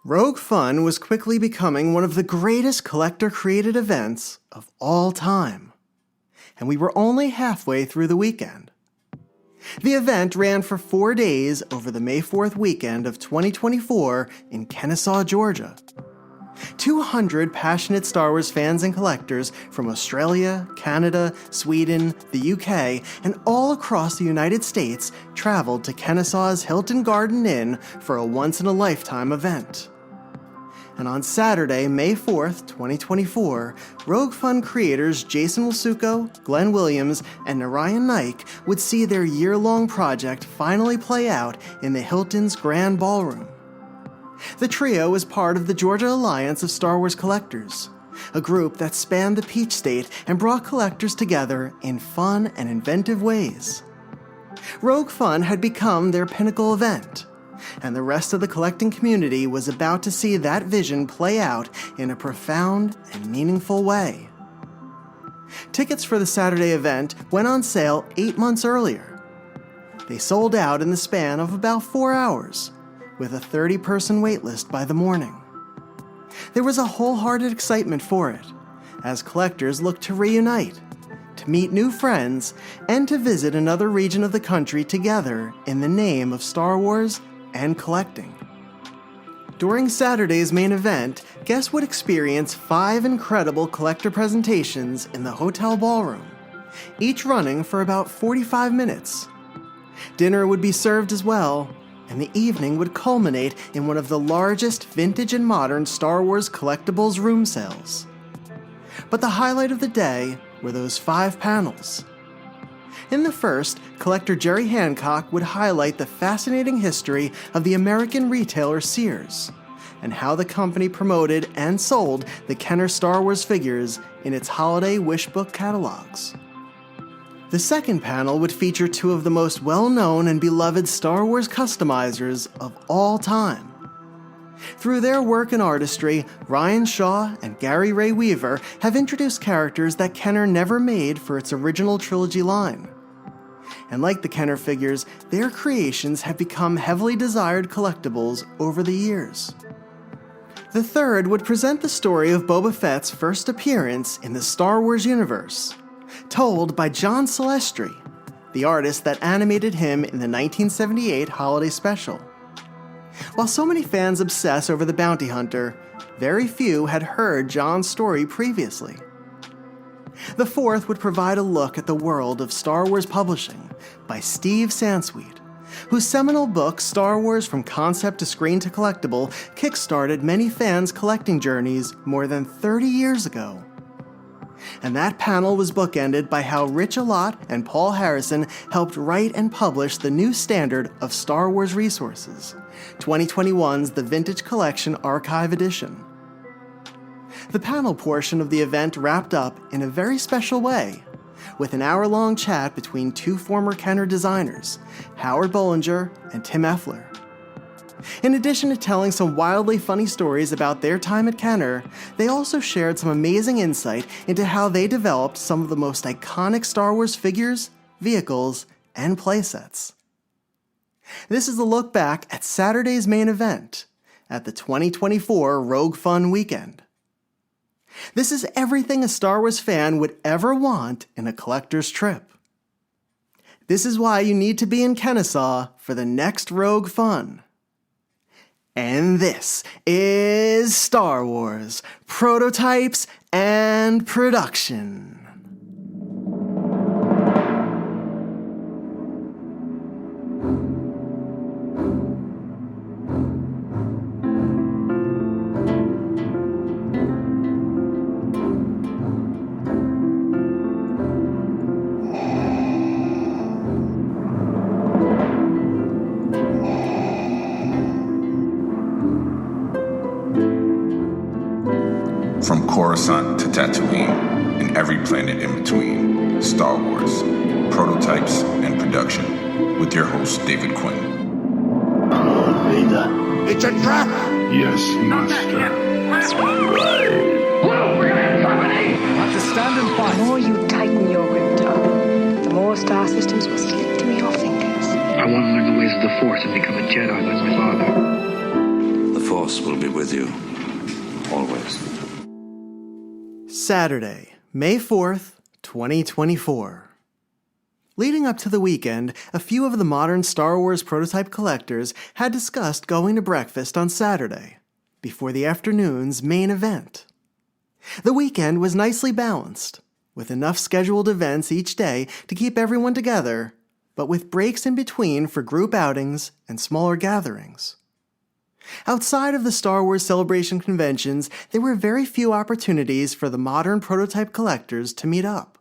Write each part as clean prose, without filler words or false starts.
Rogue Fun was quickly becoming one of the greatest collector-created events of all time. And we were only halfway through the weekend. The event ran for 4 days over the May 4th weekend of 2024 in Kennesaw, Georgia. 200 passionate Star Wars fans and collectors from Australia, Canada, Sweden, the UK, and all across the United States traveled to Kennesaw's Hilton Garden Inn for a once-in-a-lifetime event. And on Saturday, May 4th, 2024, Rogue Fun creators Jason Wilsuko, Glenn Williams, and Narayan Naik would see their year-long project finally play out in the Hilton's Grand Ballroom. The trio is part of the Georgia Alliance of Star Wars Collectors, a group that spanned the Peach State and brought collectors together in fun and inventive ways. Rogue Fun had become their pinnacle event, and the rest of the collecting community was about to see that vision play out in a profound and meaningful way. Tickets for the Saturday event went on sale 8 months earlier. They sold out in the span of about 4 hours, with a 30-person waitlist by the morning. There was a wholehearted excitement for it, as collectors looked to reunite, to meet new friends, and to visit another region of the country together in the name of Star Wars and collecting. During Saturday's main event, guests would experience 5 incredible collector presentations in the hotel ballroom, each running for about 45 minutes. Dinner would be served as well, and the evening would culminate in one of the largest vintage and modern Star Wars collectibles room sales. But the highlight of the day were those 5 panels. In the first, collector Jerry Hancock would highlight the fascinating history of the American retailer Sears, and how the company promoted and sold the Kenner Star Wars figures in its holiday wish book catalogs. The second panel would feature 2 of the most well-known and beloved Star Wars customizers of all time. Through their work and artistry, Ryan Shaw and Gary Ray Weaver have introduced characters that Kenner never made for its original trilogy line. And like the Kenner figures, their creations have become heavily desired collectibles over the years. The third would present the story of Boba Fett's first appearance in the Star Wars universe, told by John Celestri, the artist that animated him in the 1978 holiday special. While so many fans obsess over the bounty hunter, very few had heard John's story previously. The fourth would provide a look at the world of Star Wars publishing by Steve Sansweet, whose seminal book Star Wars From Concept to Screen to Collectible kickstarted many fans' collecting journeys more than 30 years ago. And that panel was bookended by how Rich Alott and Paul Harrison helped write and publish the new standard of Star Wars resources, 2021's The Vintage Collection Archive Edition. The panel portion of the event wrapped up in a very special way, with an hour-long chat between 2 former Kenner designers, Howard Bollinger and Tim Effler. In addition to telling some wildly funny stories about their time at Kenner, they also shared some amazing insight into how they developed some of the most iconic Star Wars figures, vehicles, and playsets. This is a look back at Saturday's main event, at the 2024 Rogue Fun weekend. This is everything a Star Wars fan would ever want in a collector's trip. This is why you need to be in Kennesaw for the next Rogue Fun. And this is Star Wars, Prototypes and Production. From Coruscant to Tatooine, and every planet in between, Star Wars, Prototypes and Production, with your host, David Quinn. Vader. It's a trap! Yes, Master. Whoa, we're gonna have company! Have to stand and fight. The more you tighten your grip, Tom, the more star systems will slip through your fingers. I want to learn the ways of the Force and become a Jedi like my father. The Force will be with you, always. Saturday, May 4th, 2024. Leading up to the weekend, a few of the modern Star Wars prototype collectors had discussed going to breakfast on Saturday, before the afternoon's main event. The weekend was nicely balanced, with enough scheduled events each day to keep everyone together, but with breaks in between for group outings and smaller gatherings. Outside of the Star Wars Celebration conventions, there were very few opportunities for the modern prototype collectors to meet up.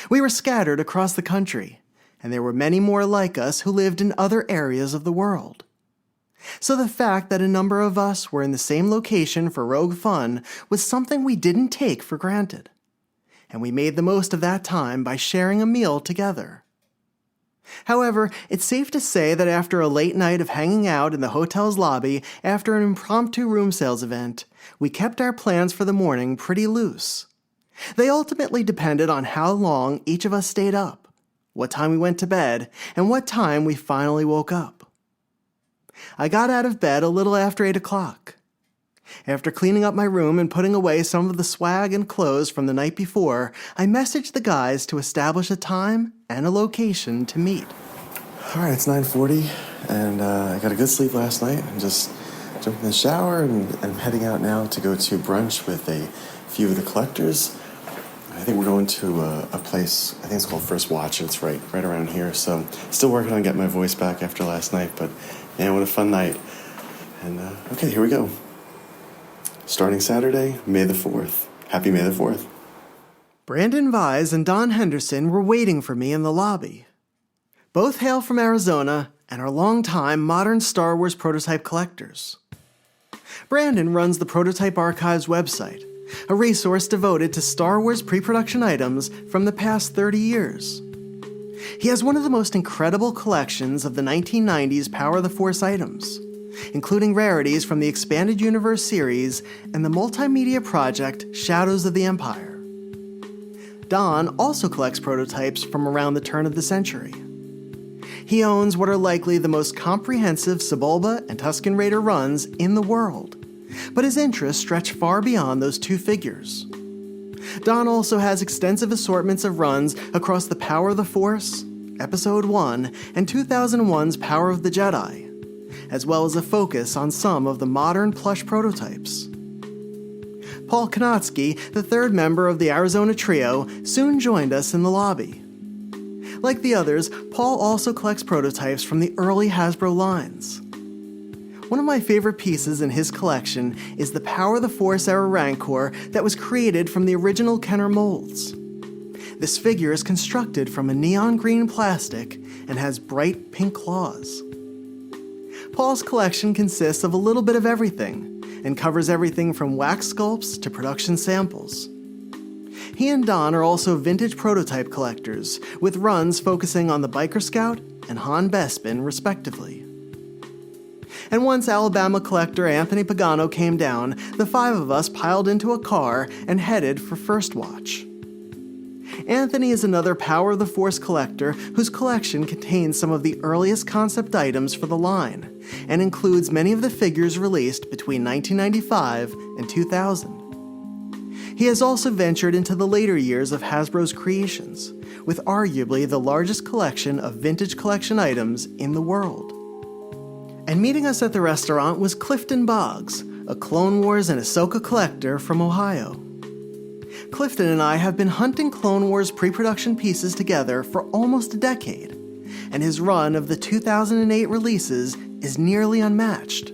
We were scattered across the country, and there were many more like us who lived in other areas of the world. So the fact that a number of us were in the same location for Rogue Fun was something we didn't take for granted, and we made the most of that time by sharing a meal together. However, it's safe to say that after a late night of hanging out in the hotel's lobby after an impromptu room sales event, we kept our plans for the morning pretty loose. They ultimately depended on how long each of us stayed up, what time we went to bed, and what time we finally woke up. I got out of bed a little after 8 o'clock. After cleaning up my room and putting away some of the swag and clothes from the night before, I messaged the guys to establish a time and a location to meet. All right, it's 9:40, and I got a good sleep last night. I'm just jumping in the shower, and I'm heading out now to go to brunch with a few of the collectors. I think we're going to a place, I think it's called First Watch. It's right around here, so still working on getting my voice back after last night, but man, what a fun night. And okay, here we go. Starting Saturday, May the 4th. Happy May the 4th. Brandon Vise and Don Henderson were waiting for me in the lobby. Both hail from Arizona and are longtime modern Star Wars prototype collectors. Brandon runs the Prototype Archives website, a resource devoted to Star Wars pre-production items from the past 30 years. He has one of the most incredible collections of the 1990s Power of the Force items, including rarities from the Expanded Universe series and the multimedia project Shadows of the Empire. Don also collects prototypes from around the turn of the century. He owns what are likely the most comprehensive Sebulba and Tusken Raider runs in the world, but his interests stretch far beyond those two figures. Don also has extensive assortments of runs across the Power of the Force, Episode 1, and 2001's Power of the Jedi, as well as a focus on some of the modern plush prototypes. Paul Konatsky, the third member of the Arizona trio, soon joined us in the lobby. Like the others, Paul also collects prototypes from the early Hasbro lines. One of my favorite pieces in his collection is the Power of the Force era Rancor that was created from the original Kenner molds. This figure is constructed from a neon green plastic and has bright pink claws. Paul's collection consists of a little bit of everything and covers everything from wax sculpts to production samples. He and Don are also vintage prototype collectors, with runs focusing on the Biker Scout and Han Bespin, respectively. And once Alabama collector Anthony Pagano came down, the five of us piled into a car and headed for First Watch. Anthony is another Power of the Force collector whose collection contains some of the earliest concept items for the line, and includes many of the figures released between 1995 and 2000. He has also ventured into the later years of Hasbro's creations, with arguably the largest collection of vintage collection items in the world. And meeting us at the restaurant was Clifton Boggs, a Clone Wars and Ahsoka collector from Ohio. Clifton and I have been hunting Clone Wars pre-production pieces together for almost a decade, and his run of the 2008 releases is nearly unmatched.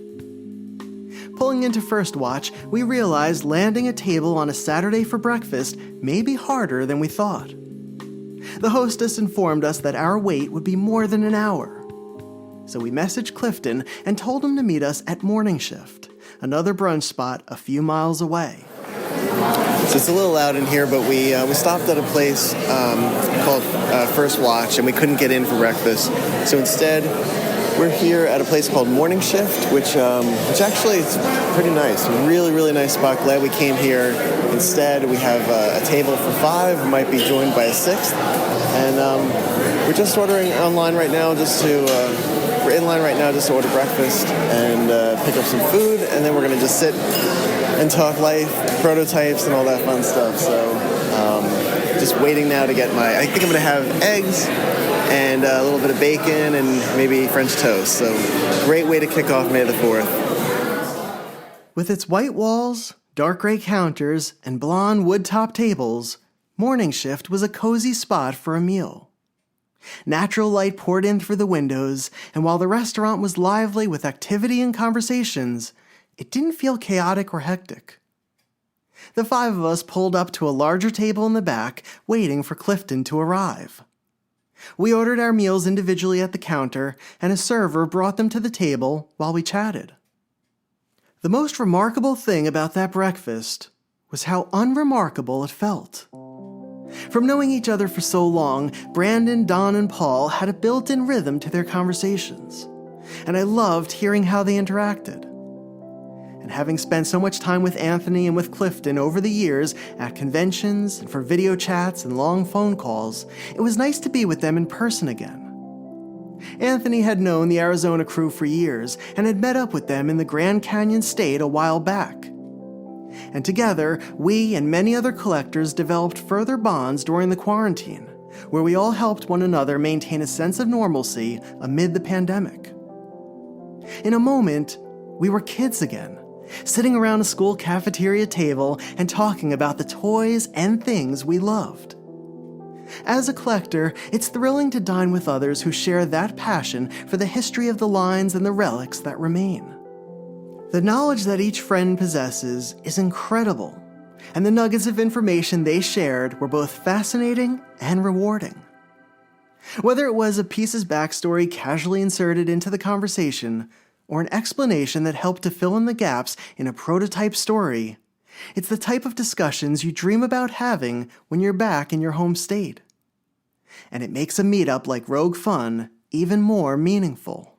Pulling into First Watch, we realized landing a table on a Saturday for breakfast may be harder than we thought. The hostess informed us that our wait would be more than an hour. So we messaged Clifton and told him to meet us at Morning Shift, another brunch spot a few miles away. So it's a little loud in here, but we stopped at a place called First Watch, and we couldn't get in for breakfast. So instead, we're here at a place called Morning Shift, which actually is pretty nice. Really, really nice spot. Glad we came here. Instead, we have a table for 5. We might be joined by a 6th. And We're just ordering online right now we're in line right now just to order breakfast and pick up some food, and then we're going to just sit and talk life, prototypes, and all that fun stuff. So just waiting now to get I think I'm going to have eggs and a little bit of bacon and maybe French toast. So great way to kick off May the 4th. With its white walls, dark gray counters, and blonde wood-top tables, Morning Shift was a cozy spot for a meal. Natural light poured in through the windows, and while the restaurant was lively with activity and conversations, it didn't feel chaotic or hectic. The 5 of us pulled up to a larger table in the back, waiting for Clifton to arrive. We ordered our meals individually at the counter, and a server brought them to the table while we chatted. The most remarkable thing about that breakfast was how unremarkable it felt. From knowing each other for so long, Brandon, Don, and Paul had a built-in rhythm to their conversations, and I loved hearing how they interacted. And having spent so much time with Anthony and with Clifton over the years at conventions and for video chats and long phone calls, it was nice to be with them in person again. Anthony had known the Arizona crew for years and had met up with them in the Grand Canyon State a while back. And together, we and many other collectors developed further bonds during the quarantine, where we all helped one another maintain a sense of normalcy amid the pandemic. In a moment, we were kids again, sitting around a school cafeteria table and talking about the toys and things we loved. As a collector, it's thrilling to dine with others who share that passion for the history of the lines and the relics that remain. The knowledge that each friend possesses is incredible, and the nuggets of information they shared were both fascinating and rewarding. Whether it was a piece's backstory casually inserted into the conversation, or an explanation that helped to fill in the gaps in a prototype story, it's the type of discussions you dream about having when you're back in your home state. And it makes a meetup like Rogue Fun even more meaningful.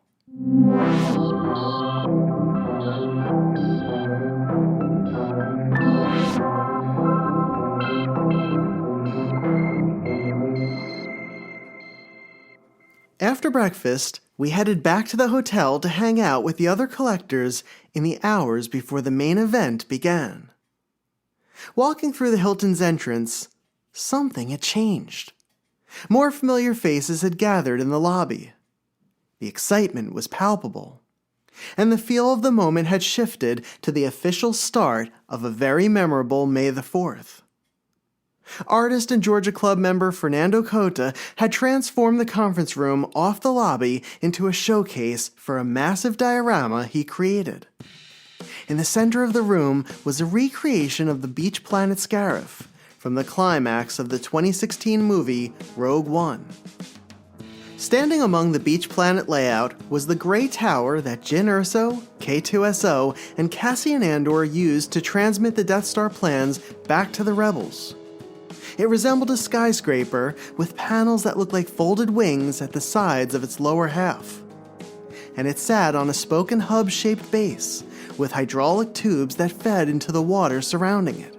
After breakfast, we headed back to the hotel to hang out with the other collectors in the hours before the main event began. Walking through the Hilton's entrance, something had changed. More familiar faces had gathered in the lobby. The excitement was palpable, and the feel of the moment had shifted to the official start of a very memorable May the 4th. Artist and Georgia Club member Fernando Cota had transformed the conference room off the lobby into a showcase for a massive diorama he created. In the center of the room was a recreation of the beach planet Scarif from the climax of the 2016 movie Rogue One. Standing among the beach planet layout was the gray tower that Jyn Erso, K2SO, and Cassian Andor used to transmit the Death Star plans back to the Rebels. It resembled a skyscraper with panels that looked like folded wings at the sides of its lower half. And it sat on a spoke and hub-shaped base with hydraulic tubes that fed into the water surrounding it.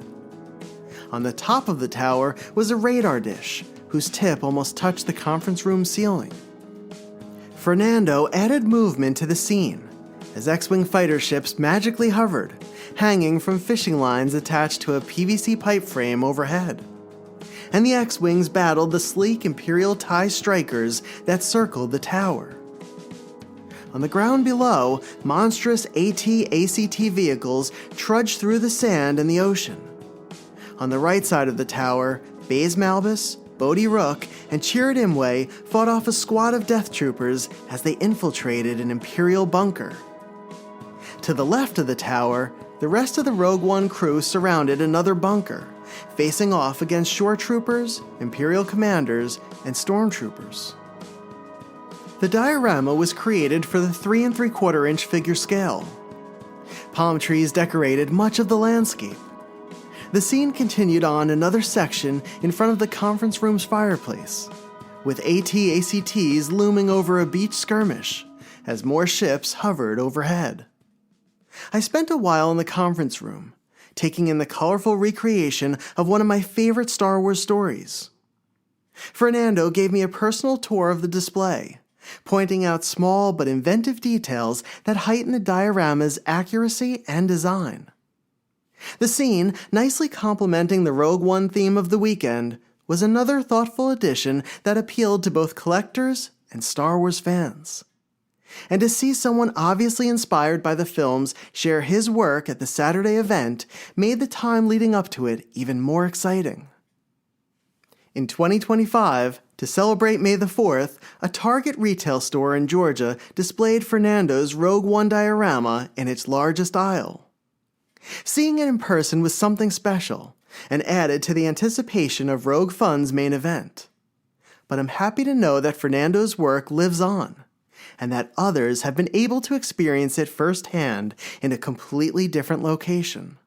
On the top of the tower was a radar dish, whose tip almost touched the conference room ceiling. Fernando added movement to the scene, as X-Wing fighter ships magically hovered, hanging from fishing lines attached to a PVC pipe frame overhead. And the X-Wings battled the sleek Imperial TIE Strikers that circled the tower. On the ground below, monstrous AT-ACT vehicles trudged through the sand and the ocean. On the right side of the tower, Baze Malbus, Bodhi Rook, and Chirrut Imwe fought off a squad of Death Troopers as they infiltrated an Imperial bunker. To the left of the tower, the rest of the Rogue One crew surrounded another bunker, facing off against shore troopers, Imperial commanders, and stormtroopers. The diorama was created for the 3 3/4-inch figure scale. Palm trees decorated much of the landscape. The scene continued on another section in front of the conference room's fireplace, with AT-ACTs looming over a beach skirmish as more ships hovered overhead. I spent a while in the conference room, taking in the colorful recreation of one of my favorite Star Wars stories. Fernando gave me a personal tour of the display, pointing out small but inventive details that heighten the diorama's accuracy and design. The scene, nicely complementing the Rogue One theme of the weekend, was another thoughtful addition that appealed to both collectors and Star Wars fans. And to see someone obviously inspired by the films share his work at the Saturday event made the time leading up to it even more exciting. In 2025, to celebrate May the 4th, a Target retail store in Georgia displayed Fernando's Rogue One diorama in its largest aisle. Seeing it in person was something special and added to the anticipation of Rogue Fun's main event. But I'm happy to know that Fernando's work lives on, and that others have been able to experience it firsthand in a completely different location.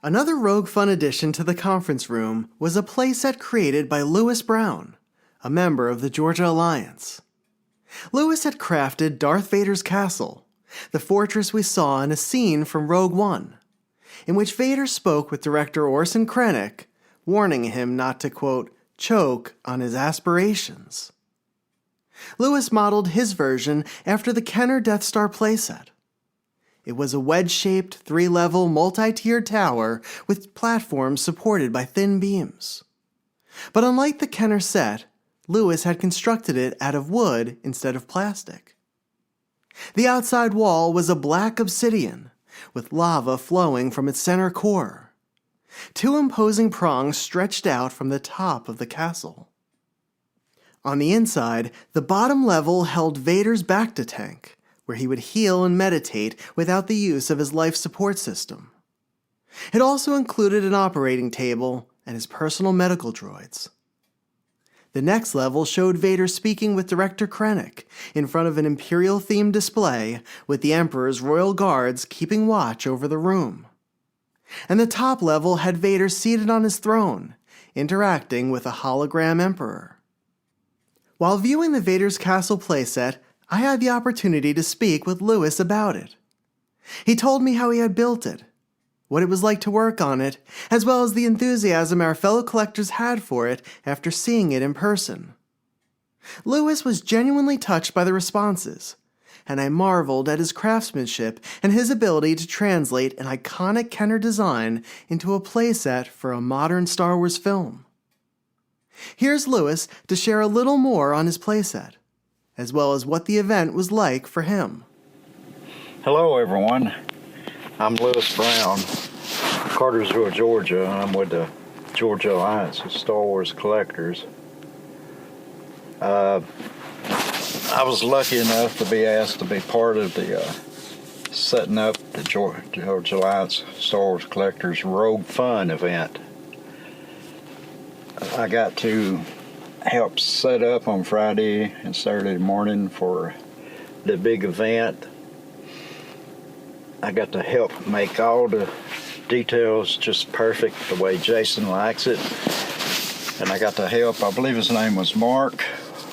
Another Rogue Fun addition to the conference room was a playset created by Lewis Brown, a member of the Georgia Alliance. Lewis had crafted Darth Vader's castle, the fortress we saw in a scene from Rogue One, in which Vader spoke with director Orson Krennic, warning him not to, quote, choke on his aspirations. Lewis modeled his version after the Kenner Death Star playset. It was a wedge-shaped, 3-level, multi-tiered tower with platforms supported by thin beams. But unlike the Kenner set, Lewis had constructed it out of wood instead of plastic. The outside wall was a black obsidian, with lava flowing from its center core. 2 imposing prongs stretched out from the top of the castle. On the inside, the bottom level held Vader's Bacta tank, where he would heal and meditate without the use of his life support system. It also included an operating table and his personal medical droids. The next level showed Vader speaking with Director Krennic in front of an Imperial-themed display with the Emperor's royal guards keeping watch over the room. And the top level had Vader seated on his throne, interacting with a hologram Emperor. While viewing the Vader's Castle playset, I had the opportunity to speak with Lewis about it. He told me how he had built it, what it was like to work on it, as well as the enthusiasm our fellow collectors had for it after seeing it in person. Lewis was genuinely touched by the responses, and I marveled at his craftsmanship and his ability to translate an iconic Kenner design into a playset for a modern Star Wars film. Here's Lewis to share a little more on his playset, as well as what the event was like for him. Hello everyone, I'm Lewis Brown, Cartersville, Georgia. I'm with the Georgia Alliance of Star Wars Collectors. I was lucky enough to be asked to be part of the setting up the Georgia Alliance Star Wars Collectors Rogue Fun event. I got to help set up on Friday and Saturday morning for the big event. I got to help make all the details just perfect the way Jason likes it. And I got to help, I believe his name was Mark,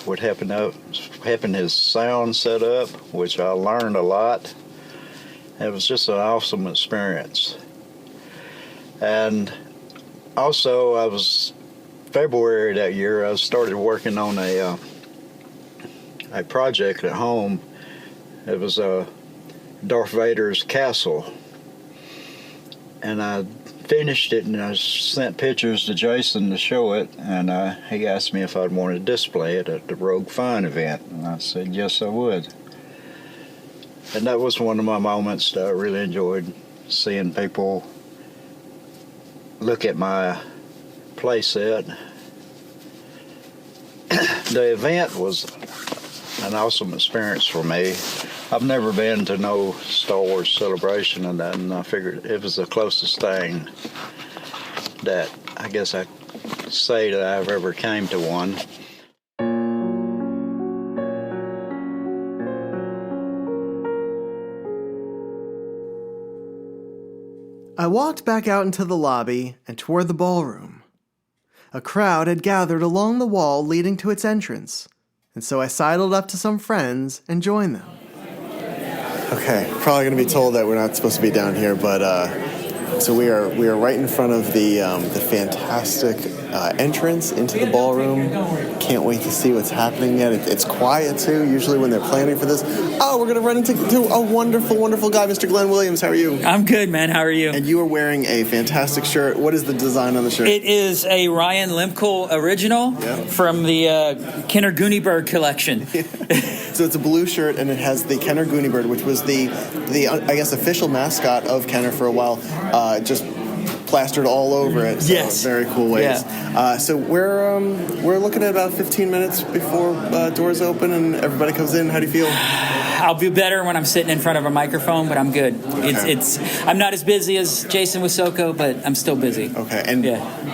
with helping his sound set up, which I learned a lot. It was just an awesome experience. And also February that year, I started working on a project at home. It was Darth Vader's castle, and I finished it and I sent pictures to Jason to show it, and he asked me if I'd want to display it at the Rogue Fun event, and I said yes I would. And that was one of my moments that I really enjoyed, seeing people look at my playset. The event was an awesome experience for me. I've never been to no Star Wars celebration, and I figured it was the closest thing that I guess I could say that I've ever came to one. I walked back out into the lobby and toward the ballroom. A crowd had gathered along the wall leading to its entrance, and so I sidled up to some friends and joined them. Okay, probably going to be told that we're not supposed to be down here, but so we are right in front of the fantastic entrance into the ballroom. Can't wait to see what's happening yet. It's quiet too. Usually when they're planning for this, we're going to run into a wonderful, wonderful guy, Mr. Glenn Williams. How are you? I'm good, man. How are you? And you are wearing a fantastic shirt. What is the design on the shirt? It is a Ryan Lemkel original from the Kenner Gooneyberg collection. So it's a blue shirt, and it has the Kenner Gooneyberg, which was the I guess official mascot of Kenner for a while. Just plastered all over it. So yes. Very cool ways. Yeah. So we're looking at about 15 minutes before doors open and everybody comes in. How do you feel? I'll be better when I'm sitting in front of a microphone, but I'm good. Okay. I'm not as busy as Jason Wisoko, but I'm still busy. Okay. And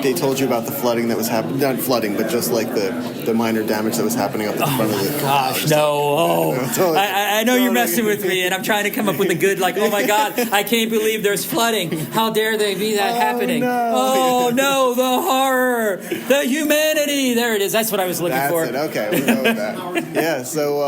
they told you about the flooding that was happening, not flooding, but just like the minor damage that was happening up at the front of the... Gosh, no. I know you're messing with me, and I'm trying to come up with a good, oh my God, I can't believe there's flooding. How dare they be that happening? No. Oh, no, the horror, the humanity. There it is. That's what I was looking for. That's it. Okay, we'll go with that. Yeah, so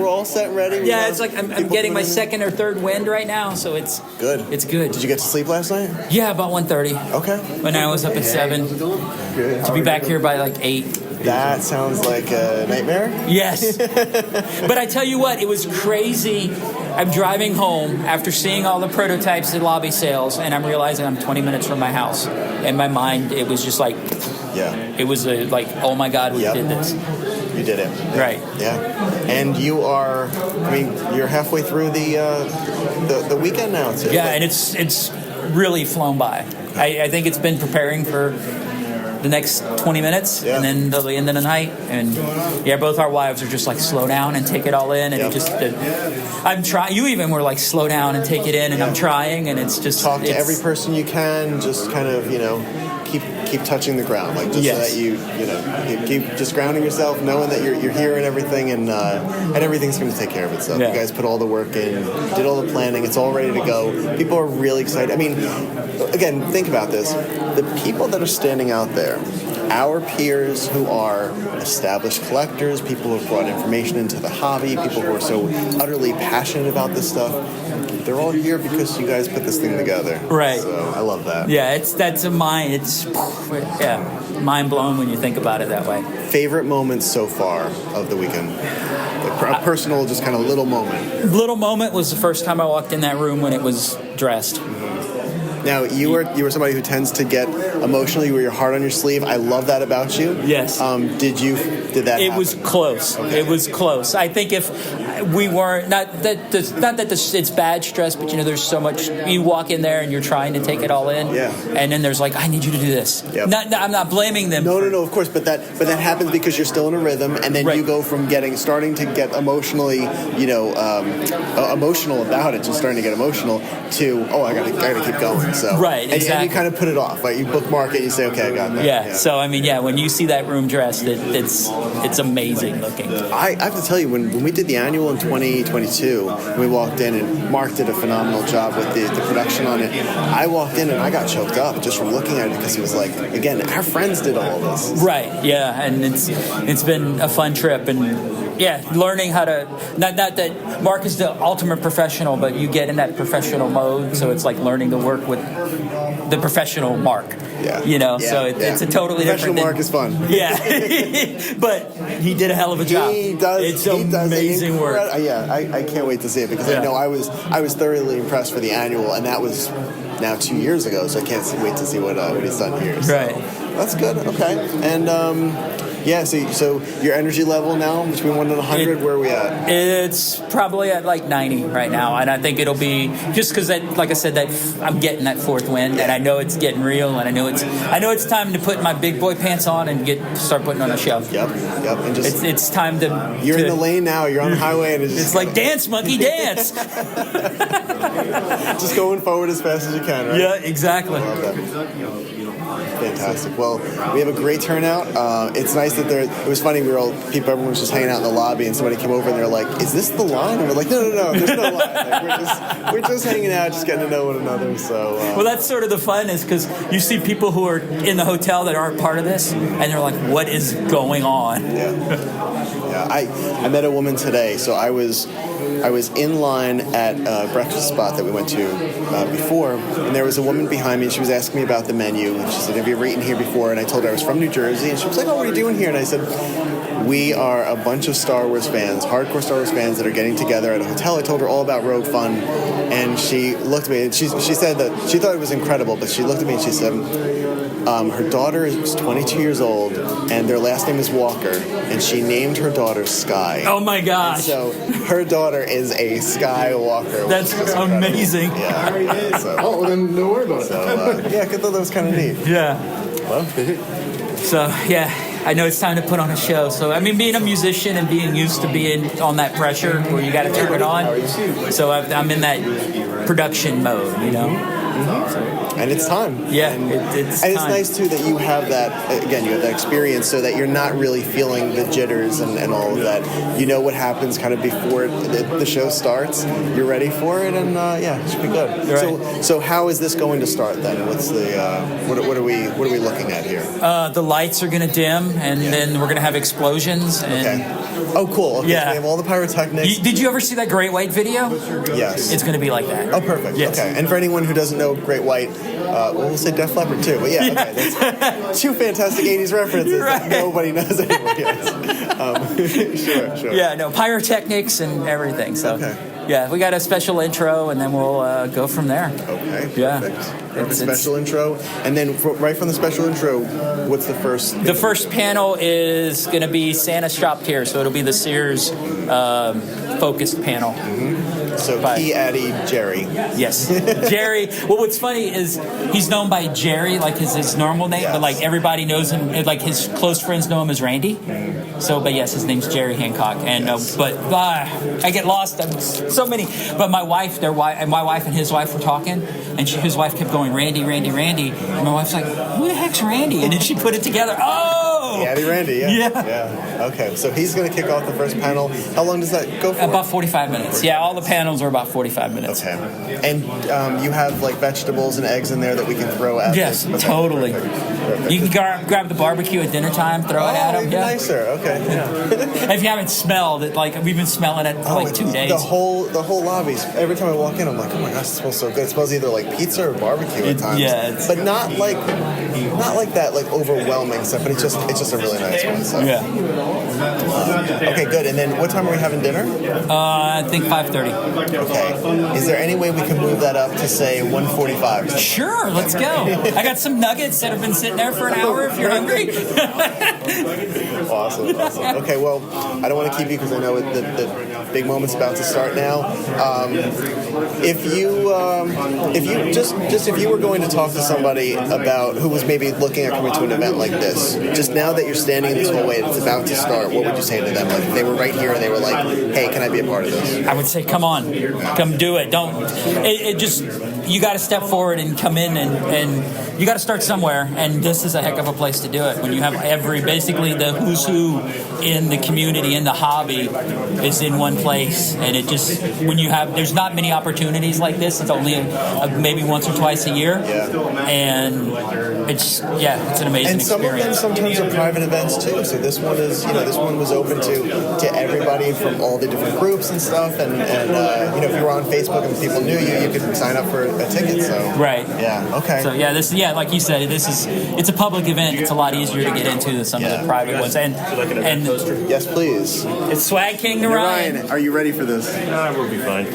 we're all set and ready. Yeah, it's like I'm getting my second or third wind right now, so it's good. It's good. Did you get to sleep last night? Yeah, about 1:30. Okay. When I was up at 7. Good. To be back here by 8. That sounds like a nightmare. Yes. But I tell you what, it was crazy. I'm driving home after seeing all the prototypes at lobby sales, and I'm realizing I'm 20 minutes from my house. In my mind, it was just it was oh my God, we did this. You did it. Right. Yeah. And you're halfway through the weekend now, too. Yeah, and it's really flown by. I think it's been preparing for the next 20 minutes, and then the end of the night. And both our wives are just slow down and take it all in. And I'm trying. You even were slow down and take it in, and I'm trying, and it's just talk to every person you can. Just kind of keep touching the ground, so that you keep just grounding yourself, knowing that you're hearing everything, and everything's going to take care of itself. You guys put all the work in, did all the planning. It's all ready to go. People are really excited. I mean, again, think about this: the people that are standing out there, our peers who are established collectors, people who have brought information into the hobby, people who are so utterly passionate about this stuff. They're all here because you guys put this thing together. Right. So I love that. Yeah, mind blowing when you think about it that way. Favorite moments so far of the weekend? A personal, just kind of little moment. Little moment was the first time I walked in that room when it was dressed. Now, you were somebody who tends to get emotional. You wear your heart on your sleeve. I love that about you. Yes. Did that It happen? was close. Okay. It was close. I think if we weren't, it's bad stress, but there's so much, you walk in there and you're trying to take it all in. Yeah. And then there's I need you to do this. Yep. I'm not blaming them. No, of course, but that happens because you're still in a rhythm, and then you go from starting to get emotionally, emotional about it, just starting to get emotional, to I gotta keep going. So right, exactly. And you kind of put it off, right? You bookmark it, and you say, okay, I got that. Yeah. So when you see that room dressed, it's amazing looking. I have to tell you, when we did the annual in 2022, we walked in and Mark did a phenomenal job with the production on it. I walked in and I got choked up just from looking at it because it was again, our friends did all this. Right. Yeah, and it's been a fun trip, and learning how to not that Mark is the ultimate professional, but you get in that professional mode, so it's learning to work with the professional Mark. Yeah. So it's a totally different. Professional Mark is fun. Yeah, but he did a hell of a job. He does. It's amazing work. I can't wait to see it because I know I was thoroughly impressed for the annual, and that was now 2 years ago. So I can't wait to see what he's done here. So. Right. That's good. Okay. And so your energy level now between 1 and 100, where are we at? It's probably at 90 right now, and I think it'll be just because like I said, that I'm getting that fourth wind, and I know it's getting real, and I know it's time to put my big boy pants on and start putting on a show. Yep. And just it's time to. You're in the lane now. You're on the highway, and it's like dance, monkey, dance. Just going forward as fast as you can, right? Yeah, exactly. I love that. Fantastic. Well, we have a great turnout. It's nice that it was funny. Everyone was just hanging out in the lobby, and somebody came over and they're like, "Is this the line?" And we're like, "No, there's no line. We're just hanging out, just getting to know one another." So, well, that's sort of the fun, is because you see people who are in the hotel that aren't part of this, and they're like, "What is going on?" Yeah. I met a woman today, so I was I was in line at a breakfast spot that we went to before, and there was a woman behind me, and she was asking me about the menu, and she said, have you ever eaten here before? And I told her I was from New Jersey, and she was like, oh, what are you doing here? And I said, we are a bunch of Star Wars fans, hardcore Star Wars fans that are getting together at a hotel. I told her all about Rogue Fun, and she looked at me, and she said that she thought it was incredible, but she looked at me and she said, her daughter is 22 years old, and their last name is Walker, and she named her daughter Sky. Oh my gosh! And so her daughter is a Skywalker. That's amazing. Yeah. So, Oh, well, then don't worry about it. yeah, I thought that was kind of neat. Yeah. Well, So yeah, I know it's time to put on a show. So I mean, being a musician and being used to being on that pressure where you got to turn it on. So I'm in that production mode, you know. and it's time. Yeah, and it's it's time. nice too that you have that. Again, you have that experience, so that you're not really feeling the jitters and all of that. You know what happens kind of before the show starts. You're ready for it, and yeah, it should be good. Right. So how is this going to start then? What's the what are we looking at here? The lights are going to dim, and then we're going to have explosions. And Okay. Oh, cool. Okay, Yeah. so we have all the pyrotechnics. Did you ever see that Great White video? Yes. It's going to be like that. Oh, perfect. Yes. Okay. And for anyone who doesn't know Great White, well, we'll say Def Leppard too. But yeah, okay. That's two fantastic 80s references that nobody knows anymore. Yes. Sure. Yeah, no, pyrotechnics and everything. So, Okay. yeah, we got a special intro, and then we'll go from there. Okay. Yeah. Perfect special intro. And then right from the special intro, what's the first? The first panel is going to be Santa shopped here, so it'll be the Sears focused panel. So Key Addy Jerry. Yes, Jerry. Well, what's funny is he's known by Jerry, like his normal name, but like everybody knows him, like his close friends know him as Randy. So, but yes, his name's Jerry Hancock, and I get lost. So many. But my wife and his wife were talking, and his wife kept going Randy, and my wife's like, who the heck's Randy? And then she put it together. Oh, Addy Randy. Yeah. Okay, so he's going to kick off the first panel. How long does that go for? About 45 minutes. Yeah, all the panels are about 45 minutes. Okay. And you have like vegetables and eggs in there that we can throw at Yes, them? Okay. totally. Perfect. You can grab the barbecue at dinner time, throw it at them. Even Yeah. nicer. Okay. Yeah. If you haven't smelled it, like we've been smelling it for like 2 days. The whole lobby. Every time I walk in, I'm like, oh my gosh, it smells so good. It smells either like pizza or barbecue at times. Yeah, but not like that like overwhelming stuff. But it's just a really nice one. So. Yeah. Okay, good. And then what time are we having dinner? I think 5:30. Okay. Is there any way we can move that up to say 1:45? Sure, let's go. I got some nuggets that have been sitting there for an hour if you're hungry. Awesome. Okay, well, I don't want to keep you because I know the big moment's about to start now. If you were going to talk to somebody about who was maybe looking at coming to an event like this, just now that you're standing in this hallway and it's about to start, what would you say to them? Like if they were right here and they were like, "Hey, can I be a part of this?" I would say, come on, come do it. You got to step forward and come in and you got to start somewhere. And this is a heck of a place to do it. When you have basically the who's who in the community, in the hobby is in one place. And it just, there's not many opportunities like this. It's only maybe once or twice a year. Yeah. And it's an amazing and some experience. of them sometimes are private events too. So this one was open to everybody from all the different groups and stuff. And if you were on Facebook and people knew you could sign up for a ticket. So right. Yeah. Okay. So like you said, it's a public event. It's a lot easier to get into than some of the private ones. And yes, please. It's Swag King to Ryan. Are you ready for this? We'll be fine.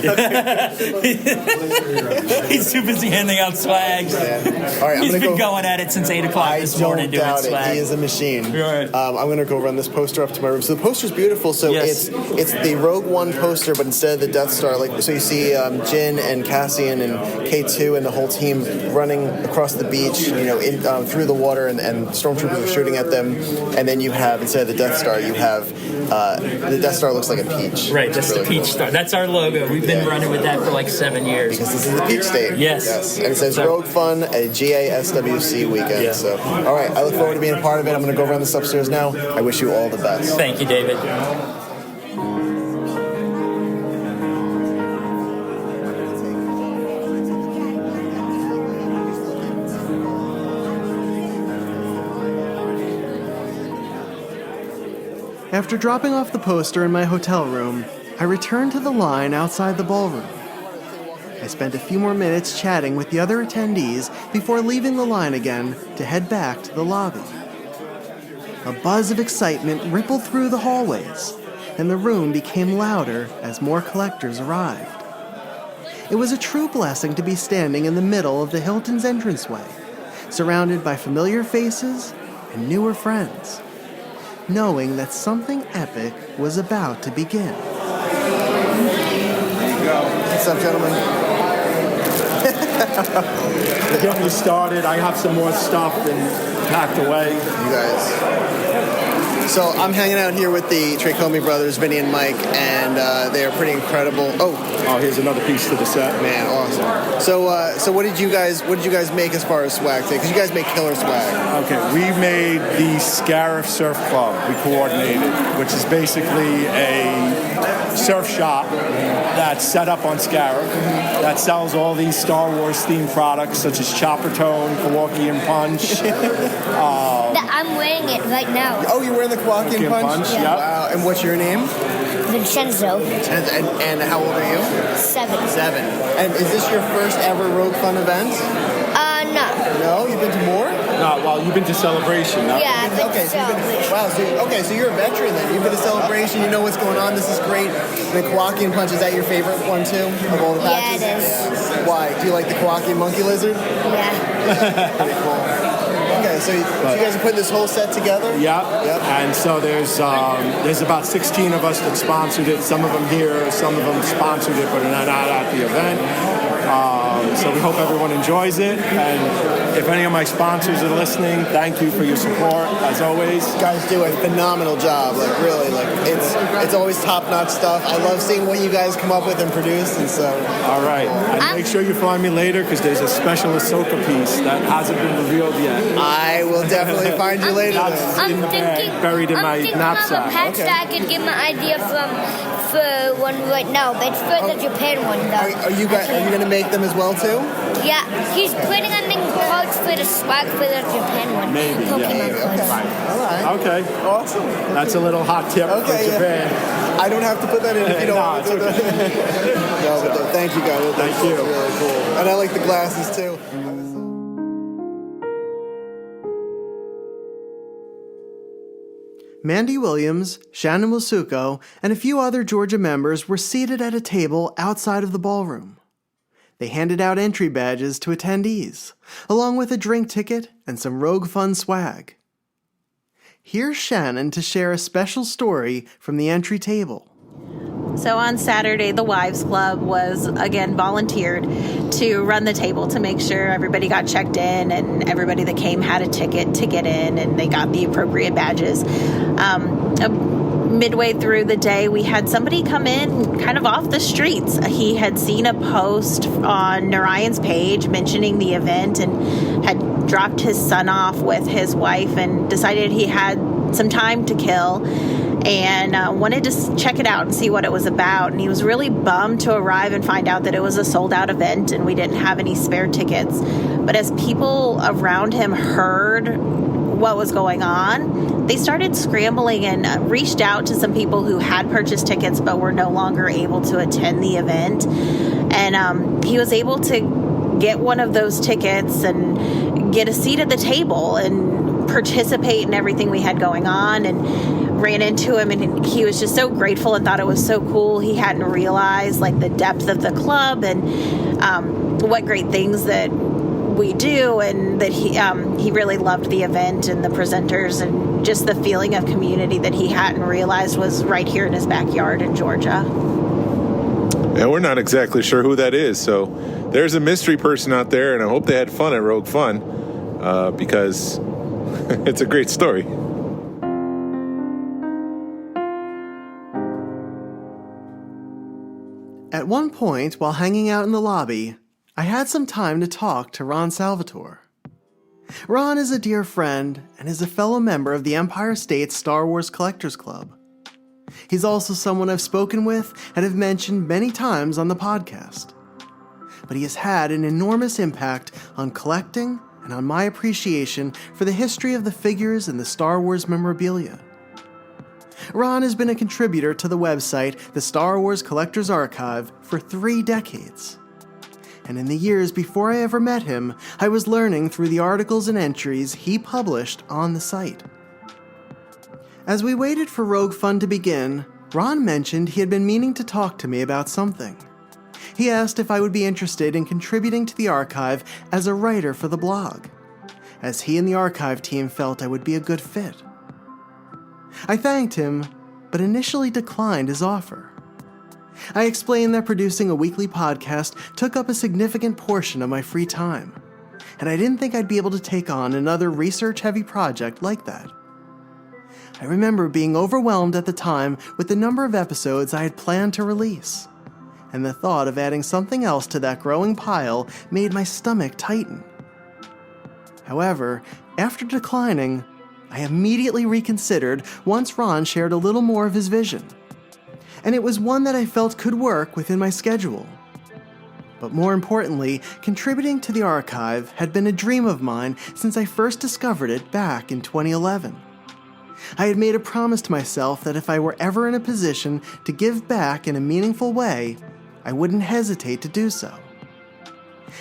He's too busy handing out swag. Yeah. All right, He's been going at it since 8 o'clock this morning doing swag. It. He is a machine. Right. I'm going to go run this poster up to my room. So the poster's beautiful. So it's the Rogue One poster, but instead of the Death Star, so you see Jyn and Cassian and K2 and the whole team running across the beach, through the water, and stormtroopers are shooting at them. And then you have, instead of the Death Star, you have the Death Star looks like a peach. Right, that's really the Peach Star. That's our logo. We've been running with that for like 7 years. Because this is the Peach State. Yes. And it says Rogue Fun, a GASWC weekend. Yeah. So, all right, I look forward to being a part of it. I'm going to go around this upstairs now. I wish you all the best. Thank you, David. After dropping off the poster in my hotel room, I returned to the line outside the ballroom. I spent a few more minutes chatting with the other attendees before leaving the line again to head back to the lobby. A buzz of excitement rippled through the hallways, and the room became louder as more collectors arrived. It was a true blessing to be standing in the middle of the Hilton's entranceway, surrounded by familiar faces and newer friends, knowing that something epic was about to begin. What's up, gentlemen? We're getting you started. I have some more stuff and packed away. You guys. So I'm hanging out here with the Tracomie brothers, Vinny and Mike, and they are pretty incredible. Oh, here's another piece to the set. Man, awesome. So what did you guys make as far as swag today? Because you guys make killer swag. Okay, we made the Scarif Surf Club. We coordinated, which is basically a surf shop that's set up on Scarif that sells all these Star Wars themed products such as Chopper Tone, Kowakian Punch. I'm wearing it right now. Oh, you're wearing the Kowakian Punch? Yeah. Wow. And what's your name? Vincenzo. And how old are you? 7. 7. And is this your first ever Rogue Fun event? No. No? You've been to more? No, well, you've been to Celebration. No? Yeah, I've been to Celebration. Wow, so you're a veteran then. You've been to Celebration, you know what's going on, this is great. The Kowakian Punch, is that your favorite one too, of all the patches? Yeah, it is. Why? Do you like the Kowakian Monkey Lizard? Yeah. Pretty cool. Okay, so you guys are putting this whole set together? Yep. Yep. And so there's about 16 of us that sponsored it. Some of them here, some of them sponsored it, but are not at the event. So we hope everyone enjoys it. And if any of my sponsors are listening, thank you for your support, as always. You guys do a phenomenal job, really. It's always top-notch stuff. I love seeing what you guys come up with and produce, and so... All right. And make sure you find me later, because there's a special Ahsoka piece that hasn't been revealed yet. I will definitely find you later. That's in the bag, buried in my knapsack. I'm thinking of a patch that I could get my idea for one right now, but it's for the Japan one, though. Are you going to make them as well, too? Yeah, he's planning on making cards for the swag for the Japan one. Maybe, Pokemon cards. All right. Okay. Awesome. That's a little hot tip for Japan. Yeah. I don't have to put that in if you don't want to. No, but thank you, guys. Thank you. That's really cool. And I like the glasses, too. Mandy Williams, Shannon Wasuko, and a few other Georgia members were seated at a table outside of the ballroom. They handed out entry badges to attendees, along with a drink ticket and some Rogue Fun swag. Here's Shannon to share a special story from the entry table. So on Saturday, the Wives Club was, again, volunteered to run the table to make sure everybody got checked in and everybody that came had a ticket to get in and they got the appropriate badges. Midway through the day, we had somebody come in kind of off the streets. He had seen a post on Narayan's page mentioning the event and had dropped his son off with his wife and decided he had some time to kill and wanted to check it out and see what it was about. And he was really bummed to arrive and find out that it was a sold-out event and we didn't have any spare tickets. But as people around him heard what was going on, they started scrambling and reached out to some people who had purchased tickets but were no longer able to attend the event. And he was able to get one of those tickets and get a seat at the table and participate in everything we had going on, and ran into him and he was just so grateful and thought it was so cool. He hadn't realized the depth of the club and what great things that we do, and that he really loved the event and the presenters and just the feeling of community that he hadn't realized was right here in his backyard in Georgia. Yeah, we're not exactly sure who that is, so there's a mystery person out there, and I hope they had fun at Rogue Fun because it's a great story. At one point, while hanging out in the lobby, I had some time to talk to Ron Salvatore. Ron is a dear friend and is a fellow member of the Empire State Star Wars Collectors Club. He's also someone I've spoken with and have mentioned many times on the podcast. But he has had an enormous impact on collecting and on my appreciation for the history of the figures in the Star Wars memorabilia. Ron has been a contributor to the website, the Star Wars Collector's Archive, for 3 decades. And in the years before I ever met him, I was learning through the articles and entries he published on the site. As we waited for Rogue Fun to begin, Ron mentioned he had been meaning to talk to me about something. He asked if I would be interested in contributing to the archive as a writer for the blog, as he and the archive team felt I would be a good fit. I thanked him, but initially declined his offer. I explained that producing a weekly podcast took up a significant portion of my free time, and I didn't think I'd be able to take on another research-heavy project like that. I remember being overwhelmed at the time with the number of episodes I had planned to release, and the thought of adding something else to that growing pile made my stomach tighten. However, after declining, I immediately reconsidered once Ron shared a little more of his vision, and it was one that I felt could work within my schedule. But more importantly, contributing to the archive had been a dream of mine since I first discovered it back in 2011. I had made a promise to myself that if I were ever in a position to give back in a meaningful way, I wouldn't hesitate to do so.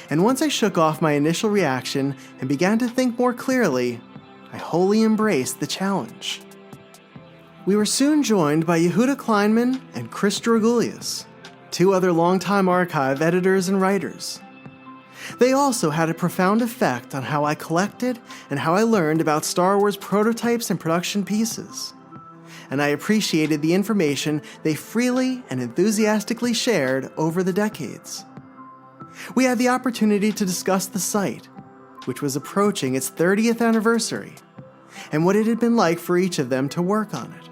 And once I shook off my initial reaction and began to think more clearly, I wholly embraced the challenge. We were soon joined by Yehuda Kleinman and Chris Dragoulias, 2 other longtime archive editors and writers. They also had a profound effect on how I collected and how I learned about Star Wars prototypes and production pieces. And I appreciated the information they freely and enthusiastically shared over the decades. We had the opportunity to discuss the site, which was approaching its 30th anniversary, and what it had been like for each of them to work on it.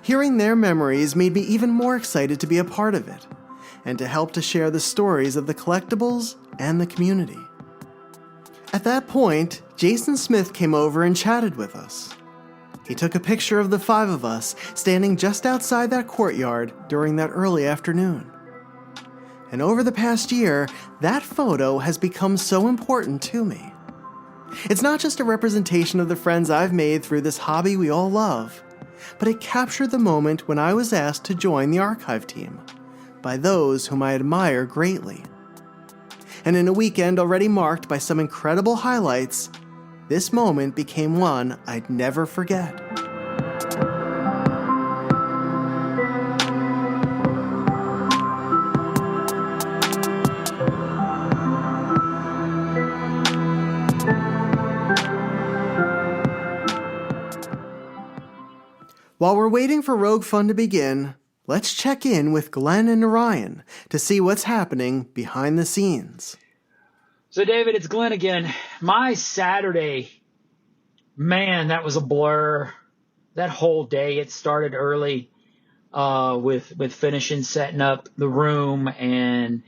Hearing their memories made me even more excited to be a part of it, and to help to share the stories of the collectibles and the community. At that point, Jason Smith came over and chatted with us. He took a picture of the 5 of us standing just outside that courtyard during that early afternoon. And over the past year, that photo has become so important to me. It's not just a representation of the friends I've made through this hobby we all love, but it captured the moment when I was asked to join the archive team by those whom I admire greatly. And in a weekend already marked by some incredible highlights, this moment became one I'd never forget. While we're waiting for Rogue Fun to begin, let's check in with Glenn and Narayan to see what's happening behind the scenes. So, David, it's Glenn again. My Saturday, man, that was a blur. That whole day, it started early with finishing, setting up the room, and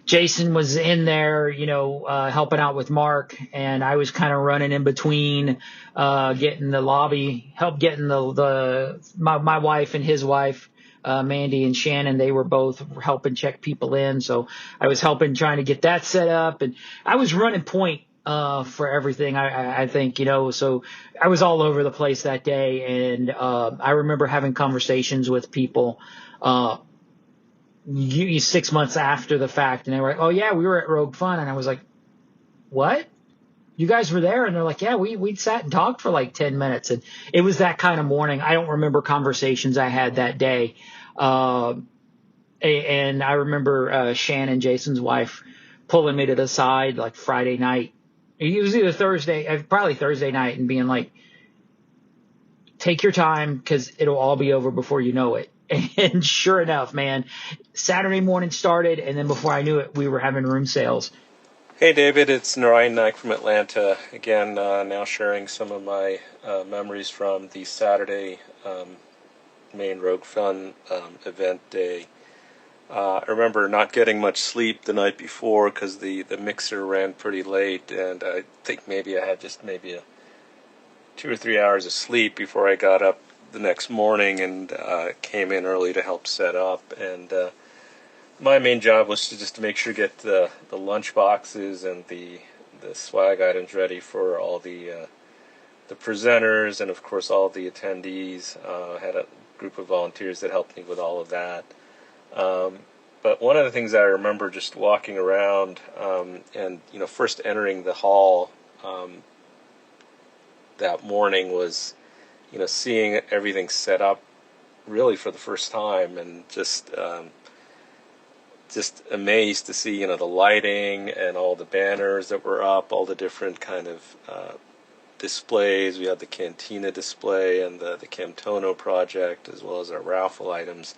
Jason was in there, helping out with Mark, and I was kind of running in between, getting the lobby, getting my wife and his wife, Mandy and Shannon, they were both helping check people in. So I was helping, trying to get that set up, and I was running point, for everything. I think, so I was all over the place that day. And, I remember having conversations with people, 6 months after the fact, and they were like, "Oh yeah, we were at Rogue Fun," and I was like, "What? You guys were there?" And they're like, "Yeah, we sat and talked for like 10 minutes." And it was that kind of morning. I don't remember conversations I had that day. And I remember Shannon, Jason's wife, pulling me to the side like Friday night. It was either probably Thursday night, and being like, "Take your time, because it'll all be over before you know it." And sure enough, man, Saturday morning started, and then before I knew it, we were having room sales. Hey, David, it's Narayan Naik from Atlanta. Again, now sharing some of my memories from the Saturday main Rogue Fun event day. I remember not getting much sleep the night before because the mixer ran pretty late, and I think maybe I had just maybe 2 or 3 hours of sleep before I got up the next morning and came in early to help set up. And my main job was to make sure to get the lunch boxes and the swag items ready for all the the presenters and, of course, all of the attendees. Had a group of volunteers that helped me with all of that. But one of the things I remember just walking around and, first entering the hall that morning was, seeing everything set up really for the first time, and just amazed to see, the lighting and all the banners that were up, all the different kind of displays. We had the Cantina display and the Camtono project, as well as our raffle items.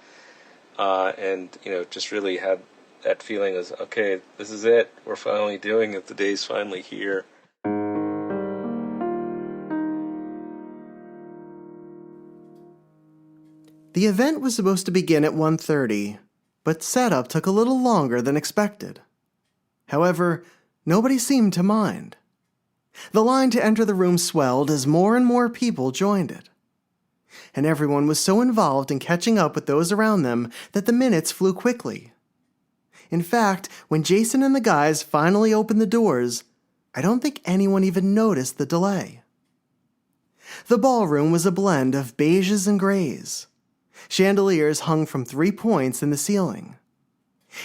And, just really had that feeling as, okay, this is it. We're finally doing it. The day's finally here. The event was supposed to begin at 1:30, but setup took a little longer than expected. However, nobody seemed to mind. The line to enter the room swelled as more and more people joined it. And everyone was so involved in catching up with those around them that the minutes flew quickly. In fact, when Jason and the guys finally opened the doors, I don't think anyone even noticed the delay. The ballroom was a blend of beiges and grays. Chandeliers hung from 3 points in the ceiling.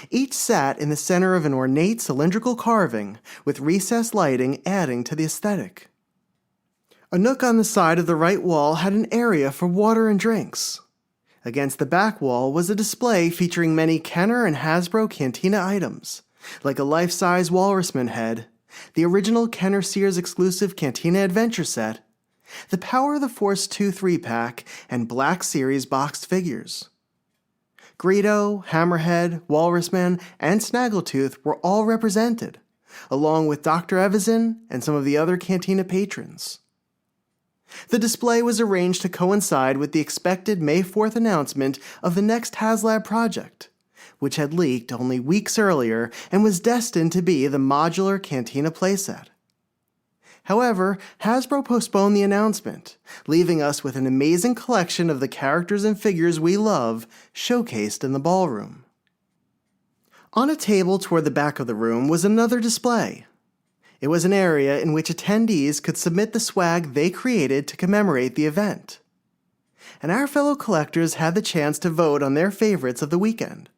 Each sat in the center of an ornate cylindrical carving, with recessed lighting adding to the aesthetic. A nook on the side of the right wall had an area for water and drinks. Against the back wall was a display featuring many Kenner and Hasbro Cantina items, like a life-size Walrusman head, the original Kenner Sears exclusive Cantina Adventure set, the Power of the Force 2 3-pack, and Black Series boxed figures. Greedo, Hammerhead, Walrusman, and Snaggletooth were all represented, along with Dr. Evison and some of the other Cantina patrons. The display was arranged to coincide with the expected May 4th announcement of the next HasLab project, which had leaked only weeks earlier and was destined to be the modular Cantina playset. However, Hasbro postponed the announcement, leaving us with an amazing collection of the characters and figures we love showcased in the ballroom. On a table toward the back of the room was another display. It was an area in which attendees could submit the swag they created to commemorate the event. And our fellow collectors had the chance to vote on their favorites of the weekend.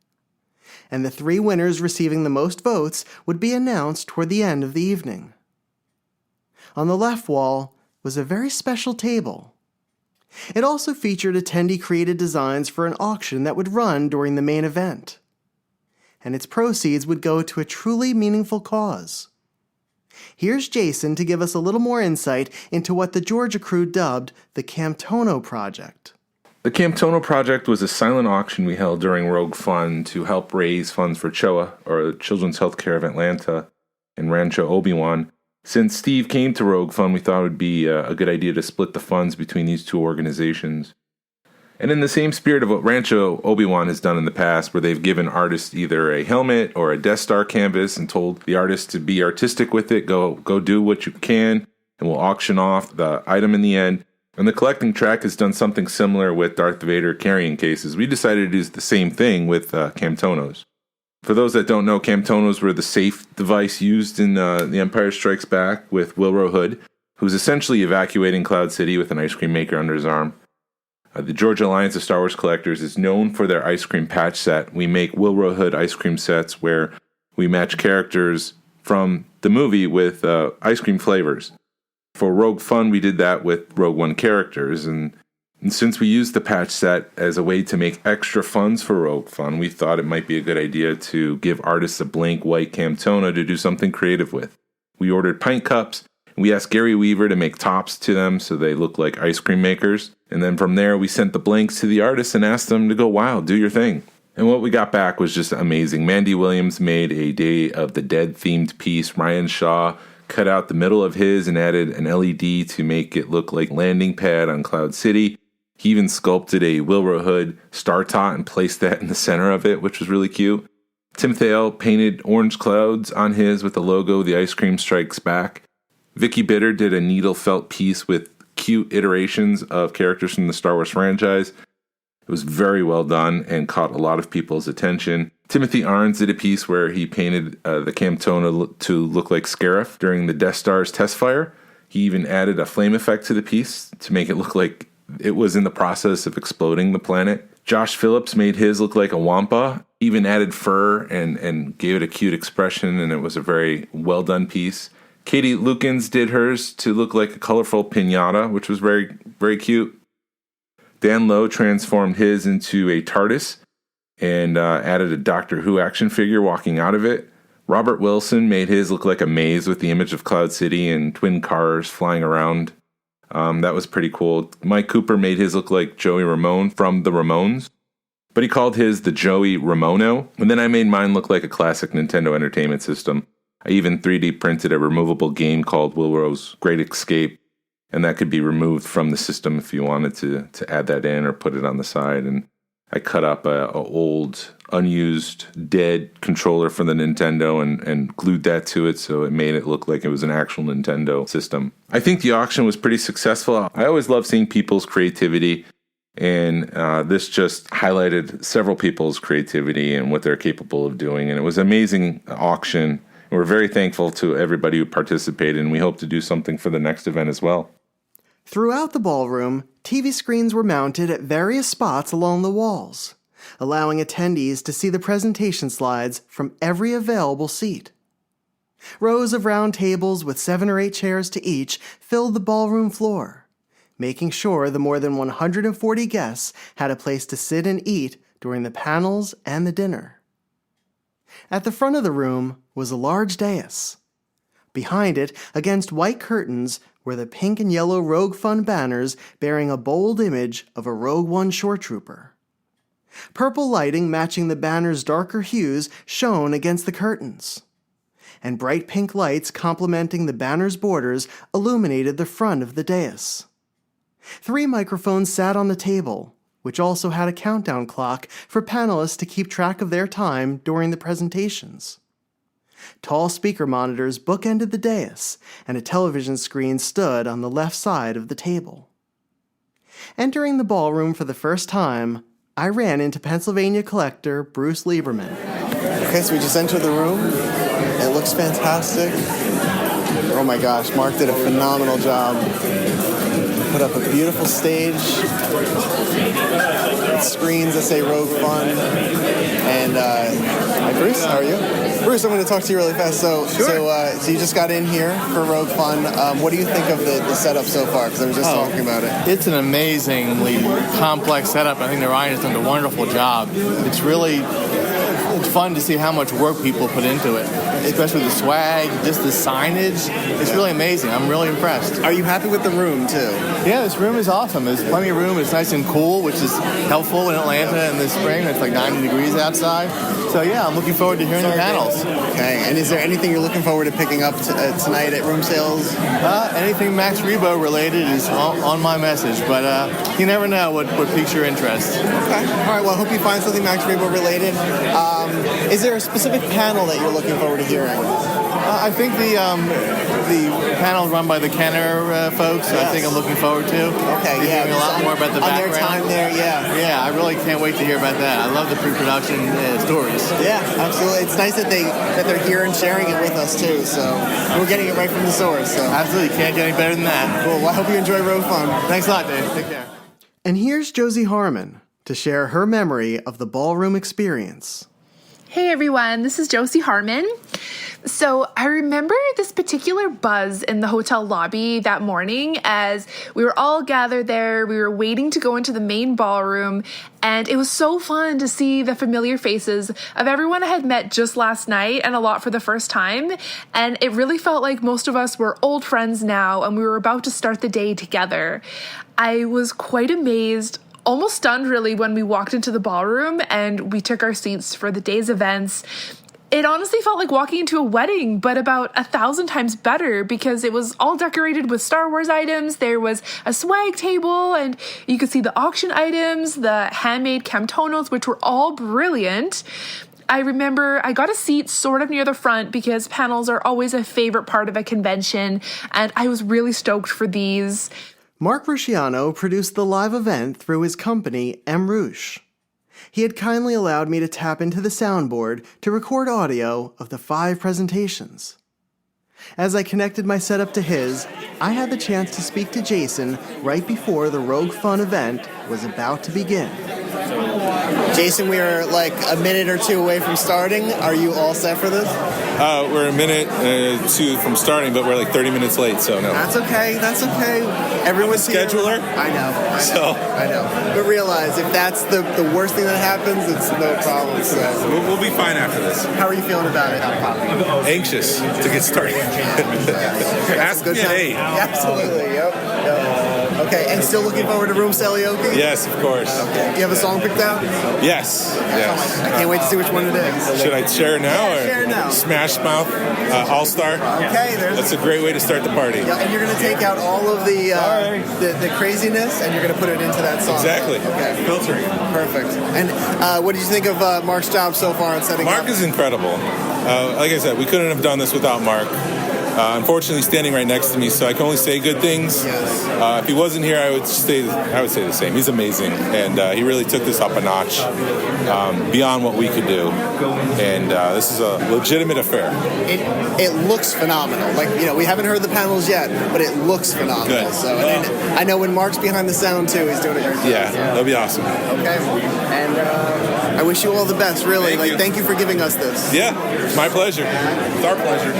And the 3 winners receiving the most votes would be announced toward the end of the evening. On the left wall was a very special table. It also featured attendee-created designs for an auction that would run during the main event. And its proceeds would go to a truly meaningful cause. Here's Jason to give us a little more insight into what the Georgia crew dubbed the Camtono Project. The Camtono Project was a silent auction we held during Rogue Fun to help raise funds for CHOA, or Children's Healthcare of Atlanta, and Rancho Obi-Wan. Since Steve came to Rogue Fun, we thought it would be a good idea to split the funds between these 2 organizations. And in the same spirit of what Rancho Obi-Wan has done in the past, where they've given artists either a helmet or a Death Star canvas and told the artist to be artistic with it, go do what you can, and we'll auction off the item in the end. And the collecting track has done something similar with Darth Vader carrying cases. We decided to do the same thing with Camtonos. For those that don't know, Camtonos were the safe device used in The Empire Strikes Back with Wilro Hood, who's essentially evacuating Cloud City with an ice cream maker under his arm. The Georgia Alliance of Star Wars Collectors is known for their ice cream patch set. We make Wilro Hood ice cream sets where we match characters from the movie with ice cream flavors. For Rogue Fun, we did that with Rogue One characters, and since we used the patch set as a way to make extra funds for Rogue Fun, we thought it might be a good idea to give artists a blank white Camtono to do something creative with. We ordered pint cups, and we asked Gary Weaver to make tops to them so they look like ice cream makers. And then from there, we sent the blanks to the artists and asked them to go wild, do your thing. And what we got back was just amazing. Mandy Williams made a Day of the Dead themed piece. Ryan Shaw cut out the middle of his and added an LED to make it look like landing pad on Cloud City. He even sculpted a Wilro Hood star tot and placed that in the center of it, which was really cute. Timothy L. painted orange clouds on his with the logo, The Ice Cream Strikes Back. Vicky Bitter did a needle felt piece with cute iterations of characters from the Star Wars franchise. It was very well done and caught a lot of people's attention. Timothy Arns did a piece where he painted the Camtono to look like Scarif during the Death Star's test fire. He even added a flame effect to the piece to make it look like it was in the process of exploding the planet. Josh Phillips made his look like a wampa, even added fur and gave it a cute expression, and it was a very well done piece. Katie Lukens did hers to look like a colorful piñata, which was very, very cute. Dan Lowe transformed his into a TARDIS and added a Doctor Who action figure walking out of it. Robert Wilson made his look like a maze with the image of Cloud City and twin cars flying around. That was pretty cool. Mike Cooper made his look like Joey Ramone from the Ramones, but he called his the Joey Ramono. And then I made mine look like a classic Nintendo Entertainment System. I even 3D printed a removable game called Wilrow's Great Escape, and that could be removed from the system if you wanted to add that in or put it on the side. And I cut up a old, unused, dead controller from the Nintendo and glued that to it, so it made it look like it was an actual Nintendo system. I think the auction was pretty successful. I always love seeing people's creativity, and this just highlighted several people's creativity and what they're capable of doing. And it was an amazing auction. And we're very thankful to everybody who participated, and we hope to do something for the next event as well. Throughout the ballroom, TV screens were mounted at various spots along the walls, allowing attendees to see the presentation slides from every available seat. Rows of round tables with 7 or 8 chairs to each filled the ballroom floor, making sure the more than 140 guests had a place to sit and eat during the panels and the dinner. At the front of the room was a large dais. Behind it, against white curtains, were the pink and yellow Rogue Fun banners bearing a bold image of a Rogue One shore trooper. Purple lighting matching the banner's darker hues shone against the curtains, and bright pink lights complementing the banner's borders illuminated the front of the dais. 3 microphones sat on the table, which also had a countdown clock for panelists to keep track of their time during the presentations. Tall speaker monitors bookended the dais, and a television screen stood on the left side of the table. Entering the ballroom for the first time, I ran into Pennsylvania collector Bruce Lieberman. Okay, so we just entered the room. It looks fantastic. Oh my gosh, Mark did a phenomenal job. Put up a beautiful stage, screens that say Rogue Fun. And hi, Bruce, how are you? Bruce, I'm going to talk to you really fast. So you just got in here for Rogue Fun. What do you think of the setup so far? Because I was just talking about it. It's an amazingly complex setup. I think Narayan has done a wonderful job. It's really fun to see how much work people put into it, especially the swag, just the signage. It's really amazing. I'm really impressed. Are you happy with the room, too? Yeah, this room is awesome. There's plenty of room. It's nice and cool, which is helpful in Atlanta in the spring. It's like 90 degrees outside. So, yeah, I'm looking forward to hearing the panels. Okay, and is there anything you're looking forward to picking up tonight at room sales? Anything Max Rebo related is on my message, but you never know what piques your interest. Okay. All right, well, I hope you find something Max Rebo related. Is there a specific panel that you're looking forward to hearing? I think the panel run by the Kenner folks, yes. I think I'm looking forward to. Okay, yeah. Hearing a lot more about the background. On their time there, yeah. Yeah, I really can't wait to hear about that. I love the pre-production stories. Yeah, absolutely. It's nice that they're here and sharing it with us, too. So we're getting it right from the source. So. Absolutely. Can't get any better than that. Cool. Well, I hope you enjoy Rogue Fun. Thanks a lot, Dave. Take care. And here's Josie Harmon to share her memory of the ballroom experience. Hey everyone, this is Josie Harmon. So I remember this particular buzz in the hotel lobby that morning as we were all gathered there. We were waiting to go into the main ballroom, and it was so fun to see the familiar faces of everyone I had met just last night and a lot for the first time. And it really felt like most of us were old friends now, and we were about to start the day together. I was quite amazed, almost stunned really, when we walked into the ballroom and we took our seats for the day's events. It honestly felt like walking into a wedding, but about 1,000 times better because it was all decorated with Star Wars items. There was a swag table and you could see the auction items, the handmade Camtonos, which were all brilliant. I remember I got a seat sort of near the front because panels are always a favorite part of a convention, and I was really stoked for these. Mark Rusciano produced the live event through his company, M. Rouge. He had kindly allowed me to tap into the soundboard to record audio of the 5 presentations. As I connected my setup to his, I had the chance to speak to Jason right before the Rogue Fun event was about to begin. Jason, we are like a minute or two away from starting. Are you all set for this? We're a minute two from starting, but we're like 30 minutes late, so no. That's okay. That's okay. Everyone's scheduler. I know. But realize if that's the worst thing that happens, it's no problem. So we'll be fine after this. How are you feeling about it? Anxious to get started. Ask me at 8. Absolutely. Yep. Okay, and still looking forward to Room Salioki? Yes, of course. Okay. Do you have a song picked out? Yes. I can't wait to see which one it is. Should I share now? Yeah, share now. Smash Mouth, All Star. Okay, that's a great way to start the party. Yeah, and you're going to take out all of the craziness, and you're going to put it into that song. Exactly. Okay. Filtering. Perfect. And what did you think of Mark's job so far in setting Mark up? is incredible. Like I said, we couldn't have done this without Mark. Unfortunately, standing right next to me, so I can only say good things. Yes. If he wasn't here, I would say the same. He's amazing, and he really took this up a notch beyond what we could do. And this is a legitimate affair. It looks phenomenal. Like, we haven't heard the panels yet, but it looks phenomenal. Good. So, and I know when Mark's behind the sound too, he's doing a great job. Yeah, that'll be awesome. Okay. And I wish you all the best. Really, thank you for giving us this. Yeah, it's my pleasure. It's our pleasure.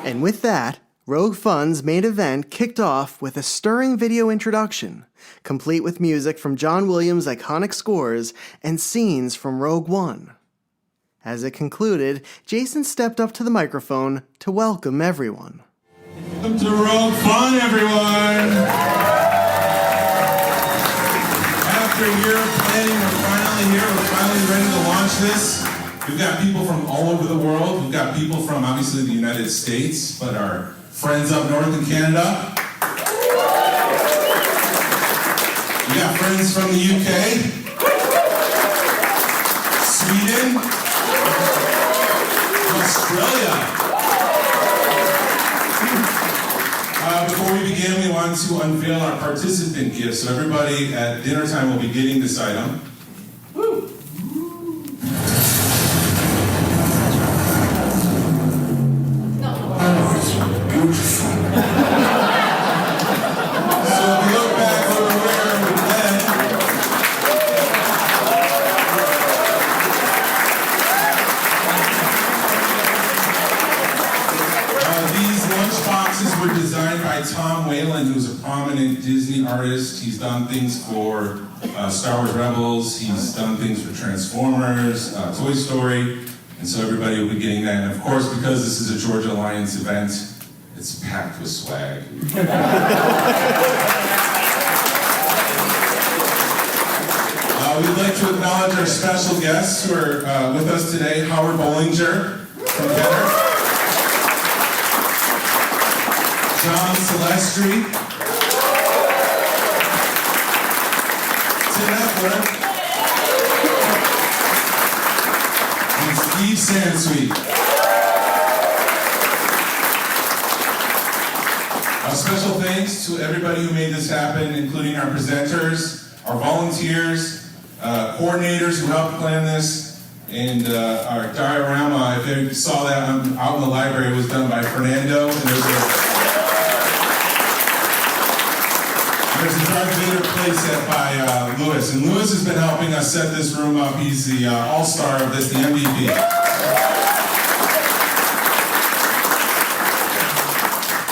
And with that, Rogue Fun's main event kicked off with a stirring video introduction, complete with music from John Williams' iconic scores and scenes from Rogue One. As it concluded, Jason stepped up to the microphone to welcome everyone. Welcome to Rogue Fun, everyone! After a year of planning, we're finally here. We're finally ready to launch this. We've got people from all over the world. We've got people from, obviously, the United States, but our friends up north in Canada. We got friends from the UK, Sweden, Australia. Before we begin, we want to unveil our participant gifts. So everybody at dinner time will be getting this item. Were designed by Tom Whalen, who's a prominent Disney artist. He's done things for Star Wars Rebels, he's done things for Transformers, Toy Story, and so everybody will be getting that. And of course, because this is a Georgia Alliance event, it's packed with swag. We'd like to acknowledge our special guests who are with us today, Howard Bollinger from Kenner. John Celestri, Tim Eckler, and Steve Sansweet. A special thanks to everybody who made this happen, including our presenters, our volunteers, coordinators who helped plan this, and our diorama. If you saw that out in the library, it was done by Fernando, and there's a Darth Vader playset by Lewis, and Lewis has been helping us set this room up. He's the all-star of this, the MVP.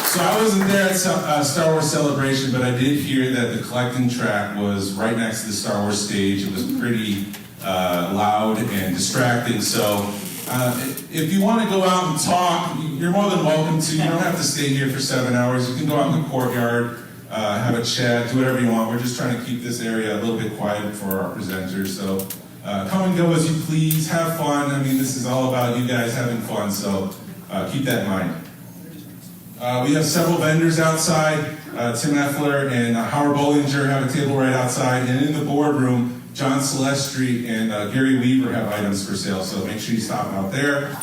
So I wasn't there at Star Wars Celebration, but I did hear that the collecting track was right next to the Star Wars stage. It was pretty loud and distracting, so if you want to go out and talk, you're more than welcome to. You don't have to stay here for 7 hours. You can go out in the courtyard, have a chat, do whatever you want. We're just trying to keep this area a little bit quiet for our presenters. So come and go as you please. Have fun. I mean, this is all about you guys having fun. So keep that in mind. We have several vendors outside. Tim Eckler and Howard Bollinger have a table right outside. And in the boardroom, John Celestri and Gary Weaver have items for sale. So make sure you stop out there.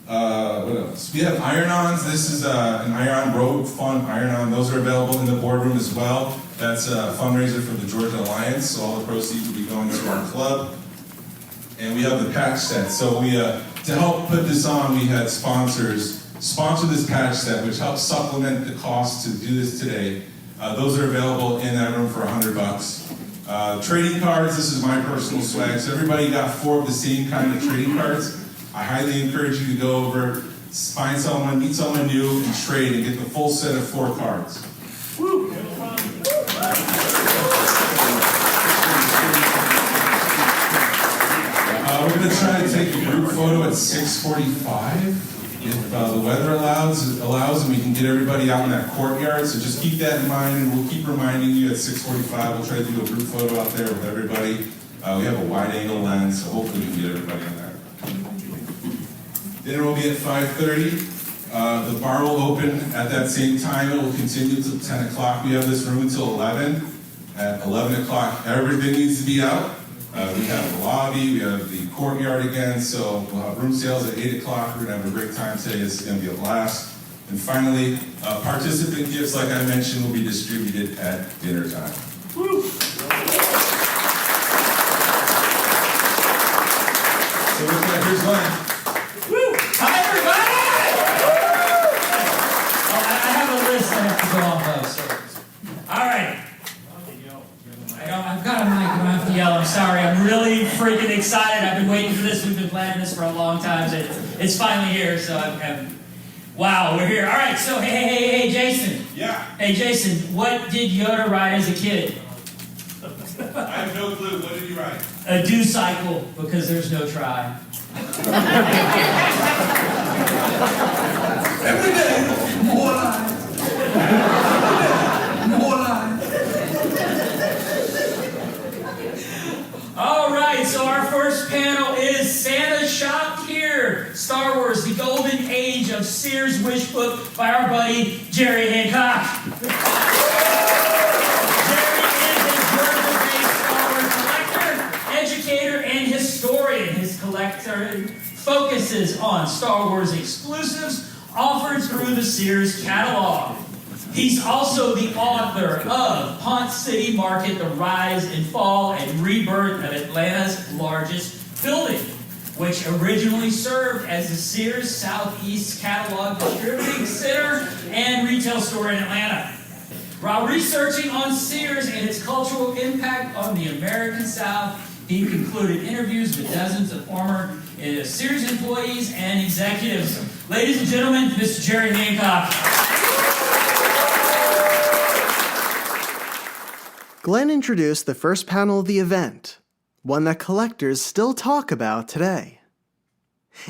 What else? We have iron-ons. This is an iron Rogue Fun iron-on. Those are available in the boardroom as well. That's a fundraiser for the Georgia Alliance, so all the proceeds will be going to our club. And we have the patch set. So we, to help put this on, we had sponsors sponsor this patch set, which helps supplement the cost to do this today. Those are available in that room for $100. Trading cards, this is my personal swag. So everybody got 4 of the same kind of trading cards. I highly encourage you to go over, find someone, meet someone new, and trade and get the full set of 4 cards. Woo! We're going to try to take a group photo at 6:45. If the weather allows, and we can get everybody out in that courtyard. So just keep that in mind, and we'll keep reminding you at 6:45. We'll try to do a group photo out there with everybody. We have a wide-angle lens, so hopefully we can get everybody on there. Dinner will be at 5:30. The bar will open at that same time. It will continue till 10 o'clock. We have this room until 11. At 11 o'clock, everything needs to be out. We have the lobby, we have the courtyard again, so we'll have room sales at 8 o'clock. We're going to have a great time today. It's going to be a blast. And finally, participant gifts, like I mentioned, will be distributed at dinner time. Woo! So with that, here's Glenn. Woo! Hi, everybody! I have a list I have to go off of. So. All right. I've got a mic, I don't have to yell. I'm sorry. I'm really freaking excited. I've been waiting for this. We've been planning this for a long time. So it's finally here. So wow, we're here. All right. So hey, Jason. Yeah. Hey, Jason. What did Yoda ride as a kid? I have no clue. What did you write? A do cycle because there's no try. Every day, more lies. More lies. All right, so our first panel is Santa Shopped Here, Star Wars, The Golden Age of Sears Wish Book by our buddy, Jerry Hancock. Jerry is a Georgia-based Star Wars collector, educator, and historian. His collector focuses on Star Wars exclusives offered through the Sears catalog. He's also the author of Ponce City Market, The Rise and Fall and Rebirth of Atlanta's Largest Building, which originally served as the Sears Southeast Catalog Distributing Center and retail store in Atlanta. While researching on Sears and its cultural impact on the American South, he concluded interviews with dozens of former Sears employees and executives. Ladies and gentlemen, Mr. Jerry Hancock. Glenn introduced the first panel of the event, one that collectors still talk about today.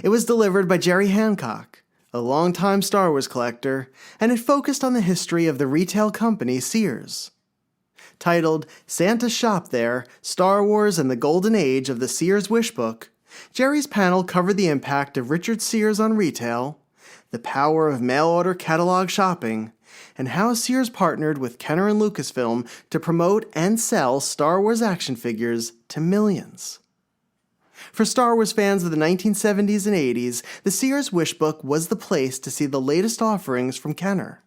It was delivered by Jerry Hancock, a longtime Star Wars collector, and it focused on the history of the retail company Sears. Titled Santa Shopped There, Star Wars and the Golden Age of the Sears Wish Book, Jerry's panel covered the impact of Richard Sears on retail, the power of mail-order catalog shopping, and how Sears partnered with Kenner and Lucasfilm to promote and sell Star Wars action figures to millions. For Star Wars fans of the 1970s and 80s, the Sears Wish Book was the place to see the latest offerings from Kenner,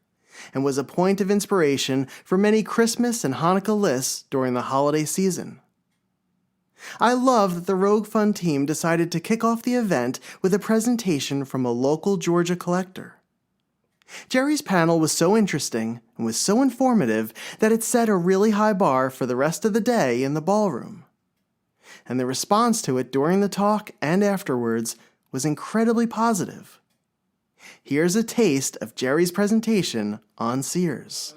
and was a point of inspiration for many Christmas and Hanukkah lists during the holiday season. I love that the Rogue Fun team decided to kick off the event with a presentation from a local Georgia collector. Jerry's panel was so interesting and was so informative that it set a really high bar for the rest of the day in the ballroom. And the response to it during the talk and afterwards was incredibly positive. Here's a taste of Jerry's presentation on Sears.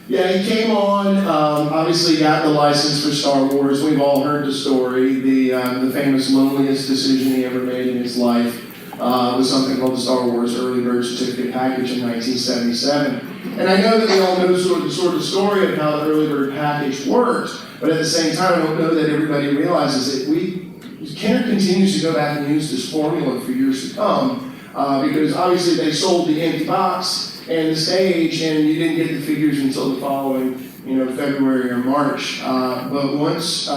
Yeah, he came on, obviously got the license for Star Wars. We've all heard the story. The famous loneliest decision he ever made in his life was something called the Star Wars Early Bird Certificate Package in 1977. And I know that we all know the sort of story of how the Early Bird Package works, but at the same time, I don't know that everybody realizes that Kenner continues to go back and use this formula for years to come, because obviously they sold the empty box and the stage, and you didn't get the figures until the following, February or March. But once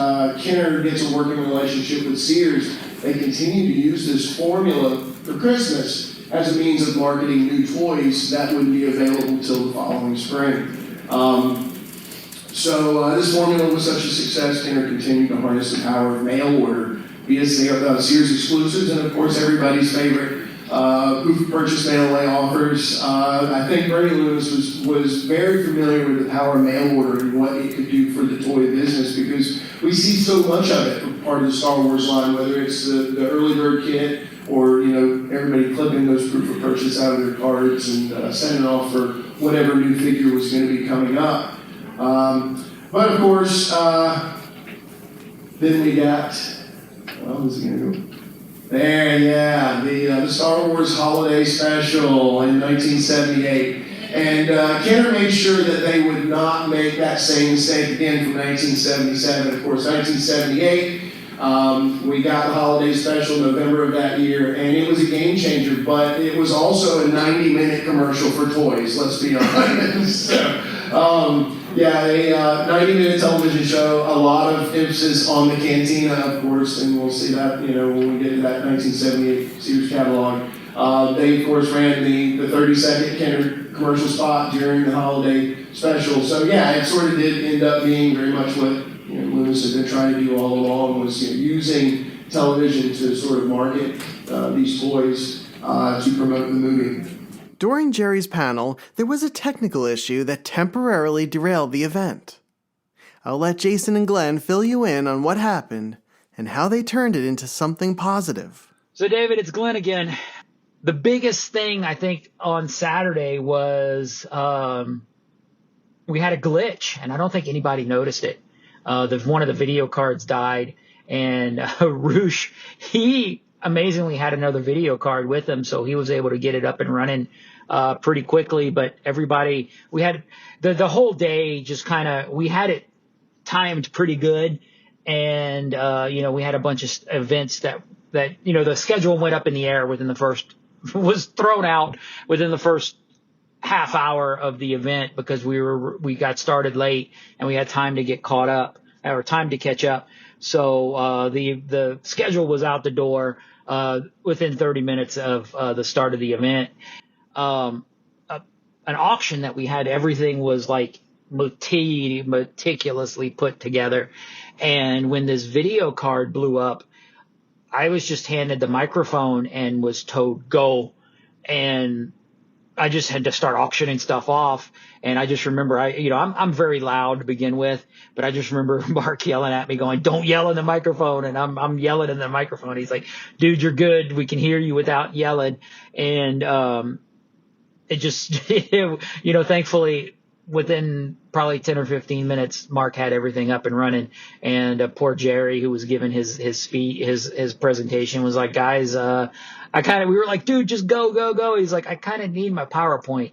Kenner gets a working relationship with Sears, they continue to use this formula for Christmas as a means of marketing new toys that would be available till the following spring. So this formula was such a success, Kenner continued to harness the power of mail order via Sears exclusives, and of course everybody's favorite proof of purchase mail-away offers. I think Bernie Lewis was very familiar with the power of mail order and what it could do for the toy business, because we see so much of it from part of the Star Wars line, whether it's the early bird kit or everybody clipping those proof of purchase out of their cards and sending off for whatever new figure was going to be coming up. But of course, then we got, who's it going to go? There, yeah, the Star Wars Holiday Special in 1978. And Kenner made sure that they would not make that same mistake again from 1977. Of course, 1978, we got the Holiday Special in November of that year, and it was a game changer, but it was also a 90-minute commercial for toys, let's be honest. So, yeah, a 90-minute television show, a lot of emphasis on the cantina, of course, and we'll see that, when we get to that 1978 Sears catalog. They, of course, ran the 30-second Kenner commercial spot during the holiday special. So, yeah, it sort of did end up being very much what Lewis had been trying to do all along, was using television to sort of market these toys to promote the movie. During Jerry's panel, there was a technical issue that temporarily derailed the event. I'll let Jason and Glenn fill you in on what happened and how they turned it into something positive. So, David, it's Glenn again. The biggest thing, I think, on Saturday was we had a glitch, and I don't think anybody noticed it. One of the video cards died, and Roosh, he amazingly had another video card with him, so he was able to get it up and running pretty quickly. But everybody, we had the whole day just kind of, we had it timed pretty good, and we had a bunch of events that the schedule went up in the air was thrown out within the first half hour of the event, because we got started late and we had time to get caught up, or time to catch up. So the schedule was out the door within 30 minutes of the start of the event. An auction that we had, everything was like meticulously put together. And when this video card blew up, I was just handed the microphone and was told go, and I just had to start auctioning stuff off. And I just remember, I'm very loud to begin with, but I just remember Mark yelling at me going, "Don't yell in the microphone." And I'm yelling in the microphone. He's like, "Dude, you're good. We can hear you without yelling." And it just, thankfully within probably 10 or 15 minutes, Mark had everything up and running. And poor Jerry, who was giving his speech, his presentation, was like, "Guys, we were like, dude, just go. He's like, "I kind of need my PowerPoint,"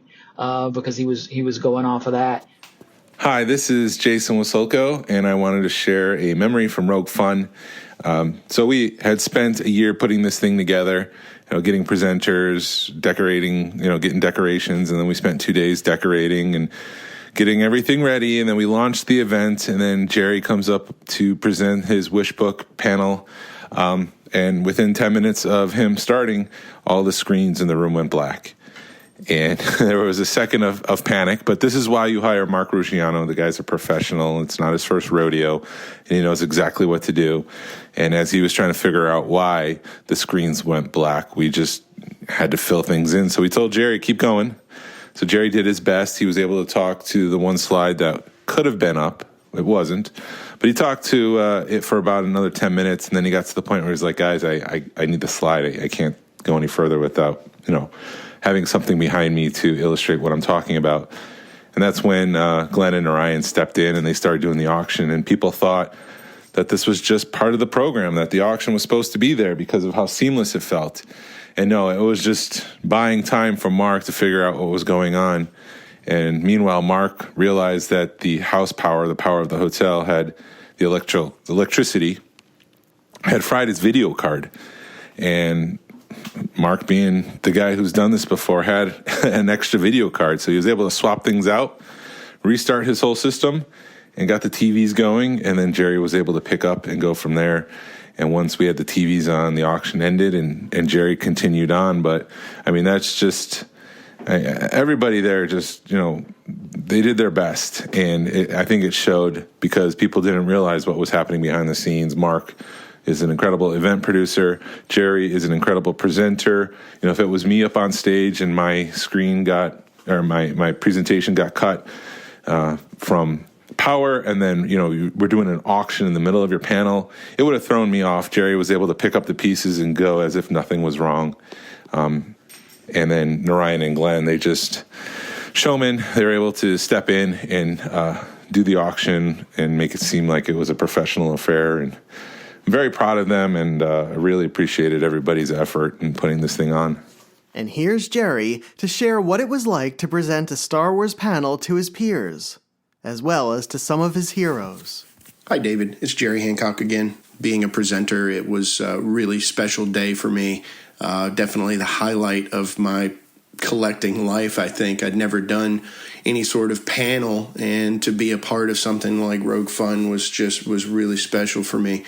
because he was going off of that. Hi, this is Jason Wasulko, and I wanted to share a memory from Rogue Fun. So we had spent a year putting this thing together, getting presenters, decorating, getting decorations, and then we spent 2 days decorating and getting everything ready, and then we launched the event, and then Jerry comes up to present his wish book panel, and within 10 minutes of him starting, all the screens in the room went black. And there was a second of panic, but this is why you hire Mark Rusciano. The guy's a professional. It's not his first rodeo, and he knows exactly what to do. And as he was trying to figure out why the screens went black, we just had to fill things in. So we told Jerry, keep going. So Jerry did his best. He was able to talk to the one slide that could have been up. It wasn't. But he talked to it for about another 10 minutes, and then he got to the point where he's like, "Guys, I need the slide. I can't go any further without, having something behind me to illustrate what I'm talking about." And that's when Glenn and Narayan stepped in, and they started doing the auction. And people thought that this was just part of the program, that the auction was supposed to be there because of how seamless it felt. And no, it was just buying time for Mark to figure out what was going on. And meanwhile, Mark realized that the house power, the power of the hotel, had the electricity, had fried his video card. And Mark, being the guy who's done this before, had an extra video card. So he was able to swap things out, restart his whole system, and got the TVs going. And then Jerry was able to pick up and go from there. And once we had the TVs on, the auction ended, and Jerry continued on. But, that's just, everybody there just, they did their best. And I think it showed, because people didn't realize what was happening behind the scenes. Mark, is an incredible event producer. Jerry is an incredible presenter. If it was me up on stage and my screen my presentation got cut from power, and then, we're doing an auction in the middle of your panel, it would have thrown me off. Jerry was able to pick up the pieces and go as if nothing was wrong. And then Narayan and Glenn, they just showmen. They were able to step in and do the auction and make it seem like it was a professional affair. And I'm very proud of them, and I really appreciated everybody's effort in putting this thing on. And here's Jerry to share what it was like to present a Star Wars panel to his peers, as well as to some of his heroes. Hi, David. It's Jerry Hancock again. Being a presenter, it was a really special day for me. Definitely the highlight of my collecting life, I think. I'd never done any sort of panel, and to be a part of something like Rogue Fun was really special for me.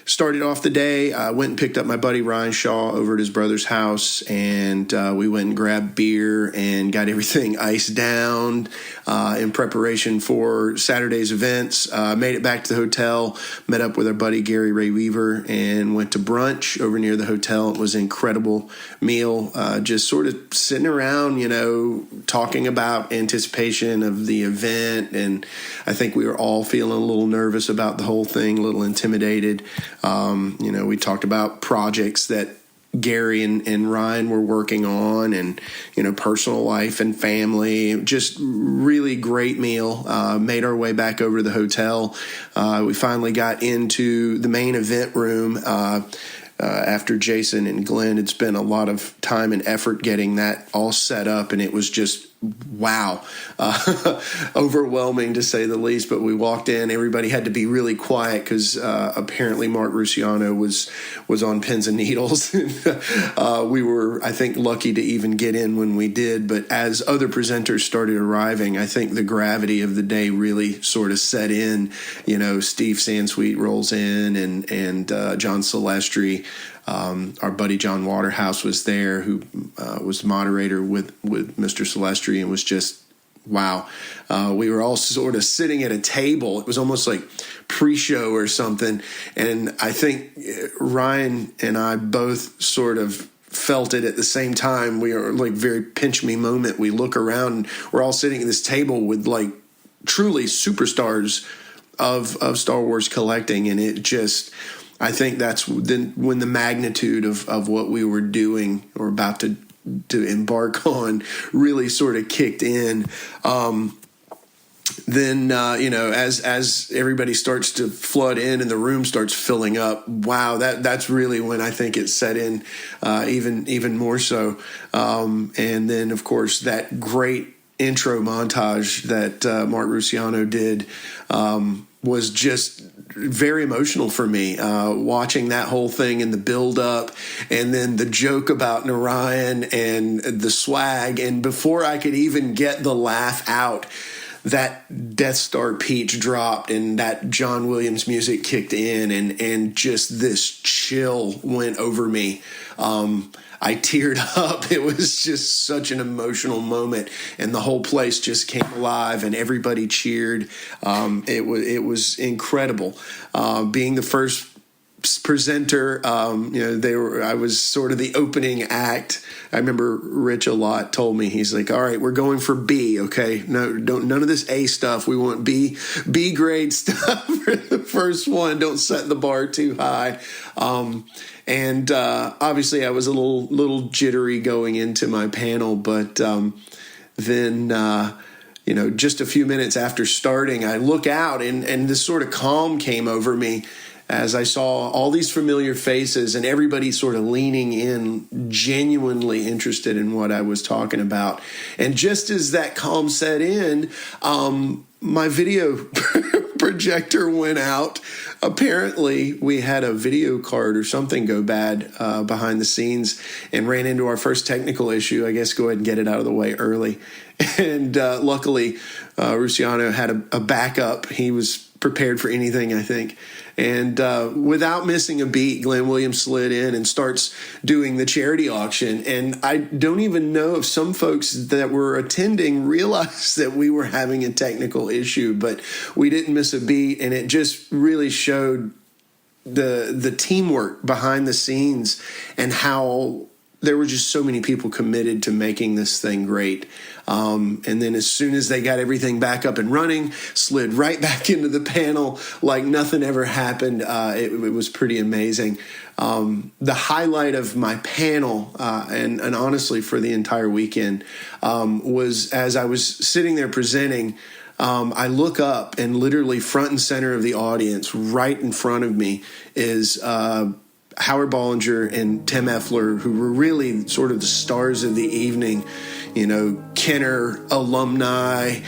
Started off the day, went and picked up my buddy Ryan Shaw over at his brother's house, and we went and grabbed beer and got everything iced down in preparation for Saturday's events. Made it back to the hotel, met up with our buddy Gary Ray Weaver, and went to brunch over near the hotel. It was an incredible meal, just sort of sitting around, talking about anticipation of the event, and I think we were all feeling a little nervous about the whole thing, a little intimidated. We talked about projects that Gary and Ryan were working on, and, personal life and family. Just really great meal. Made our way back over to the hotel. We finally got into the main event room after Jason and Glenn had spent a lot of time and effort getting that all set up, and it was just wow, overwhelming to say the least. But we walked in, everybody had to be really quiet because apparently Mark Ruciano was on pins and needles. We were, I think, lucky to even get in when we did. But as other presenters started arriving, I think the gravity of the day really sort of set in. Steve Sansweet rolls in, and John Silvestri. Our buddy John Waterhouse was there, who was the moderator with Mr. Silvestri, and was just, wow. We were all sort of sitting at a table. It was almost like pre-show or something. And I think Ryan and I both sort of felt it at the same time. We are like very pinch me moment. We look around, and we're all sitting at this table with like truly superstars of Star Wars collecting. And it just, I think that's when the magnitude of what we were doing or about to embark on really sort of kicked in. As everybody starts to flood in and the room starts filling up, wow, that's really when I think it set in even more so. And then, of course, that great intro montage that Mark Ruciano did was just very emotional for me, watching that whole thing and the build up, and then the joke about Narayan and the swag. And before I could even get the laugh out, that Death Star Peach dropped and that John Williams music kicked in, and just this chill went over me. I teared up. It was just such an emotional moment, and the whole place just came alive, and everybody cheered. It was incredible. Being the first presenter, I was sort of the opening act. I remember Rich a lot told me, he's like, all right, we're going for B, okay? None of this A stuff. We want B grade stuff for the first one. Don't set the bar too high. And obviously I was a little jittery going into my panel, but then just a few minutes after starting, I look out and this sort of calm came over me as I saw all these familiar faces and everybody sort of leaning in, genuinely interested in what I was talking about. And just as that calm set in, my video projector went out. Apparently, we had a video card or something go bad behind the scenes and ran into our first technical issue. I guess go ahead and get it out of the way early. And luckily, Ruciano had a backup. He was prepared for anything, I think. And without missing a beat, Glenn Williams slid in and starts doing the charity auction. And I don't even know if some folks that were attending realized that we were having a technical issue, but we didn't miss a beat. And it just really showed the teamwork behind the scenes and how there were just so many people committed to making this thing great. And then as soon as they got everything back up and running, slid right back into the panel like nothing ever happened. It was pretty amazing. The highlight of my panel, and honestly for the entire weekend, was as I was sitting there presenting, I look up and literally front and center of the audience, right in front of me, is Howard Ballinger and Tim Effler, who were really sort of the stars of the evening, Kenner alumni,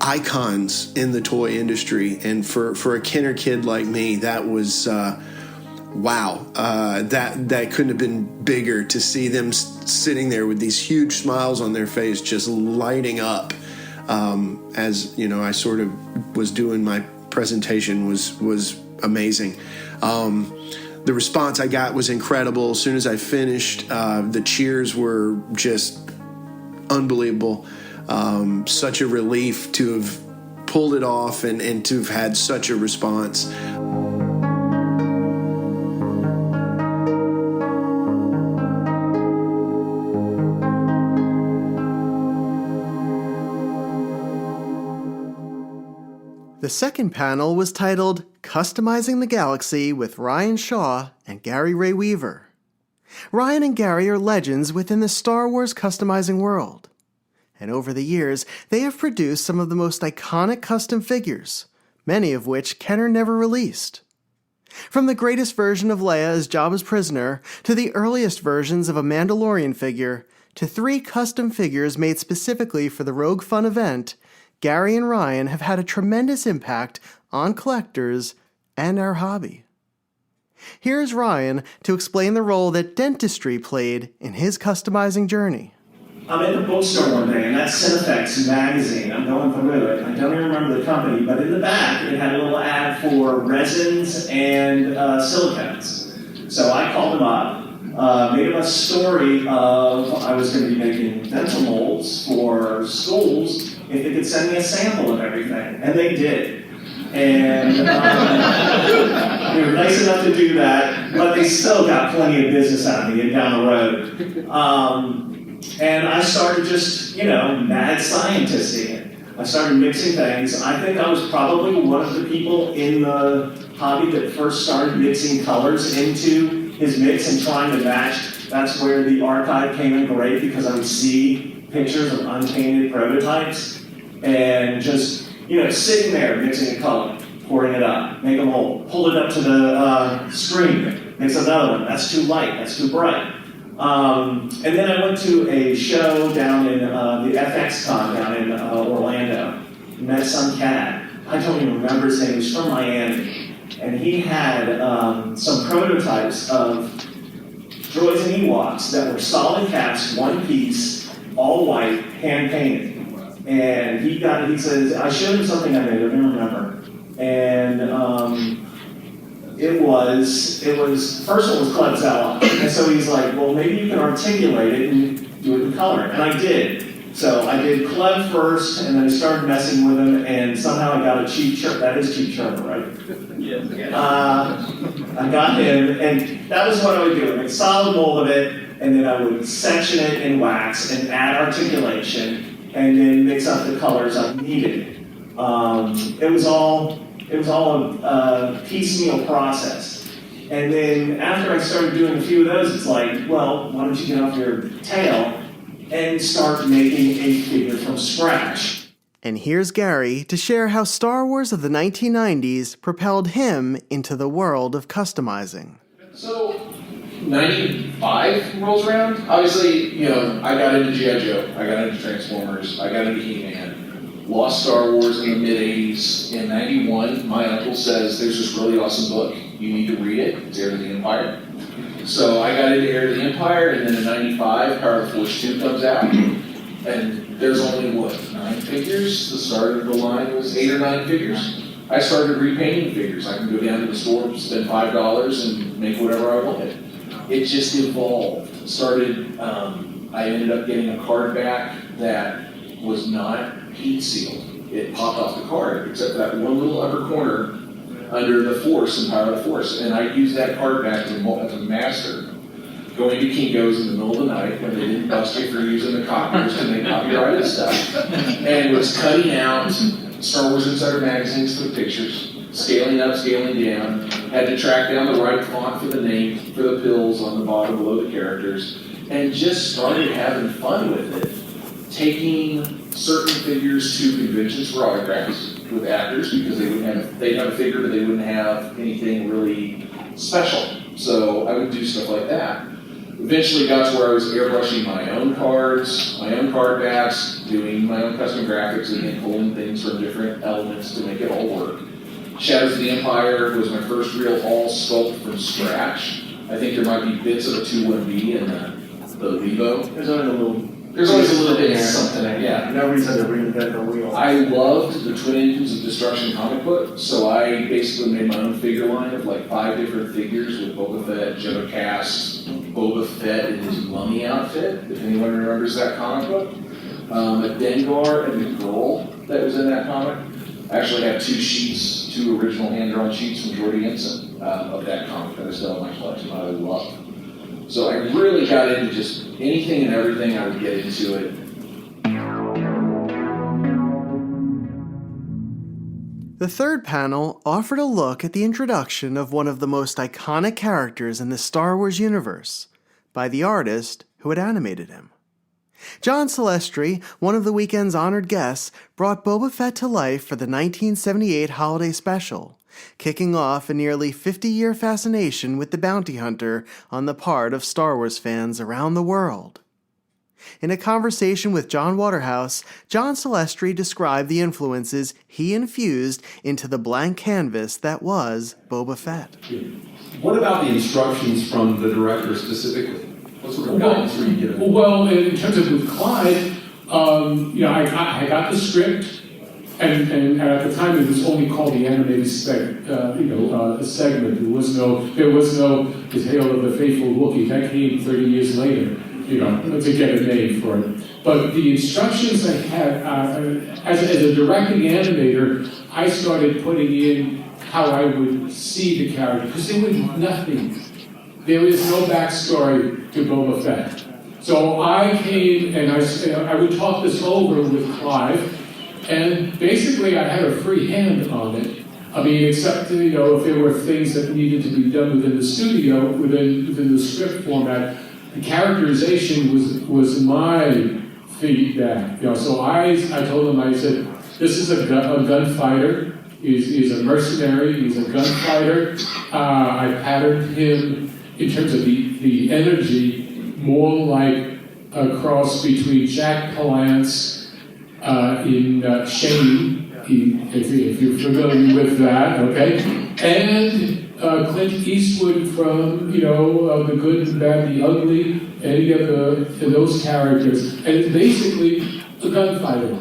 icons in the toy industry. And for a Kenner kid like me, that was wow. That couldn't have been bigger, to see them sitting there with these huge smiles on their face, just lighting up. As I sort of was doing my presentation was amazing. The response I got was incredible. As soon as I finished, the cheers were just unbelievable. Such a relief to have pulled it off and to have had such a response. The second panel was titled Customizing the Galaxy with Ryan Shaw and Gary Ray Weaver. Ryan and Gary are legends within the Star Wars customizing world. And over the years, they have produced some of the most iconic custom figures, many of which Kenner never released. From the greatest version of Leia as Jabba's prisoner, to the earliest versions of a Mandalorian figure, to 3 custom figures made specifically for the Rogue Fun event, Gary and Ryan have had a tremendous impact on collectors and our hobby. Here's Ryan to explain the role that dentistry played in his customizing journey. I'm at the bookstore one day, and that's Cinefex magazine. I'm going through it. I don't even remember the company, but in the back, it had a little ad for resins and silicones. So I called them up, made them a story of I was going to be making dental molds for schools if they could send me a sample of everything, and they did. And they were nice enough to do that, but they still got plenty of business out of me down the road. And I started just, mad scientisting it. I started mixing things. I think I was probably one of the people in the hobby that first started mixing colors into his mix and trying to match. That's where the archive came in great, because I would see pictures of unpainted prototypes and just, sitting there mixing a color, pouring it up, make a mold, pull it up to the screen, mix another one. That's too light, that's too bright. And then I went to a show down in the FX Con down in Orlando. Met some cat. I don't even remember his name. He was from Miami. And he had some prototypes of droids and Ewoks that were solid caps, one piece, all white, hand painted. And he says, I showed him something I made, I don't remember. And it was, first one was Klebzella. And so he's like, well, maybe you can articulate it and do it in color. And I did. So I did Kleb first, and then I started messing with him, and somehow I got a cheap shirt. That is cheap shirt, right? Yeah. I got him, and that was what I would do. I'd make a solid mold of it, and then I would section it in wax and add articulation, and then mix up the colors I needed. It was all a piecemeal process. And then after I started doing a few of those, it's like, well, why don't you get off your tail and start making a figure from scratch? And here's Gary to share how Star Wars of the 1990s propelled him into the world of customizing. So, 95 rolls around. Obviously, I got into G.I. Joe, I got into Transformers, I got into He-Man, lost Star Wars in the mid-80s. In 91, my uncle says, there's this really awesome book, you need to read it, it's Heir to the Empire. So I got into Heir to the Empire, and then in 95, Power of the Force 2 comes out, and there's only, 9 figures? The start of the line was 8 or 9 figures. I started repainting figures. I can go down to the store, spend $5, and make whatever I wanted. It just evolved. I ended up getting a card back that was not heat sealed. It popped off the card, except that one little upper corner under the Force and Power of the Force. And I used that card back as a master, going to Kinko's in the middle of the night when they didn't bust you for using the copiers and they copyrighted stuff, and was cutting out Star Wars Insider magazines for the pictures, scaling up, scaling down, had to track down the right font for the name, for the pills on the bottom below the characters, and just started having fun with it, taking certain figures to conventions for autographs with actors because they'd have a figure but they wouldn't have anything really special. So I would do stuff like that. Eventually got to where I was airbrushing my own cards, my own card backs, doing my own custom graphics, again pulling things from different elements to make it all work. Shadows of the Empire was my first real all sculpt from scratch. I think there might be bits of a 2-1B in the Levo. There's always a little bit of something, yeah. No reason to reinvent the wheel. I loved the Twin Engines of Destruction comic book, so I basically made my own figure line of like 5 different figures with Boba Fett, Jabba Cast, Boba Fett in his mummy outfit, if anyone remembers that comic book. A Dengar and the girl that was in that comic. I actually have 2 original hand-drawn sheets from Jordy Ensign of that comic that I still have in my collection. I love. So I really got into just anything and everything. I would get into it. The third panel offered a look at the introduction of one of the most iconic characters in the Star Wars universe by the artist who had animated him. John Celestri, one of the weekend's honored guests, brought Boba Fett to life for the 1978 holiday special, kicking off a nearly 50-year fascination with the bounty hunter on the part of Star Wars fans around the world. In a conversation with John Waterhouse, John Celestri described the influences he infused into the blank canvas that was Boba Fett. What about the instructions from the director specifically? What sort of guidance were you given? Well, in terms of with Clyde, I got the script, and at the time it was only called the animated segment. There was no The Tale of the Faithful Wookiee. That came 30 years later, to get a name for it. But the instructions I had, as a directing animator, I started putting in how I would see the character, because there was nothing. There is no backstory to Boba Fett. So I came and I would talk this over with Clive, and basically I had a free hand on it. I mean, except, if there were things that needed to be done within the studio, within the script format, the characterization was my feedback. So I told him, I said, this is a gunfighter. He's a mercenary. He's a gunfighter. I patterned him in terms of the energy, more like a cross between Jack Palance in Shane, if you're familiar with that, okay, and Clint Eastwood from The Good, the Bad, the Ugly, any of those characters, and it's basically a gunfighter.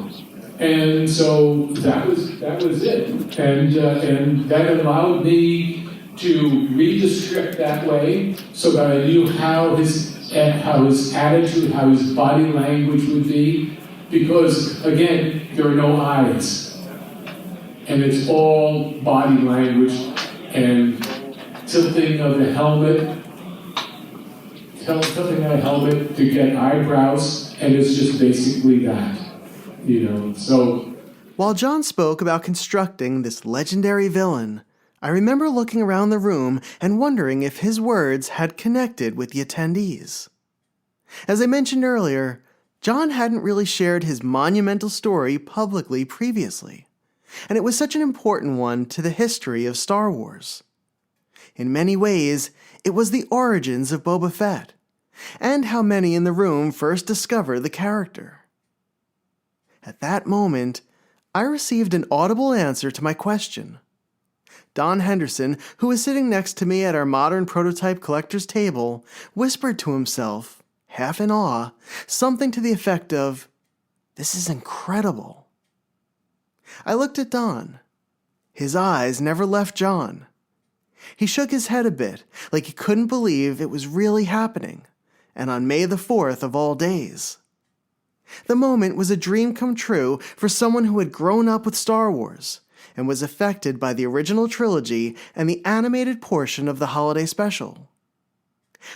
And so that was it, and that allowed me to read the script that way, so that I knew how his attitude, how his body language would be, because again, there are no eyes, and it's all body language and tilting of the helmet to get eyebrows, and it's just basically that, So while John spoke about constructing this legendary villain, I remember looking around the room and wondering if his words had connected with the attendees. As I mentioned earlier, John hadn't really shared his monumental story publicly previously, and it was such an important one to the history of Star Wars. In many ways, it was the origins of Boba Fett, and how many in the room first discovered the character. At that moment, I received an audible answer to my question. Don Henderson, who was sitting next to me at our modern prototype collector's table, whispered to himself, half in awe, something to the effect of, "This is incredible." I looked at Don. His eyes never left John. He shook his head a bit, like he couldn't believe it was really happening, and on May the 4th of all days. The moment was a dream come true for someone who had grown up with Star Wars, and was affected by the original trilogy and the animated portion of the holiday special.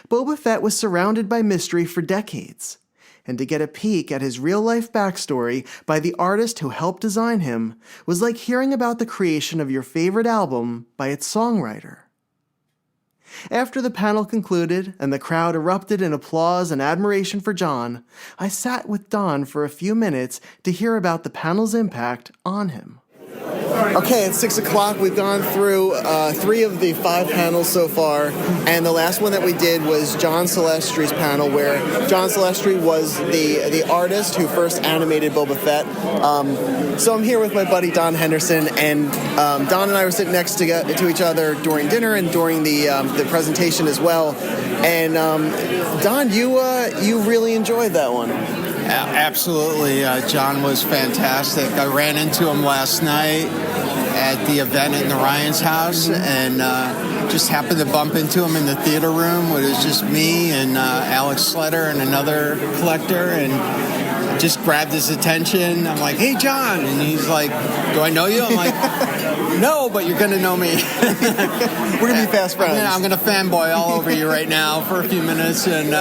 Boba Fett was surrounded by mystery for decades, and to get a peek at his real-life backstory by the artist who helped design him was like hearing about the creation of your favorite album by its songwriter. After the panel concluded and the crowd erupted in applause and admiration for John, I sat with Don for a few minutes to hear about the panel's impact on him. Okay, it's 6 o'clock. We've gone through 3 of the 5 panels so far, and the last one that we did was John Celestri's panel, where John Celestri was the artist who first animated Boba Fett. So I'm here with my buddy Don Henderson, and Don and I were sitting next to each other during dinner and during the presentation as well. And Don, you really enjoyed that one. Absolutely. John was fantastic. I ran into him last night at the event at Narayan's house and just happened to bump into him in the theater room. It was just me and Alex Sletter and another collector, and just grabbed his attention. I'm like, "Hey, John." And he's like, "Do I know you?" I'm like, "No, but you're going to know me." We're going to be fast friends. I'm going to fanboy all over you right now for a few minutes. And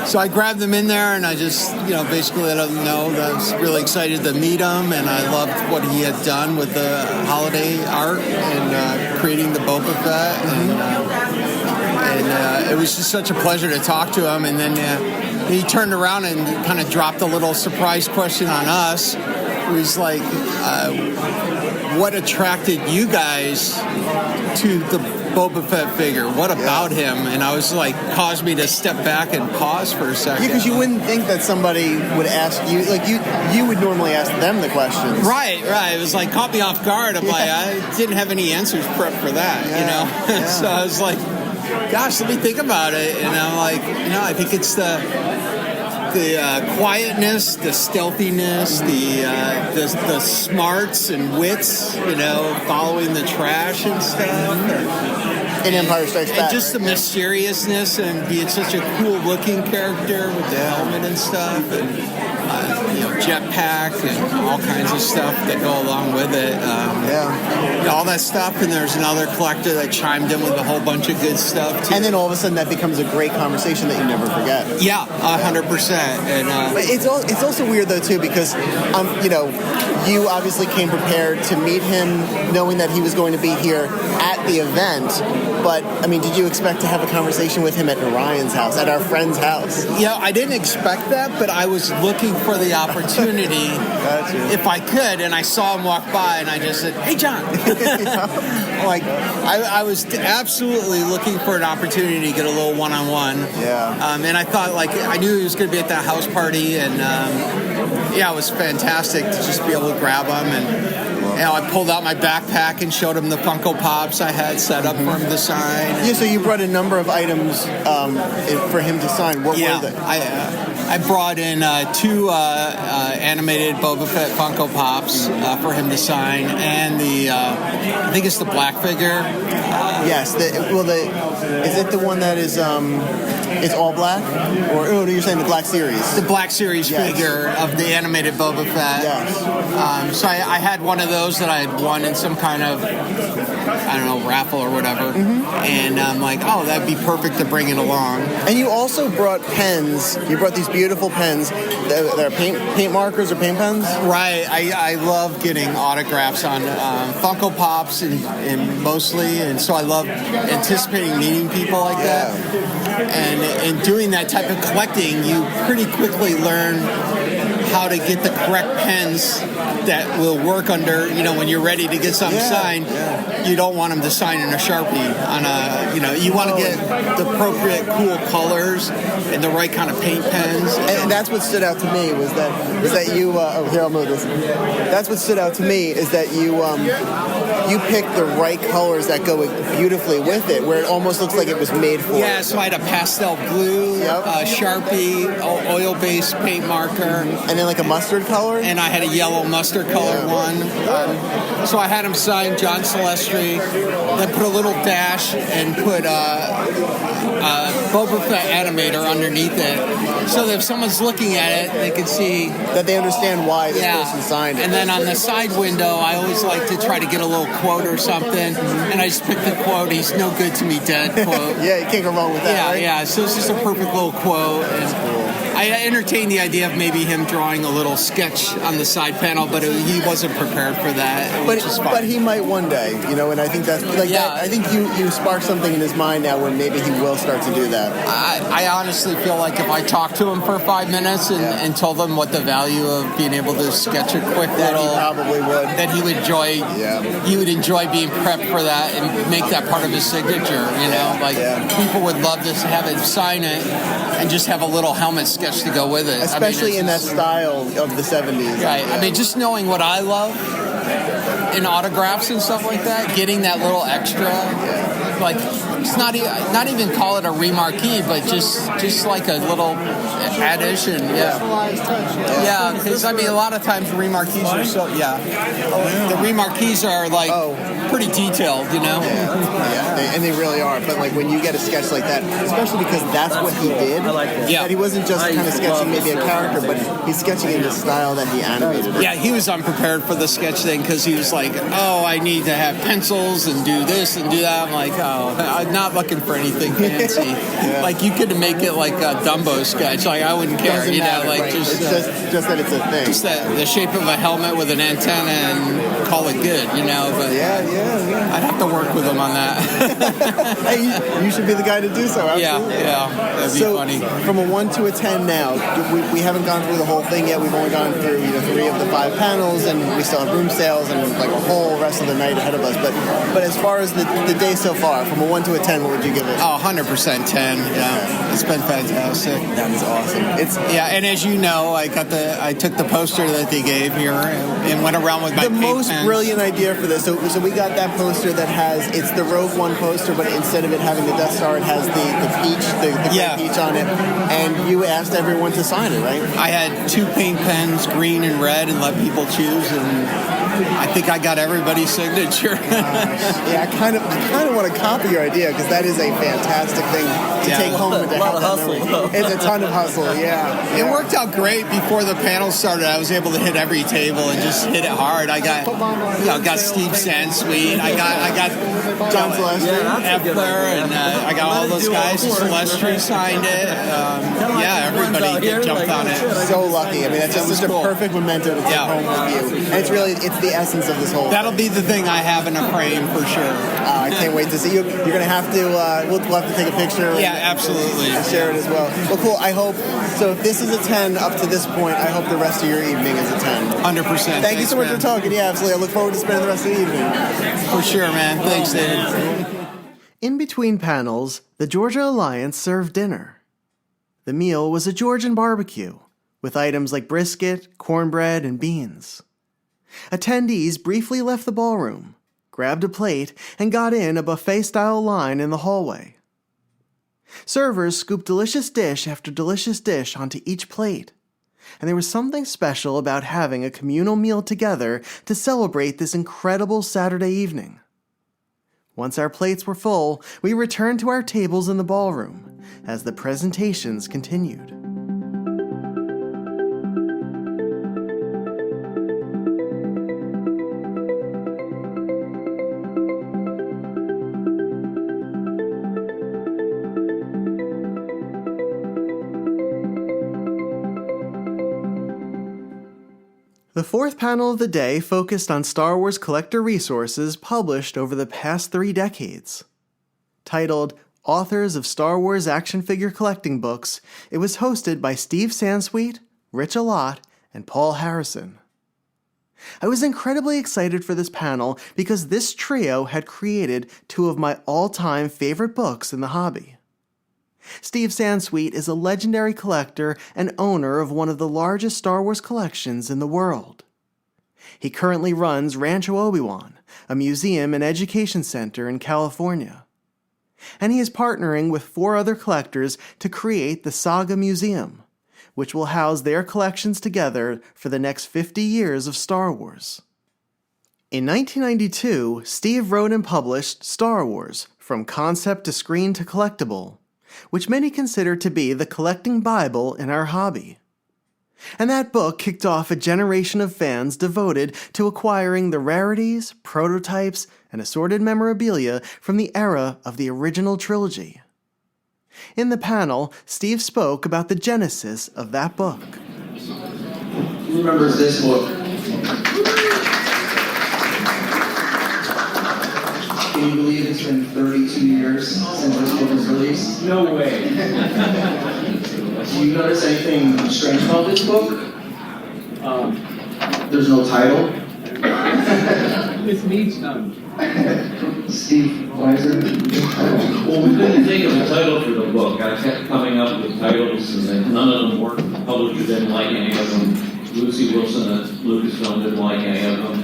so I grabbed him in there, and I just, basically let him know that I was really excited to meet him, and I loved what he had done with the holiday art and creating the Boba Fett. And it was just such a pleasure to talk to him. And then he turned around and kind of dropped a little surprise question on us. It was like, what attracted you guys to the Boba Fett figure? What about him? And I was like, caused me to step back and pause for a second. Yeah, because you wouldn't think that somebody would ask you, like you would normally ask them the questions. Right. It was like, caught me off guard. I'm like, I didn't have any answers prepped for that, Yeah. So I was like, gosh, let me think about it. And I'm like, I think it's the quietness, the stealthiness, the smarts and wits, following the trash and stuff. In Empire Strikes Back. And just the mysteriousness and being such a cool-looking character with the helmet and stuff, and jetpack and all kinds of stuff that go along with it. All that stuff, and there's another collector that chimed in with a whole bunch of good stuff too. And then all of a sudden that becomes a great conversation that you never forget. Yeah, 100%. And but it's also weird though too, because you obviously came prepared to meet him, knowing that he was going to be here at the event. But I mean, did you expect to have a conversation with him at Narayan's house, at our friend's house? I didn't expect that, but I was looking for the opportunity if I could, and I saw him walk by, and I just said, "Hey, John." Like, I was absolutely looking for an opportunity to get a little one-on-one. Yeah. And I thought, I knew he was going to be at that house party, and it was fantastic to just be able to grab him. And I pulled out my backpack and showed him the Funko Pops I had set up for him to sign. Yeah, so you brought a number of items for him to sign. What were they? I brought in 2 animated Boba Fett Funko Pops for him to sign, and I think it's the black figure. Yes. Is it the one that is it's all black? Or you're saying the Black Series? The Black Series figure of the animated Boba Fett. Yes. So I had one of those that I had won in some kind of, raffle or whatever. Mm-hmm. And I'm like, that'd be perfect to bring it along. And you also brought pens. You brought these beautiful pens that are paint markers or paint pens? Right. I love getting autographs on Funko Pops and mostly. And so I love anticipating meeting people like that. And in doing that type of collecting, you pretty quickly learn how to get the correct pens that will work under, when you're ready to get something signed. You don't want them to sign in a Sharpie on you want to get the appropriate cool colors and the right kind of paint pens. And that's what stood out to me was that you, here, I'll move this. That's what stood out to me is that you picked the right colors that go beautifully with it, where it almost looks like it was made for it. Yeah, so I had a pastel blue, Sharpie, oil-based paint marker, and in like a mustard color? And I had a yellow mustard color one. So I had him sign John Celestri, then put a little dash and put Boba Fett animator underneath it. So that if someone's looking at it, they can see... That they understand why this person signed it. And then on the side window, I always like to try to get a little quote or something. And I just picked the quote, "He's no good to me dead" quote. Yeah, you can't go wrong with that, Yeah, right? yeah. So it's just a perfect little quote. And I entertained the idea of maybe him drawing a little sketch on the side panel, but he wasn't prepared for that, which is fine. But he might one day, you know, and I think that's like that, I think you sparked something in his mind now where maybe he will start to do that. I honestly feel like if I talked to him for 5 minutes and told him what the value of being able to sketch a quick That little, he probably would. that he would enjoy. He would enjoy being prepped for that and make that part of his signature. You know, people would love to have it, sign it, and just have a little helmet sketch to go with it. Especially in that style of the 70s. Right. I mean, just knowing what I love in autographs and stuff like that, getting that little extra, like it's not even call it a remarquee, but just like a little addition. Yeah, because I mean, a lot of times remarquees are so the remarquees are like pretty detailed, you know. And they really are. But like when you get a sketch like that, especially because that's what he did. That he wasn't just kind of sketching maybe a character, but he's sketching in the style that he animated. Yeah, he was unprepared for the sketch thing because he was like, "Oh, I need to have pencils and do this and do that." I'm like, "Oh, I'm not looking for anything fancy." Like you could make it like a Dumbo sketch. Like I wouldn't care, Doesn't you know, matter, like right. just It's just that it's a thing. just that the shape of a helmet with an antenna and call it good, you know. But I'd have to work with him on that. Hey, you should be the guy to do so. Absolutely. Yeah, that'd be funny. From a 1 to a 10 now, we haven't gone through the whole thing yet. We've only gone through 3 of the 5 panels, and we still have room sales and like a whole rest of the night ahead of us. But as far as the day so far, from a 1 to a 10, what would you give it? Oh, 100% 10. Yeah, it's been fantastic. That is awesome. And as you know, I took the poster that they gave here and went around with my the paint most pens. brilliant idea for this. So we got that poster that it's the Rogue One poster, but instead of it having the Death Star, it has the peach, the gray peach on it. And you asked everyone to sign it, right? I had 2 paint pens, green and red, and let people choose, and I think I got everybody's signature. I kind of want to copy your idea because that is a fantastic thing to take home and to have that memory. It's a ton of hustle. It worked out great before the panel started. I was able to hit every table and just hit it hard. I got Steve Sansweet. I got John Celestri, Epler, and I got all those guys. Celestri signed it. Everybody jumped on it. So lucky. I mean, that's just such a perfect memento to take home with you. And it's the essence of this whole. That'll be the thing I have in a frame for sure. I can't wait to see you. You're gonna have to. We'll have to take a picture. Yeah, absolutely. And share it as well. Well, cool. I hope so. If this is a 10 up to this point, I hope the rest of your evening is a 10. 100%. Thank you so much for talking. Yeah, absolutely. I look forward to spending the rest of the evening. For sure, man. Thanks, David. In between panels, the Georgia Alliance served dinner. The meal was a Georgian barbecue, with items like brisket, cornbread, and beans. Attendees briefly left the ballroom, grabbed a plate, and got in a buffet-style line in the hallway. Servers scooped delicious dish after delicious dish onto each plate, and there was something special about having a communal meal together to celebrate this incredible Saturday evening. Once our plates were full, we returned to our tables in the ballroom as the presentations continued. The fourth panel of the day focused on Star Wars collector resources published over the past 3 decades. Titled Authors of Star Wars Action Figure Collecting Books, it was hosted by Steve Sansweet, Rich Alott, and Paul Harrison. I was incredibly excited for this panel because this trio had created 2 of my all-time favorite books in the hobby. Steve Sansweet is a legendary collector and owner of one of the largest Star Wars collections in the world. He currently runs Rancho Obi-Wan, a museum and education center in California. And he is partnering with 4 other collectors to create the Saga Museum, which will house their collections together for the next 50 years of Star Wars. In 1992, Steve wrote and published Star Wars, From Concept to Screen to Collectible, which many consider to be the collecting Bible in our hobby. And that book kicked off a generation of fans devoted to acquiring the rarities, prototypes, and assorted memorabilia from the era of the original trilogy. In the panel, Steve spoke about the genesis of that book. Who remembers this book? Can you believe it's been 32 years since this book was released? No way. Do you notice anything strange about this book? There's no title. It means none. Steve, why is there no title? Well, we couldn't think of a title for the book. I kept coming up with titles, and then none of them worked. The publisher didn't like any of them. Lucy Wilson at Lucasfilm didn't like any of them.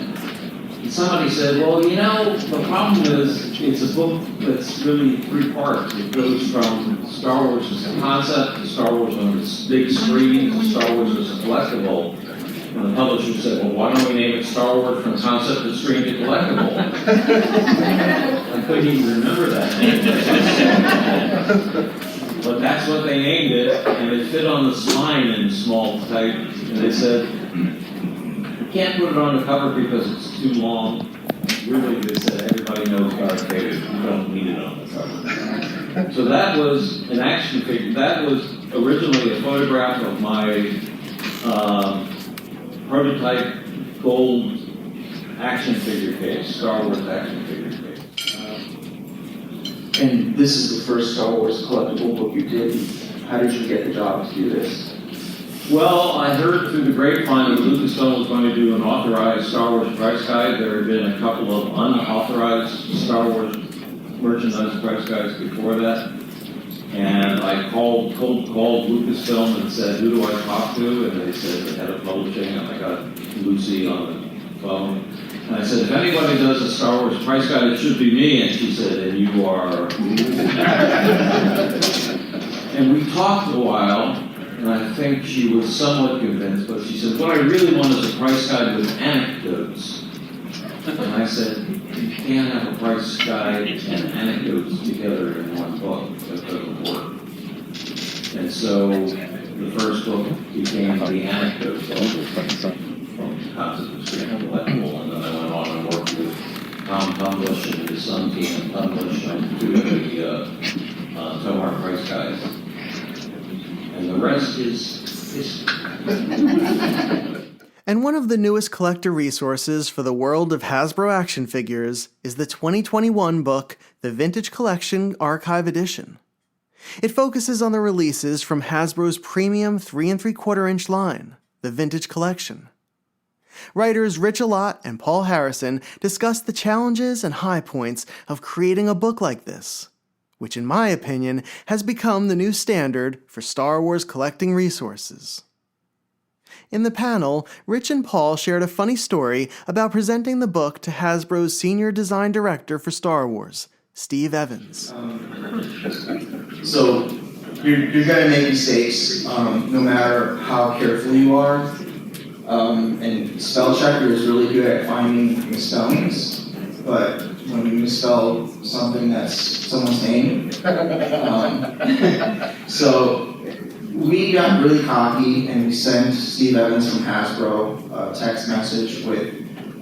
And somebody said, well, you know, the problem is it's a book that's really three parts. It goes from Star Wars as a concept to Star Wars on its big screen to Star Wars as a collectible. And the publisher said, well, why don't we name it Star Wars From Concept to Screen to Collectible? I couldn't even remember that name. But that's what they named it, and it fit on the spine in small type. And they said, you can't put it on the cover because it's too long. Really, they said, everybody knows Darth Vader. You don't need it on the cover. So that was an action figure. That was originally a photograph of my prototype gold action figure case, Star Wars action figure case. And this is the first Star Wars collectible book you did. How did you get the job to do this? Well, I heard through the grapevine that Lucasfilm was going to do an authorized Star Wars price guide. There had been a couple of unauthorized Star Wars merchandise price guides before that. And I cold called Lucasfilm and said, who do I talk to? And they said the head of publishing, and I got Lucy on the phone. And I said, if anybody does a Star Wars price guide, it should be me. And she said, and you are. And we talked a while, and I think she was somewhat convinced, but she said, what I really want is a price guide with anecdotes. And I said, you can't have a price guide and anecdotes together in one book. That doesn't work. And so the first book became the anecdotes from Concept of Screen and Collectible, and then I went on and worked with Tom Tumblish and his son, Keanan Tumblish, on two of the Tomar price guides. And the rest is history. And one of the newest collector resources for the world of Hasbro action figures is the 2021 book, The Vintage Collection Archive Edition. It focuses on the releases from Hasbro's premium 3 3/4-inch line, the Vintage Collection. Writers Rich Alott and Paul Harrison discuss the challenges and high points of creating a book like this, which in my opinion has become the new standard for Star Wars collecting resources. In the panel, Rich and Paul shared a funny story about presenting the book to Hasbro's senior design director for Star Wars, Steve Evans. So you're going to make mistakes, no matter how careful you are. And spell checker is really good at finding misspellings, but when you misspell something that's someone's name, so we got really cocky and we sent Steve Evans from Hasbro a text message with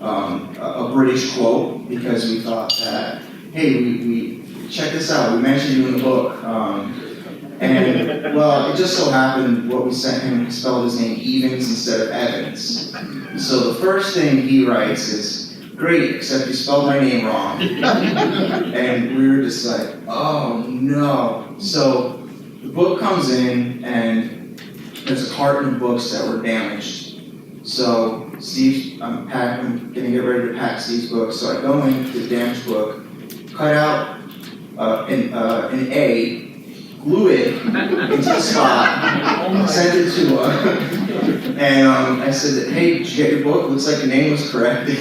a British quote because we thought that, hey, we check this out, we mentioned you in the book. And, well, it just so happened what we sent him spelled his name Evans instead of Evans. So the first thing he writes is, great, except you spelled my name wrong. And we were just like, oh no. So the book comes in and there's a carton of books that were damaged. So I'm going to get ready to pack Steve's book. So I go into the damaged book, cut out an A, glue it into the spot, sent it to and I said, hey, did you get your book? Looks like your name was corrected.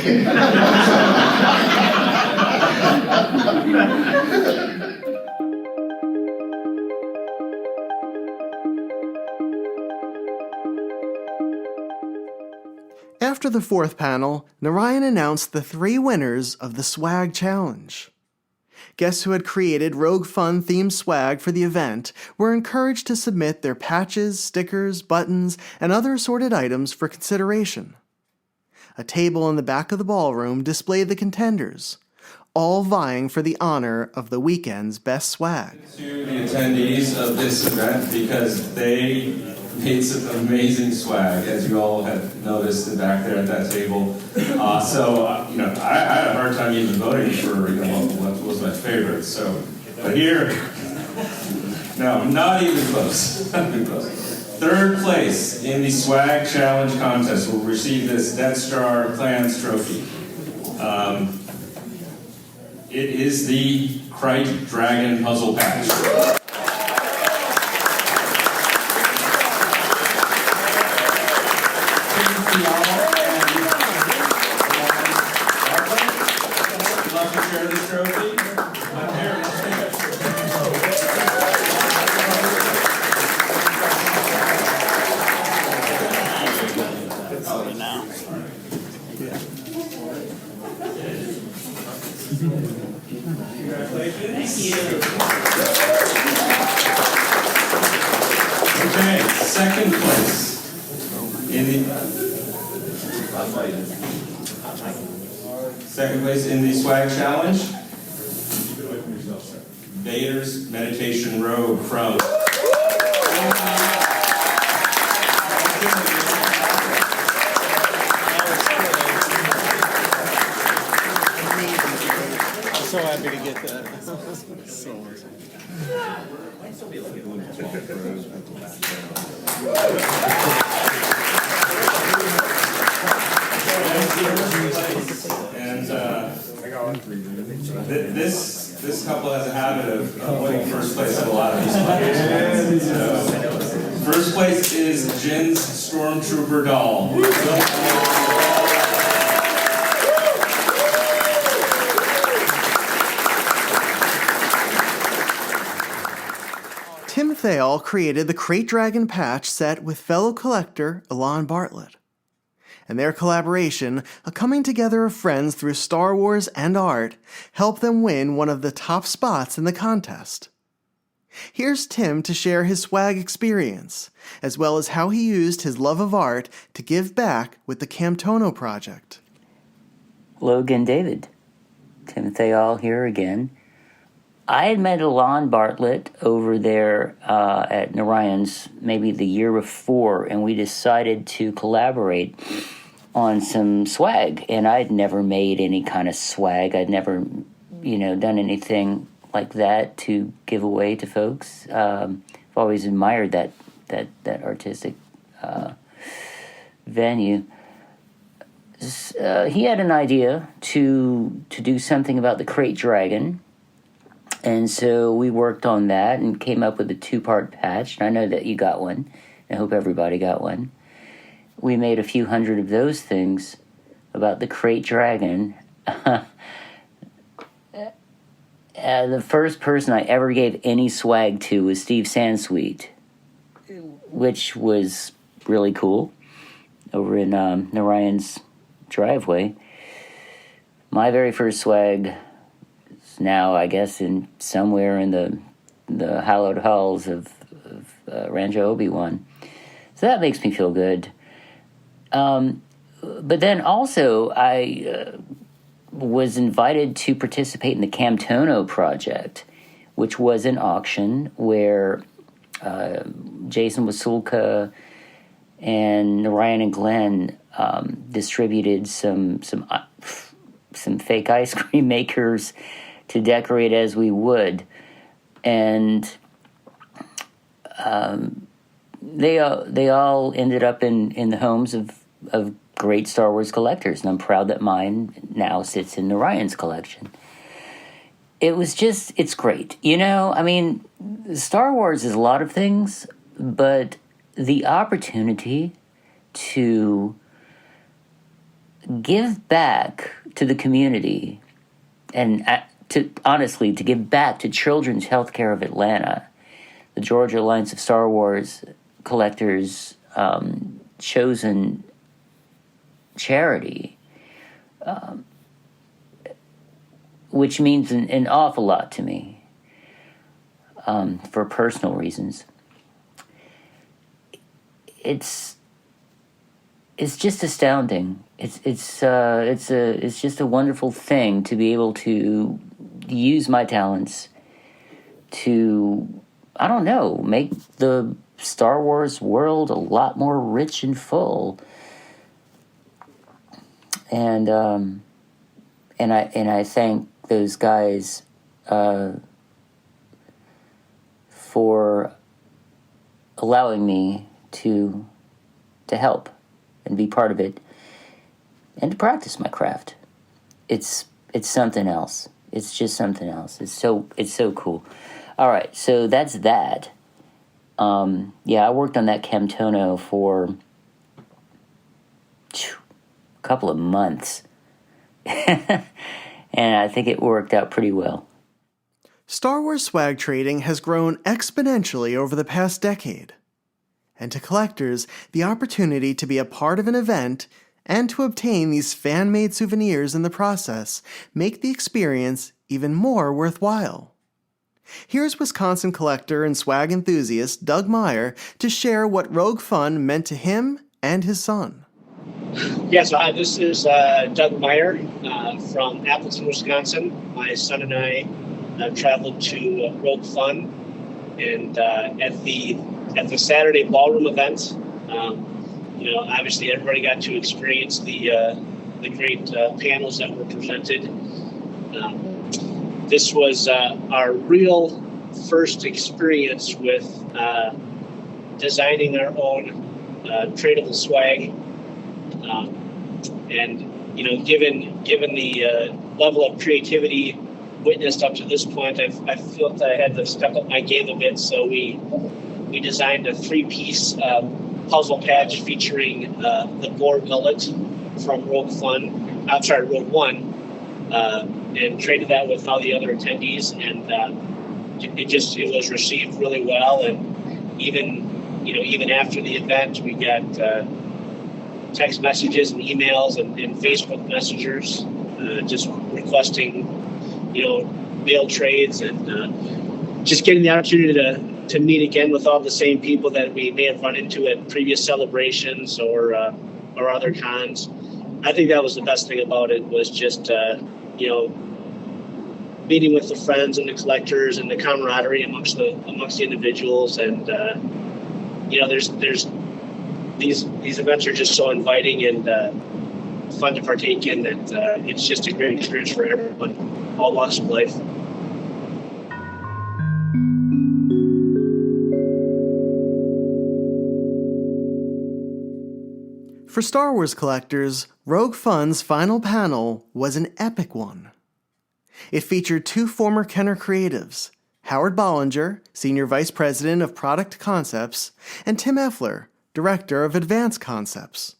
After the fourth panel, Narayan announced the 3 winners of the Swag Challenge. Guests who had created Rogue Fun themed swag for the event were encouraged to submit their patches, stickers, buttons, and other assorted items for consideration. A table in the back of the ballroom displayed the contenders, all vying for the honor of the weekend's best swag. To the attendees of this event, because they made some amazing swag, as you all have noticed back there at that table. I had a hard time even voting for what was my favorite. But here, no, not even close. Not even close. Third place in the Swag Challenge contest will receive this Death Star Clans trophy. It is the Krite Dragon Puzzle Patch. Okay, second place in the Swag Challenge, Vader's Meditation Robe from So happy to get that. So this couple has a habit of winning first place at a lot of these competitions. So, first place is Jin's Stormtrooper doll. Tim Thayil created the Krite Dragon patch set with fellow collector Elan Bartlett. And their collaboration, a coming together of friends through Star Wars and art, helped them win one of the top spots in the contest. Here's Tim to share his swag experience, as well as how he used his love of art to give back with the Camtono project. Hello again, David. Tim Thayil here again. I had met Elan Bartlett over there at Narayan's maybe the year before, and we decided to collaborate on some swag. And I'd never made any kind of swag. I'd never, done anything like that to give away to folks. I've always admired that artistic venue. He had an idea to do something about the Krite Dragon. And so we worked on that and came up with a 2-part patch. And I know that you got one. I hope everybody got one. We made a few hundred of those things about the Krite Dragon. The first person I ever gave any swag to was Steve Sansweet, which was really cool, over in Narayan's driveway. My very first swag is now, I guess, in somewhere in the hallowed halls of Rancho Obi-Wan. So that makes me feel good. But then also, I was invited to participate in the Camtono project, which was an auction where Jason Wasulka and Narayan and Glenn distributed some fake ice cream makers to decorate as we would, and they all ended up in the homes of great Star Wars collectors, and I'm proud that mine now sits in Narayan's collection. It's great. I mean, Star Wars is a lot of things, but the opportunity to give back to the community and to give back to Children's Healthcare of Atlanta, the Georgia Alliance of Star Wars Collectors chosen charity, which means an awful lot to me for personal reasons. It's just astounding. It's just a wonderful thing to be able to use my talents to, I don't know, make the Star Wars world a lot more rich and full. And I thank those guys for allowing me to help and be part of it and to practice my craft. It's something else. It's just something else. It's so cool. All right, so that's that. I worked on that Camtono for a couple of months. And I think it worked out pretty well. Star Wars swag trading has grown exponentially over the past decade. And to collectors, the opportunity to be a part of an event and to obtain these fan-made souvenirs in the process make the experience even more worthwhile. Here's Wisconsin collector and swag enthusiast Doug Meyer to share what Rogue Fun meant to him and his son. Yes, this is Doug Meyer from Appleton, Wisconsin. My son and I traveled to Rogue Fun, and at the Saturday ballroom event, obviously everybody got to experience the great panels that were presented. This was our real first experience with designing our own tradable swag. Given the level of creativity witnessed up to this point, I felt I had to step up my game a bit. So we designed a 3-piece puzzle patch featuring the Boar Gullet from Rogue One, and traded that with all the other attendees, and it was received really well. And even after the event, we got text messages and emails and Facebook messengers just requesting, mail trades, and just getting the opportunity to meet again with all the same people that we may have run into at previous celebrations or other cons. I think that was the best thing about it, was just meeting with the friends and the collectors and the camaraderie amongst the individuals, and there's these events are just so inviting and fun to partake in that it's just a great experience for everyone, all walks of life. For Star Wars collectors, Rogue Fun's final panel was an epic one. It featured 2 former Kenner creatives, Howard Bollinger, Senior Vice President of Product Concepts, and Tim Effler, Director of Advanced Concepts.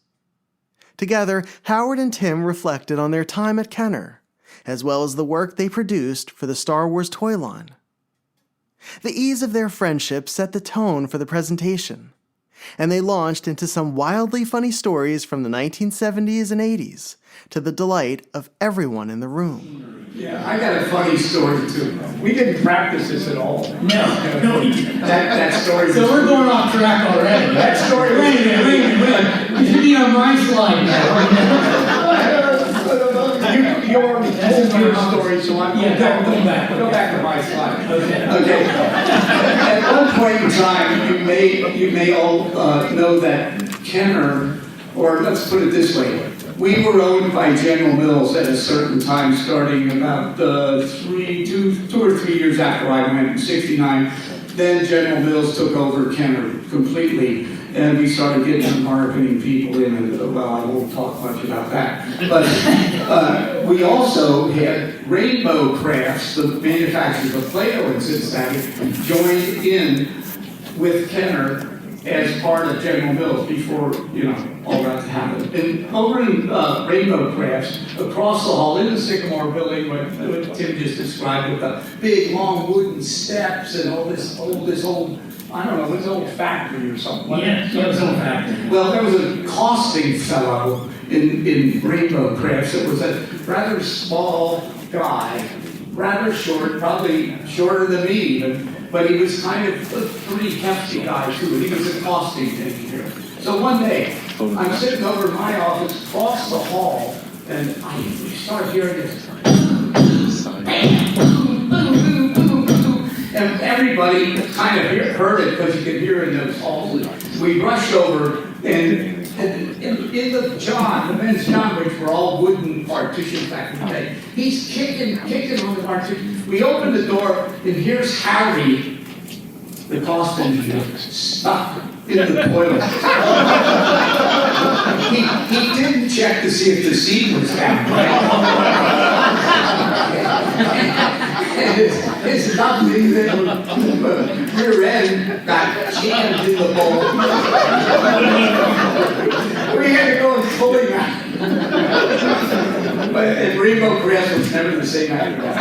Together, Howard and Tim reflected on their time at Kenner, as well as the work they produced for the Star Wars toy line. The ease of their friendship set the tone for the presentation, and they launched into some wildly funny stories from the 1970s and 80s, to the delight of everyone in the room. Yeah, I got a funny story too. We didn't practice this at all. No, we didn't. That story. So we're going off track already. That story. Wait a minute. You should be on my slide now. Your story, so I'm go back to my slide. Okay. At one point in time, you may all know that Kenner, or let's put it this way, we were owned by General Mills at a certain time, starting about 2 or 3 years after I went in '69. Then General Mills took over Kenner completely, and we started getting some marketing people in, and well, I won't talk much about that. But we also had Rainbow Crafts, the manufacturers of Play-Doh in Cincinnati, joined in with Kenner as part of General Mills before, all that happened. And over in Rainbow Crafts, across the hall in the Sycamore building, what Tim just described, with the big long wooden steps and all this old I don't know, it was old factory or something. Yeah, it was old factory. Well, there was a costing fellow in Rainbow Crafts. It was a rather small guy, rather short, probably shorter than me even, but he was kind of a pretty hefty guy too. He was a costing engineer. So one day, I'm sitting over in my office across the hall, and we start hearing this. And everybody kind of heard it because you could hear it in those halls. We rushed over, and in the John, the men's John, which were all wooden partitions back in the day, he's kicking on the partition. We open the door, and here's Harry, the cost engineer, stuck in the toilet. he didn't check to see if the seat was down right. His lovely little rear end got jammed in the bowl. We had to go and pull him out. But Rainbow Crafts was never the same after that.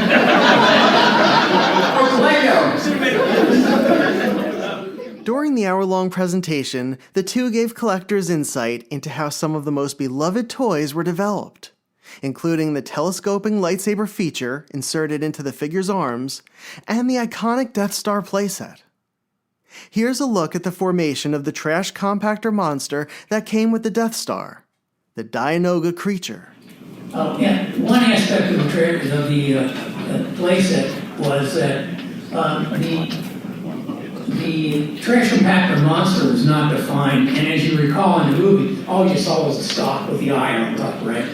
During the hour-long presentation, the two gave collectors insight into how some of the most beloved toys were developed, including the telescoping lightsaber feature inserted into the figure's arms, and the iconic Death Star playset. Here's a look at the formation of the trash compactor monster that came with the Death Star, the Dianoga creature. Yeah, one aspect of the playset was that the trash compactor monster was not defined, and as you recall in the movie, all you saw was the stock with the eye on top, right?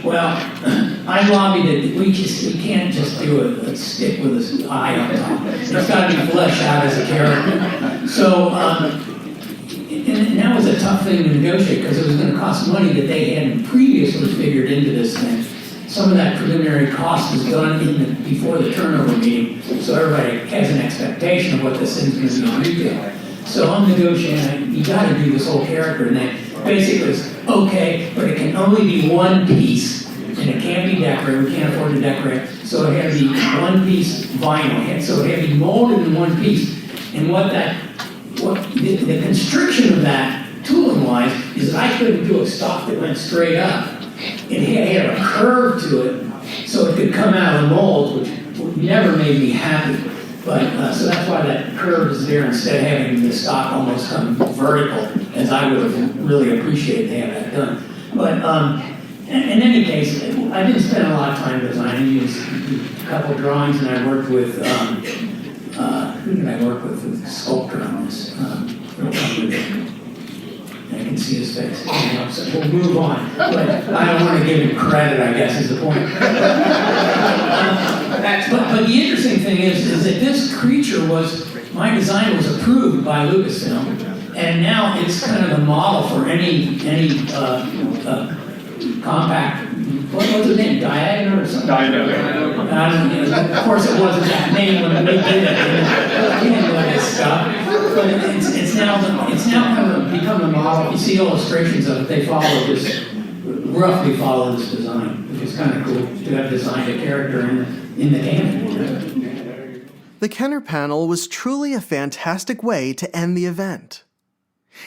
Well, I lobbied it. We can't just do a stick with an eye on top. It's got to be fleshed out as a character. So, and that was a tough thing to negotiate because it was going to cost money that they hadn't previously figured into this thing. Some of that preliminary cost was done before the turnover meeting, so everybody has an expectation of what this thing's going to be in retail. So I'm negotiating, you got to do this whole character, and that basically was, okay, but it can only be one piece, and it can't be decorated, we can't afford to decorate, so it had to be one piece vinyl, so it had to be molded in one piece. And the constriction of that, tooling-wise, is that I couldn't do a stock that went straight up. It had a curve to it, so it could come out of the mold, which never made me happy. But so that's why that curve is there instead of having the stock almost come vertical, as I would have really appreciated to have that done. But in any case, I didn't spend a lot of time designing. I used a couple drawings, and I worked with who did I work with? The sculptor on this. I can see his face. So we'll move on. But I don't want to give him credit, I guess, is the point. But the interesting thing is that this creature my design was approved by Lucasfilm, and now it's kind of the model for any compact, what was the name, Diagonal or something? Diagonal. Of course it wasn't that name when we did it. We didn't know that stuff. But it's now kind of become the model. You see illustrations of it, they roughly follow this design, which is kind of cool to have designed a character in the canon. The Kenner panel was truly a fantastic way to end the event.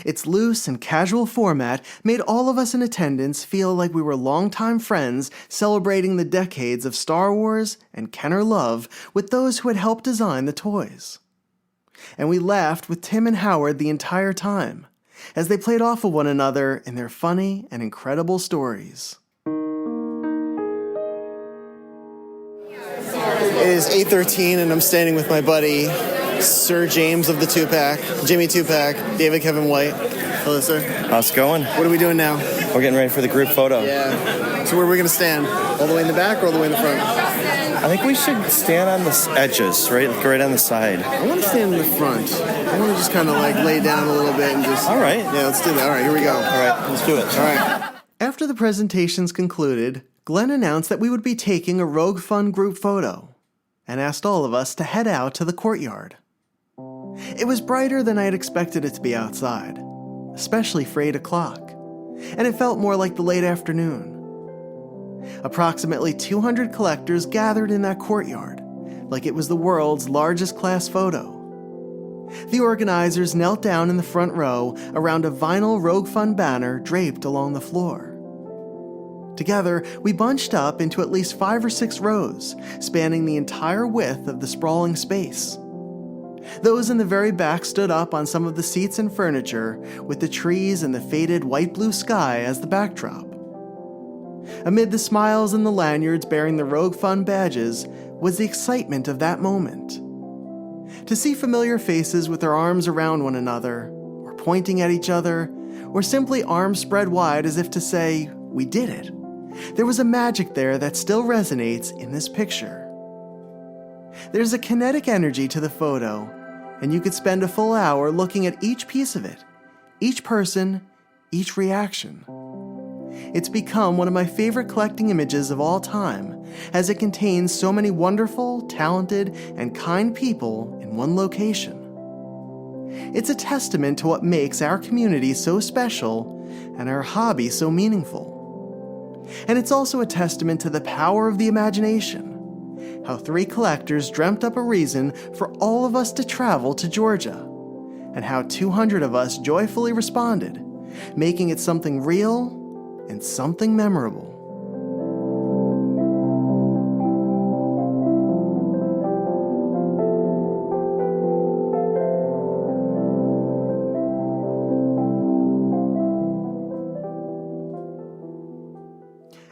Its loose and casual format made all of us in attendance feel like we were longtime friends celebrating the decades of Star Wars and Kenner love with those who had helped design the toys. And we laughed with Tim and Howard the entire time, as they played off of one another in their funny and incredible stories. It is 8:13 and I'm standing with my buddy, Sir James of the Two-Pack, Jimmy Two-Pack, David Kevin White. Hello, sir. How's it going? What are we doing now? We're getting ready for the group photo. Yeah. So where are we going to stand? All the way in the back or all the way in the front? I think we should stand on the edges, right on the side. I want to stand in the front. I want to just kind of like lay down a little bit and just... All right. Yeah, let's do that. All right, here we go. All right, let's do it. All right. After the presentations concluded, Glenn announced that we would be taking a Rogue Fun group photo and asked all of us to head out to the courtyard. It was brighter than I had expected it to be outside, especially for 8 o'clock, and it felt more like the late afternoon. Approximately 200 collectors gathered in that courtyard, like it was the world's largest class photo. The organizers knelt down in the front row around a vinyl Rogue Fun banner draped along the floor. Together, we bunched up into at least 5 or 6 rows, spanning the entire width of the sprawling space. Those in the very back stood up on some of the seats and furniture, with the trees and the faded white-blue sky as the backdrop. Amid the smiles and the lanyards bearing the Rogue Fun badges was the excitement of that moment. To see familiar faces with their arms around one another, or pointing at each other, or simply arms spread wide as if to say, "We did it." There was a magic there that still resonates in this picture. There's a kinetic energy to the photo, and you could spend a full hour looking at each piece of it, each person, each reaction. It's become one of my favorite collecting images of all time, as it contains so many wonderful, talented, and kind people in one location. It's a testament to what makes our community so special and our hobby so meaningful. And it's also a testament to the power of the imagination, how 3 collectors dreamt up a reason for all of us to travel to Georgia, and how 200 of us joyfully responded, making it something real and something memorable.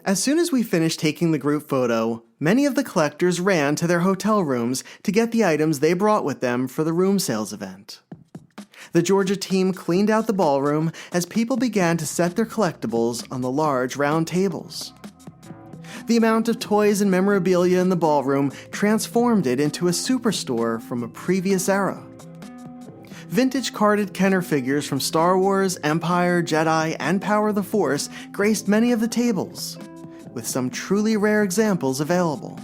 As soon as we finished taking the group photo, many of the collectors ran to their hotel rooms to get the items they brought with them for the room sales event. The Georgia team cleaned out the ballroom as people began to set their collectibles on the large round tables. The amount of toys and memorabilia in the ballroom transformed it into a superstore from a previous era. Vintage carded Kenner figures from Star Wars, Empire, Jedi, and Power of the Force graced many of the tables, with some truly rare examples available.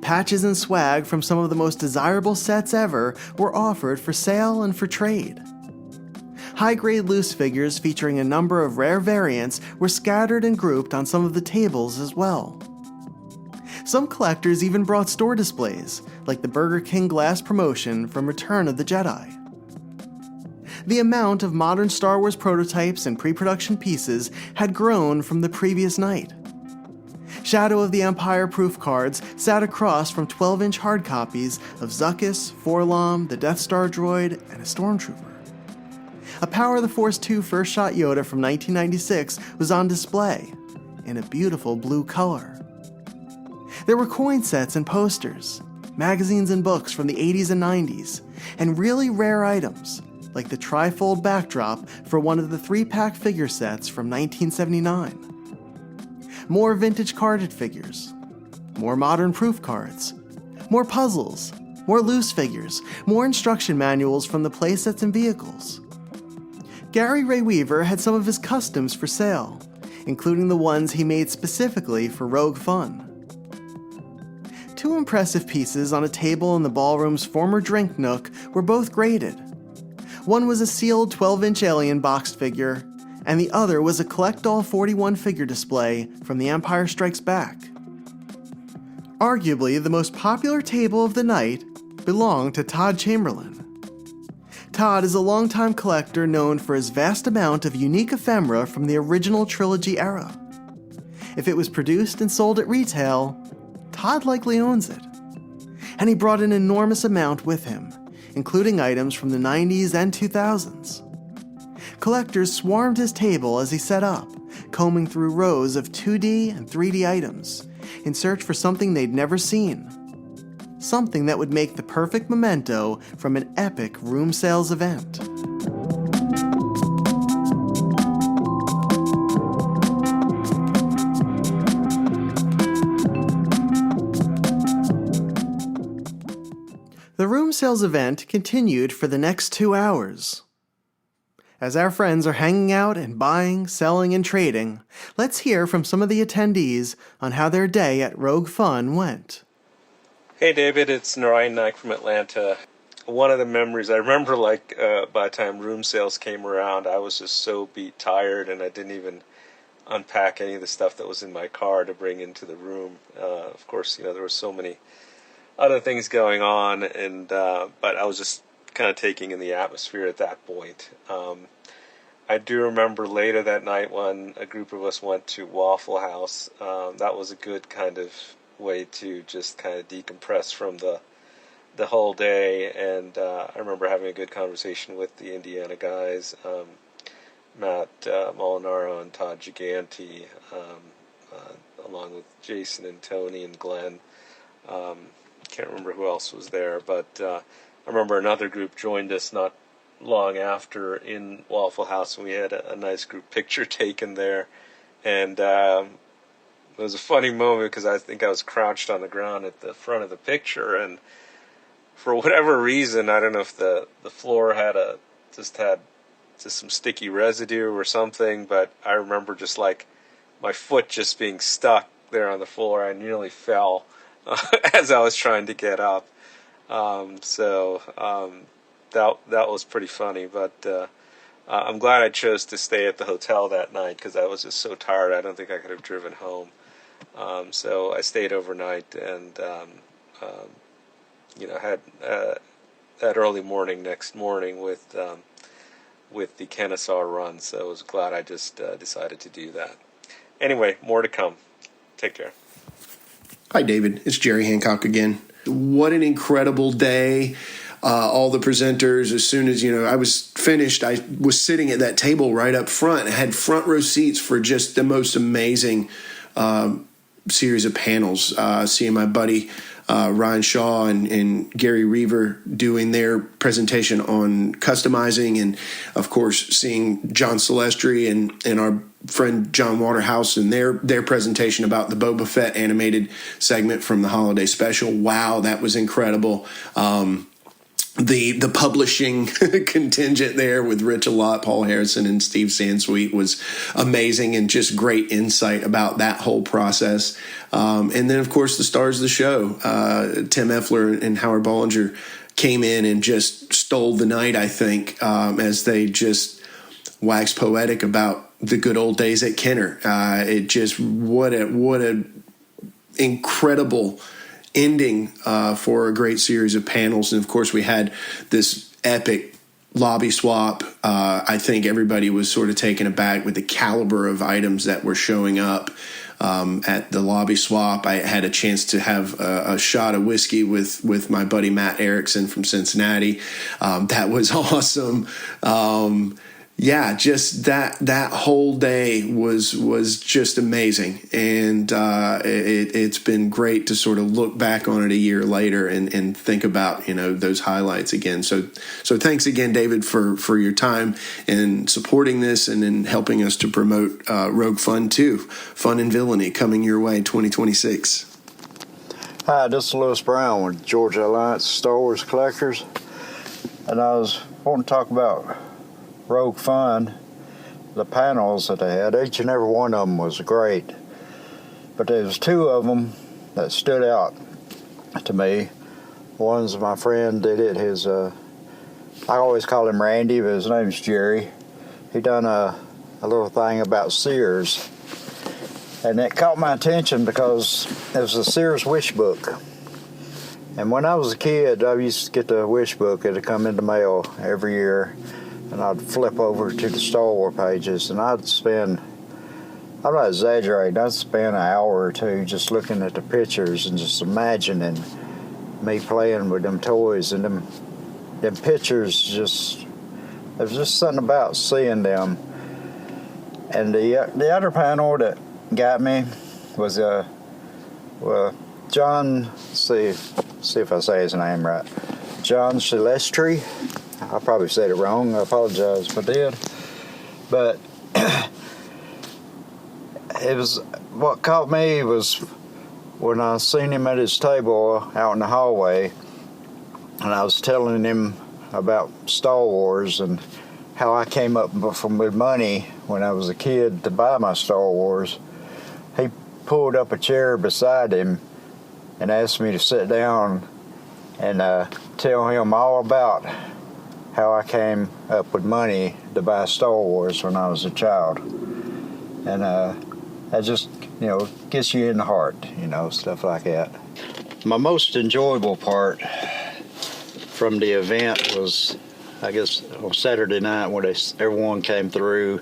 Patches and swag from some of the most desirable sets ever were offered for sale and for trade. High-grade loose figures featuring a number of rare variants were scattered and grouped on some of the tables as well. Some collectors even brought store displays, like the Burger King glass promotion from Return of the Jedi. The amount of modern Star Wars prototypes and pre-production pieces had grown from the previous night. Shadow of the Empire proof cards sat across from 12-inch hard copies of Zuckuss, Forlom, the Death Star droid, and a Stormtrooper. A Power of the Force 2 First Shot Yoda from 1996 was on display, in a beautiful blue color. There were coin sets and posters, magazines and books from the 80s and 90s, and really rare items, like the trifold backdrop for one of the 3-pack figure sets from 1979. More vintage carded figures, more modern proof cards, more puzzles, more loose figures, more instruction manuals from the playsets and vehicles. Gary Ray Weaver had some of his customs for sale, including the ones he made specifically for Rogue Fun. 2 impressive pieces on a table in the ballroom's former drink nook were both graded. One was a sealed 12-inch alien boxed figure, and the other was a Collect All 41 figure display from The Empire Strikes Back. Arguably, the most popular table of the night belonged to Todd Chamberlain. Todd is a longtime collector known for his vast amount of unique ephemera from the original trilogy era. If it was produced and sold at retail, Todd likely owns it. And he brought an enormous amount with him, including items from the 90s and 2000s. Collectors swarmed his table as he set up, combing through rows of 2D and 3D items, in search for something they'd never seen. Something that would make the perfect memento from an epic room sales event. The room sales event continued for the next 2 hours. As our friends are hanging out and buying, selling, and trading, let's hear from some of the attendees on how their day at Rogue Fun went. Hey David, it's Narayan Naik from Atlanta. One of the memories, I remember by the time room sales came around, I was just so beat tired and I didn't even unpack any of the stuff that was in my car to bring into the room. Of course, there were so many other things going on, and but I was just kind of taking in the atmosphere at that point. I do remember later that night when a group of us went to Waffle House. That was a good kind of way to just kind of decompress from the whole day. And I remember having a good conversation with the Indiana guys, Matt Molinaro and Todd Giganti, along with Jason and Tony and Glenn. Can't remember who else was there, but I remember another group joined us not long after in Waffle House, and we had a nice group picture taken there. And it was a funny moment because I think I was crouched on the ground at the front of the picture, and for whatever reason, I don't know if the floor had just some sticky residue or something, but I remember just like my foot just being stuck there on the floor. I nearly fell as I was trying to get up. That was pretty funny, but I'm glad I chose to stay at the hotel that night because I was just so tired. I don't think I could have driven home. So I stayed overnight and had that early morning next morning with the Kennesaw run. So I was glad I just decided to do that. Anyway, more to come. Take care. Hi, David. It's Jerry Hancock again. What an incredible day. All the presenters, as soon as, I was finished, I was sitting at that table right up front. I had front row seats for just the most amazing series of panels. Seeing my buddy Ryan Shaw and Gary Reaver doing their presentation on customizing, and, of course, seeing John Celestri and our friend John Waterhouse and their presentation about the Boba Fett animated segment from the holiday special. Wow, that was incredible. The publishing contingent there with Rich Alott, Paul Harrison, and Steve Sansweet was amazing, and just great insight about that whole process. And then, of course, the stars of the show, Tim Effler and Howard Bollinger, came in and just stole the night, I think, as they just waxed poetic about the good old days at Kenner. It just, what a incredible ending for a great series of panels. And of course, we had this epic lobby swap. I think everybody was sort of taken aback with the caliber of items that were showing up at the lobby swap. I had a chance to have a shot of whiskey with my buddy Matt Erickson from Cincinnati. That was awesome. Yeah, just that whole day was just amazing, and it's been great to sort of look back on it a year later and think about those highlights again. So thanks again, David, for your time and supporting this and in helping us to promote Rogue Fun 2, Fun and Villainy, coming your way 2026. Hi, this is Lewis Brown with Georgia Alliance Star Wars Collectors, and I was wanting to talk about Rogue Fun, the panels that they had. Each and every one of them was great, but there was two of them that stood out to me. One's my friend did it. I always call him Randy, but his name's Jerry. He done a little thing about Sears, and it caught my attention because it was a Sears wish book. And when I was a kid, I used to get the wish book. It'd come in the mail every year, and I'd flip over to the Star Wars pages, and I'd spend, I'm not exaggerating, I'd spend an hour or two just looking at the pictures and just imagining me playing with them toys, and them pictures just, there's just something about seeing them. And the other panel that got me was John, see if I say his name right, John Celestri. I probably said it wrong. I apologize if I did. But it was, what caught me was when I seen him at his table out in the hallway, and I was telling him about Star Wars and how I came up with money when I was a kid to buy my Star Wars. He pulled up a chair beside him and asked me to sit down and tell him all about how I came up with money to buy Star Wars when I was a child. And that just, gets you in the heart, stuff like that. My most enjoyable part from the event was, I guess, on Saturday night when everyone came through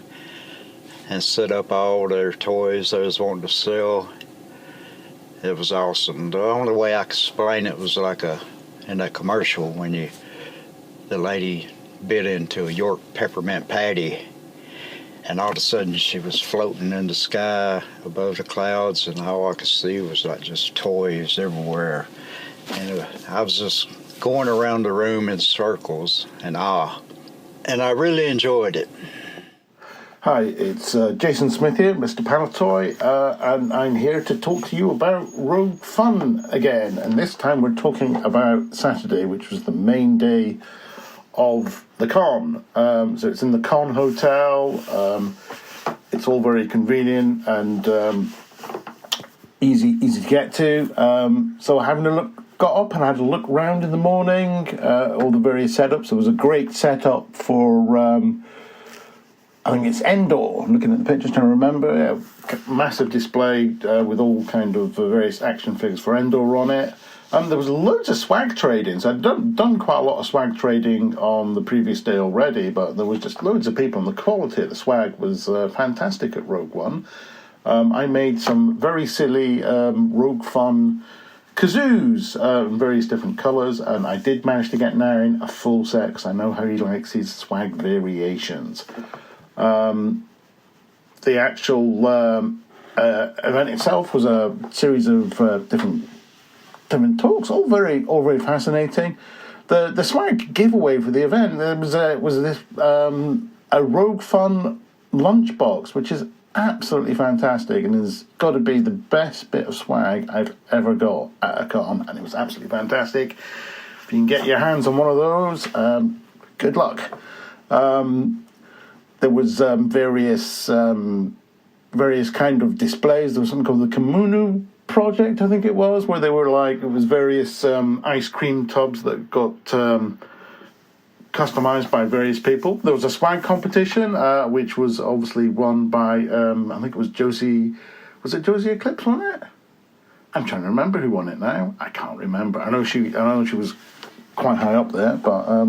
and set up all their toys they was wanting to sell. It was awesome. The only way I could explain it was like in that commercial when the lady bit into a York peppermint patty, and all of a sudden she was floating in the sky above the clouds, and all I could see was like just toys everywhere. And I was just going around the room in circles in awe, and I really enjoyed it. Hi, it's Jason Smith here, Mr. Palatoy, and I'm here to talk to you about Rogue Fun again. And this time we're talking about Saturday, which was the main day of the con. So it's in the Con Hotel. It's all very convenient and easy to get to. So got up and had a look round in the morning, all the various setups. There was a great setup for... I think it's Endor. I'm looking at the pictures trying to remember. Yeah, massive display with all kind of various action figures for Endor on it. There was loads of swag trading. So I'd done quite a lot of swag trading on the previous day already, but there was just loads of people, and the quality of the swag was fantastic at Rogue One. I made some very silly Rogue Fun kazoos in various different colours, and I did manage to get Naren a full set because I know how he likes his swag variations. The actual event itself was a series of different talks, all very fascinating. The swag giveaway for the event, there was this a Rogue Fun lunchbox, which is absolutely fantastic and has got to be the best bit of swag I've ever got at a con, and it was absolutely fantastic. If you can get your hands on one of those, good luck. There was various kind of displays. There was something called the Kamunu Project, I think it was, where they were it was various ice cream tubs that got customized by various people. There was a swag competition, which was obviously won by, I think it was Josie. Was it Josie Eclipse won it? I'm trying to remember who won it now. I can't remember. I know she was quite high up there, but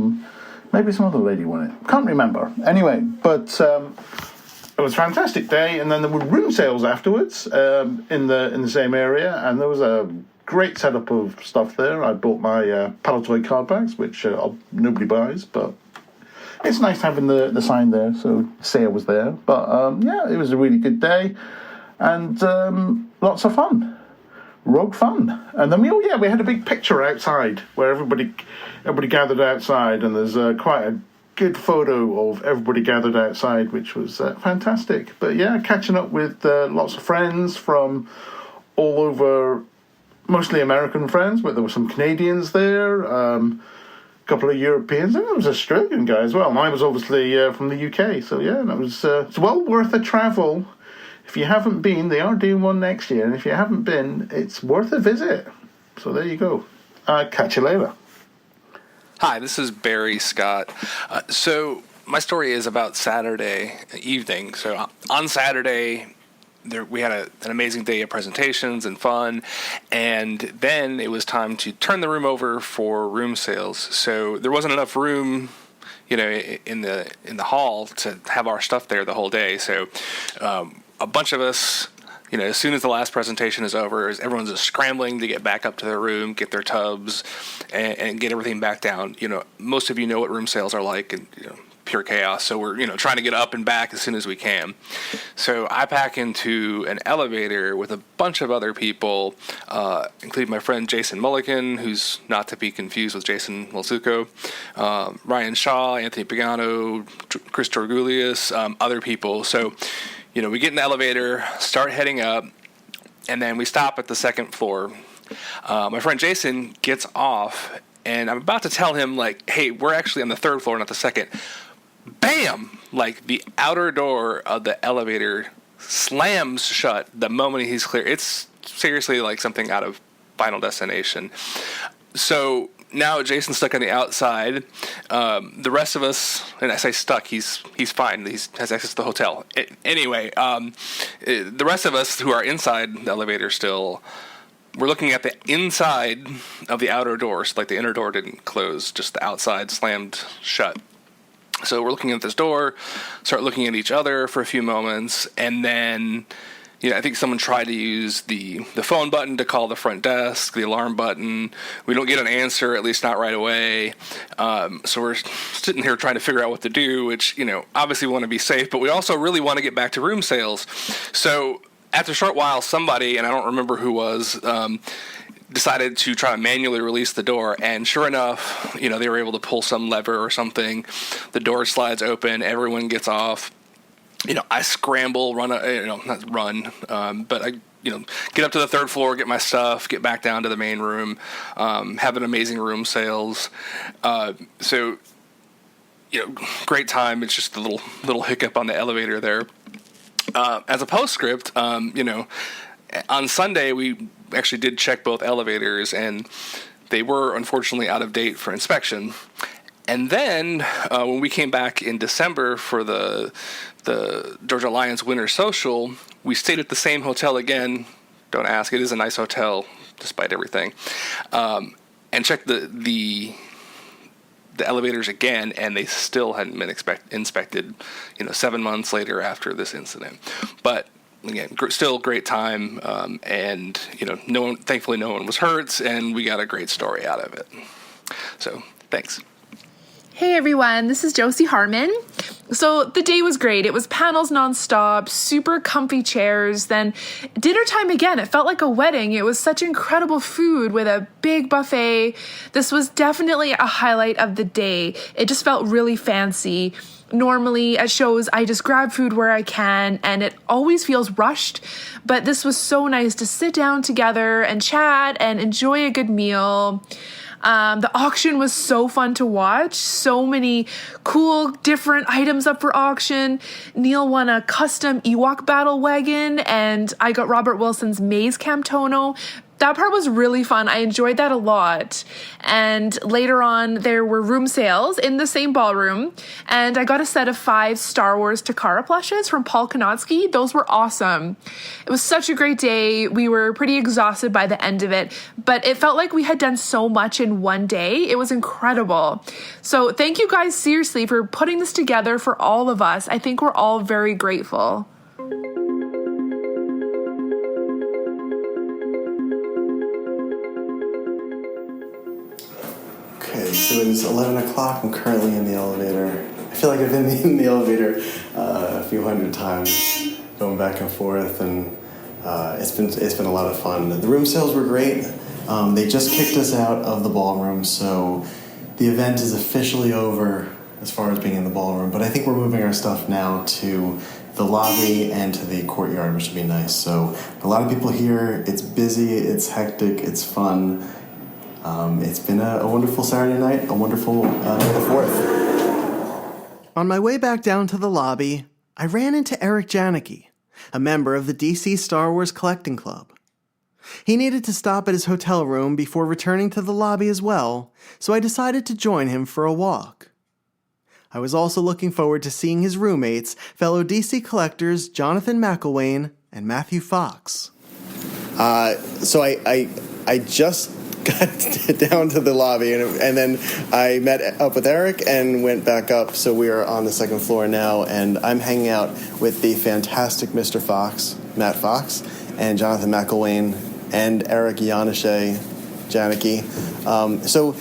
maybe some other lady won it. Can't remember. Anyway, but it was a fantastic day, and then there were room sales afterwards in the same area, and there was a great setup of stuff there. I bought my Palatoy card backs, which nobody buys, but it's nice having the sign there, so say I was there. But yeah, it was a really good day, and lots of fun. Rogue Fun. And then we had a big picture outside where everybody gathered outside, and there's quite a good photo of everybody gathered outside, which was fantastic. But yeah, catching up with lots of friends from all over, mostly American friends, but there were some Canadians there, a couple of Europeans, and there was an Australian guy as well. And I was obviously from the UK, so yeah, and it's well worth a travel. If you haven't been, they are doing one next year, and if you haven't been, it's worth a visit. So there you go. Catch you later. Hi, this is Barry Scott. So my story is about Saturday evening. So on Saturday, we had an amazing day of presentations and fun, and then it was time to turn the room over for room sales. So there wasn't enough room, in the hall to have our stuff there the whole day. So a bunch of us, as soon as the last presentation is over, everyone's just scrambling to get back up to their room, get their tubs, and get everything back down. Most of you know what room sales are like, and pure chaos. So we're trying to get up and back as soon as we can. So I pack into an elevator with a bunch of other people, including my friend Jason Mulligan, who's not to be confused with Jason Molsuko, Ryan Shaw, Anthony Pagano, Chris Torgulius, other people. So we get in the elevator, start heading up, and then we stop at the second floor. My friend Jason gets off, and I'm about to tell him, hey, we're actually on the third floor, not the second. Bam! The outer door of the elevator slams shut the moment he's clear. It's seriously something out of Final Destination. So now Jason's stuck on the outside. The rest of us, and I say stuck, he's fine. He has access to the hotel. Anyway, the rest of us who are inside the elevator still we're looking at the inside of the outer door. So, like, the inner door didn't close, just the outside slammed shut. So we're looking at this door, start looking at each other for a few moments, and then, I think someone tried to use the phone button to call the front desk, the alarm button. We don't get an answer, at least not right away. So we're sitting here trying to figure out what to do, which, obviously we want to be safe, but we also really want to get back to room sales. So after a short while, somebody, and I don't remember who was, decided to try to manually release the door, and sure enough, they were able to pull some lever or something. The door slides open, everyone gets off. I scramble, but I, get up to the third floor, get my stuff, get back down to the main room, have an amazing room sales. So, great time. It's just a little hiccup on the elevator there. As a postscript, on Sunday, we actually did check both elevators, and they were unfortunately out of date for inspection. And then when we came back in December for the Georgia Alliance Winter Social, we stayed at the same hotel again. Don't ask. It is a nice hotel, despite everything. And checked the elevators again, and they still hadn't been inspected, 7 months later after this incident. But again, still great time, and thankfully no one was hurt, and we got a great story out of it. So thanks. Hey everyone, this is Josie Harmon. So the day was great. It was panels nonstop, super comfy chairs. Then dinner time again. It felt like a wedding. It was such incredible food with a big buffet. This was definitely a highlight of the day. It just felt really fancy. Normally at shows, I just grab food where I can, and it always feels rushed. But this was so nice to sit down together and chat and enjoy a good meal. The auction was so fun to watch. So many cool, different items up for auction. Neil won a custom Ewok battle wagon, and I got Robert Wilson's Maze Camtono. That part was really fun. I enjoyed that a lot. And later on, there were room sales in the same ballroom. And I got a set of 5 Star Wars Takara plushes from Paul Konotsky. Those were awesome. It was such a great day. We were pretty exhausted by the end of it, but it felt like we had done so much in one day. It was incredible. So thank you guys seriously for putting this together for all of us. I think we're all very grateful. Okay, so it is 11 o'clock. I'm currently in the elevator. I feel like I've been in the elevator a few hundred times, going back and forth, and it's been a lot of fun. The room sales were great. They just kicked us out of the ballroom, so the event is officially over as far as being in the ballroom. But I think we're moving our stuff now to the lobby and to the courtyard, which would be nice. So a lot of people here. It's busy. It's hectic. It's fun. It's been a wonderful Saturday night, a wonderful the 4th. On my way back down to the lobby, I ran into Eric Janicki, a member of the DC Star Wars Collecting Club. He needed to stop at his hotel room before returning to the lobby as well, so I decided to join him for a walk. I was also looking forward to seeing his roommates, fellow DC collectors Jonathan McElwain and Matthew Fox. So I just got down to the lobby, and then I met up with Eric and went back up, so we are on the 2nd floor now, and I'm hanging out with the fantastic Mr. Fox, Matt Fox, and Jonathan McElwain, and Eric Janicki. So,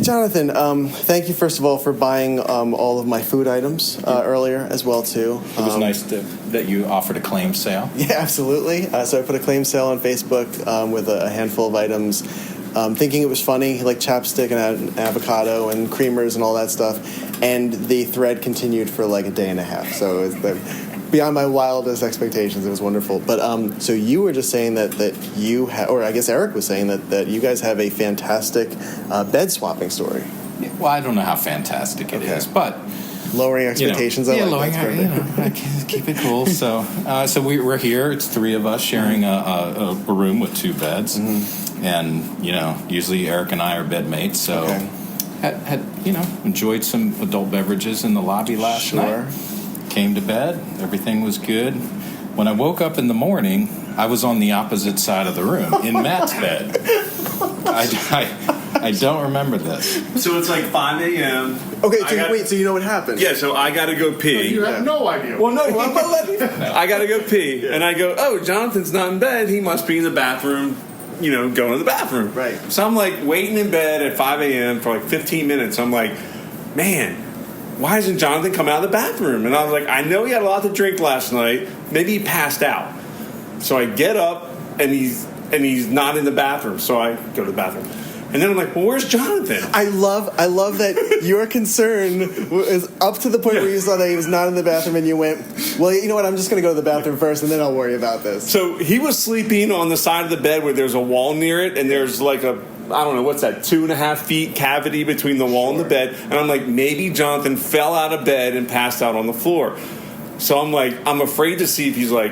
Jonathan, thank you first of all for buying all of my food items earlier as well too. It was nice that you offered a claim sale. Yeah, absolutely. So I put a claim sale on Facebook with a handful of items, thinking it was funny, like chapstick and avocado and creamers and all that stuff. And the thread continued for like a day and a half. So it was beyond my wildest expectations. It was wonderful. But so you were just saying that you or I guess Eric was saying that you guys have a fantastic bed swapping story. Well, I don't know how fantastic it is, but lowering expectations. Lowering. Keep it cool. So we're here. It's 3 of us sharing a room with 2 beds, and usually Eric and I are bed mates. So had enjoyed some adult beverages in the lobby last night. Came to bed. Everything was good. When I woke up in the morning, I was on the opposite side of the room in Matt's bed. I don't remember this. So it's like 5 a.m. Okay, so you know what happened? Yeah, so I got to go pee. You have no idea. Well, no, I got to go pee. And I go, oh, Jonathan's not in bed. He must be in the bathroom, going to the bathroom. Right. So I'm like waiting in bed at 5 a.m. for like 15 minutes. I'm like, man, why hasn't Jonathan come out of the bathroom? And I was like, I know he had a lot to drink last night. Maybe he passed out. So I get up, and he's not in the bathroom. So I go to the bathroom. And then I'm like, well, where's Jonathan? I love that your concern is up to the point where you saw that he was not in the bathroom and you went, well, you know what, I'm just going to go to the bathroom first and then I'll worry about this. So he was sleeping on the side of the bed where there's a wall near it, and there's like I don't know, what's that, 2.5 feet cavity between the wall and the bed. And I'm like, maybe Jonathan fell out of bed and passed out on the floor. So I'm like, I'm afraid to see if he's like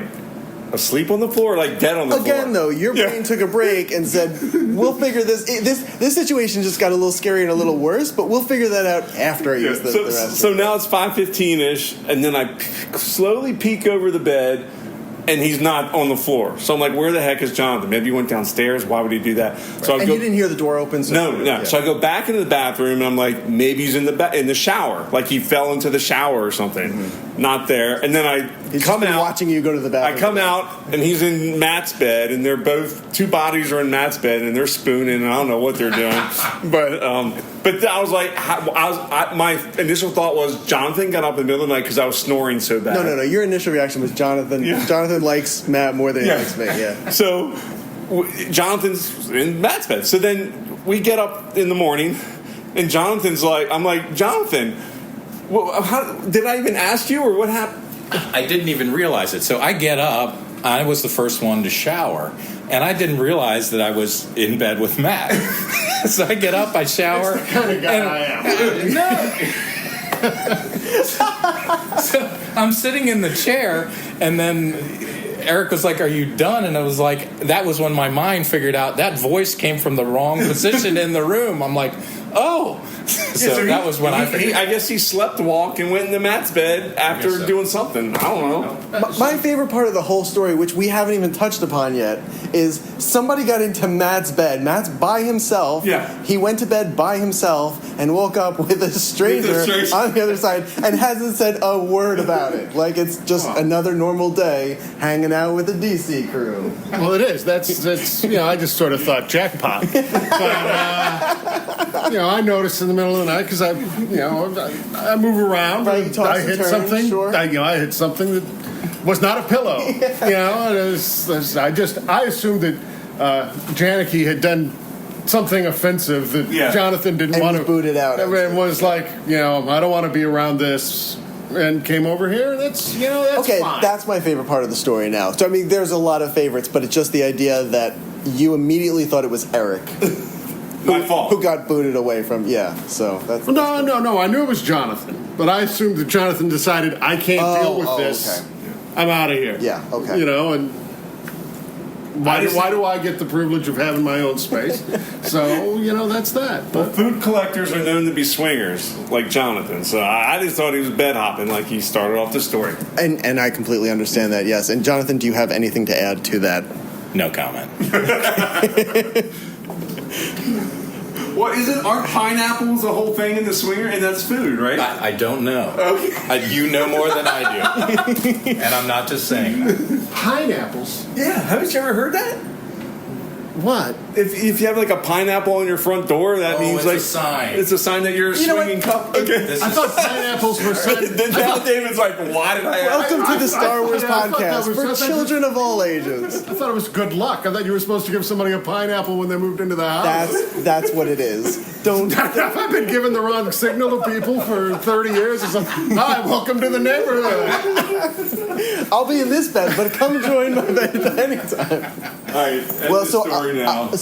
asleep on the floor or like dead on the floor. Again, though, your brain took a break and said, we'll figure this. This situation just got a little scary and a little worse, but we'll figure that out after I use the rest. So now it's 5:15-ish, and then I slowly peek over the bed, and he's not on the floor. So I'm like, where the heck is Jonathan? Maybe he went downstairs. Why would he do that? Right. So you didn't hear the door open? So No. Yeah. So I go back into the bathroom, and I'm like, maybe he's in the shower. Like he fell into the shower or something. Mm-hmm. Not there. And then He's come out. Watching you go to the bathroom. I come out, and he's in Matt's bed, and they're both, two bodies are in Matt's bed, and they're spooning, and I don't know what they're doing. But I was like, my initial thought was Jonathan got up in the middle of the night because I was snoring so bad. No. Your initial reaction was Jonathan. Yeah. Jonathan likes Matt more than he likes me. Yeah. So Jonathan's in Matt's bed. So then we get up in the morning, and Jonathan's like, I'm like, Jonathan, did I even ask you, or what happened? I didn't even realize it. So I get up. I was the first one to shower, and I didn't realize that I was in bed with Matt. So I get up, I shower. That's the kind of guy I am. No. So I'm sitting in the chair, and then Eric was like, are you done? And I was like, that was when my mind figured out that voice came from the wrong position in the room. I'm like, oh. So that was when I guess he slept walk and went into Matt's bed after doing something. I don't know. My favorite part of the whole story, which we haven't even touched upon yet, is somebody got into Matt's bed. Matt's by himself. Yeah. He went to bed by himself and woke up with a stranger on the other side and hasn't said a word about it. Like it's just another normal day hanging out with the DC crew. Well, it is. That's I just sort of thought jackpot. But, I noticed in the middle of the night because I move around. Right, I hit something. Sure. I hit something that was not a pillow. I assumed that Janicki had done something offensive that Jonathan didn't want to boot it out. And was like, I don't want to be around this. And came over here. That's okay. Fine. That's my favorite part of the story now. So I mean, there's a lot of favorites, but it's just the idea that you immediately thought it was Eric. My fault. Who got booted away from, so that's... No, I knew it was Jonathan. But I assumed that Jonathan decided, I can't deal with this. Okay. I'm out of here. Yeah, okay. And why do I get the privilege of having my own space? So, that's that. Well, food collectors are known to be swingers, like Jonathan. So I just thought he was bed hopping like he started off the story. And I completely understand that, yes. And Jonathan, do you have anything to add to that? No comment. What is it? Aren't pineapples the whole thing in the swinger? And that's food, right? I don't know. Okay. You know more than I do. And I'm not just saying that. Pineapples? Yeah. Haven't you ever heard that? What? If you have like a pineapple on your front door, that means it's like a sign. It's a sign that you're a swinging couple. Okay. I thought pineapples were signs. Then John David's like, why did I ask? Welcome to the Star Wars podcast for I children of all ages. I thought it was good luck. I thought you were supposed to give somebody a pineapple when they moved into the house. That's what it is. Don't. Have I been giving the wrong signal to people for 30 years? It's like, hi, welcome to the neighborhood. I'll be in this bed, but come join my bed anytime. All right. Well,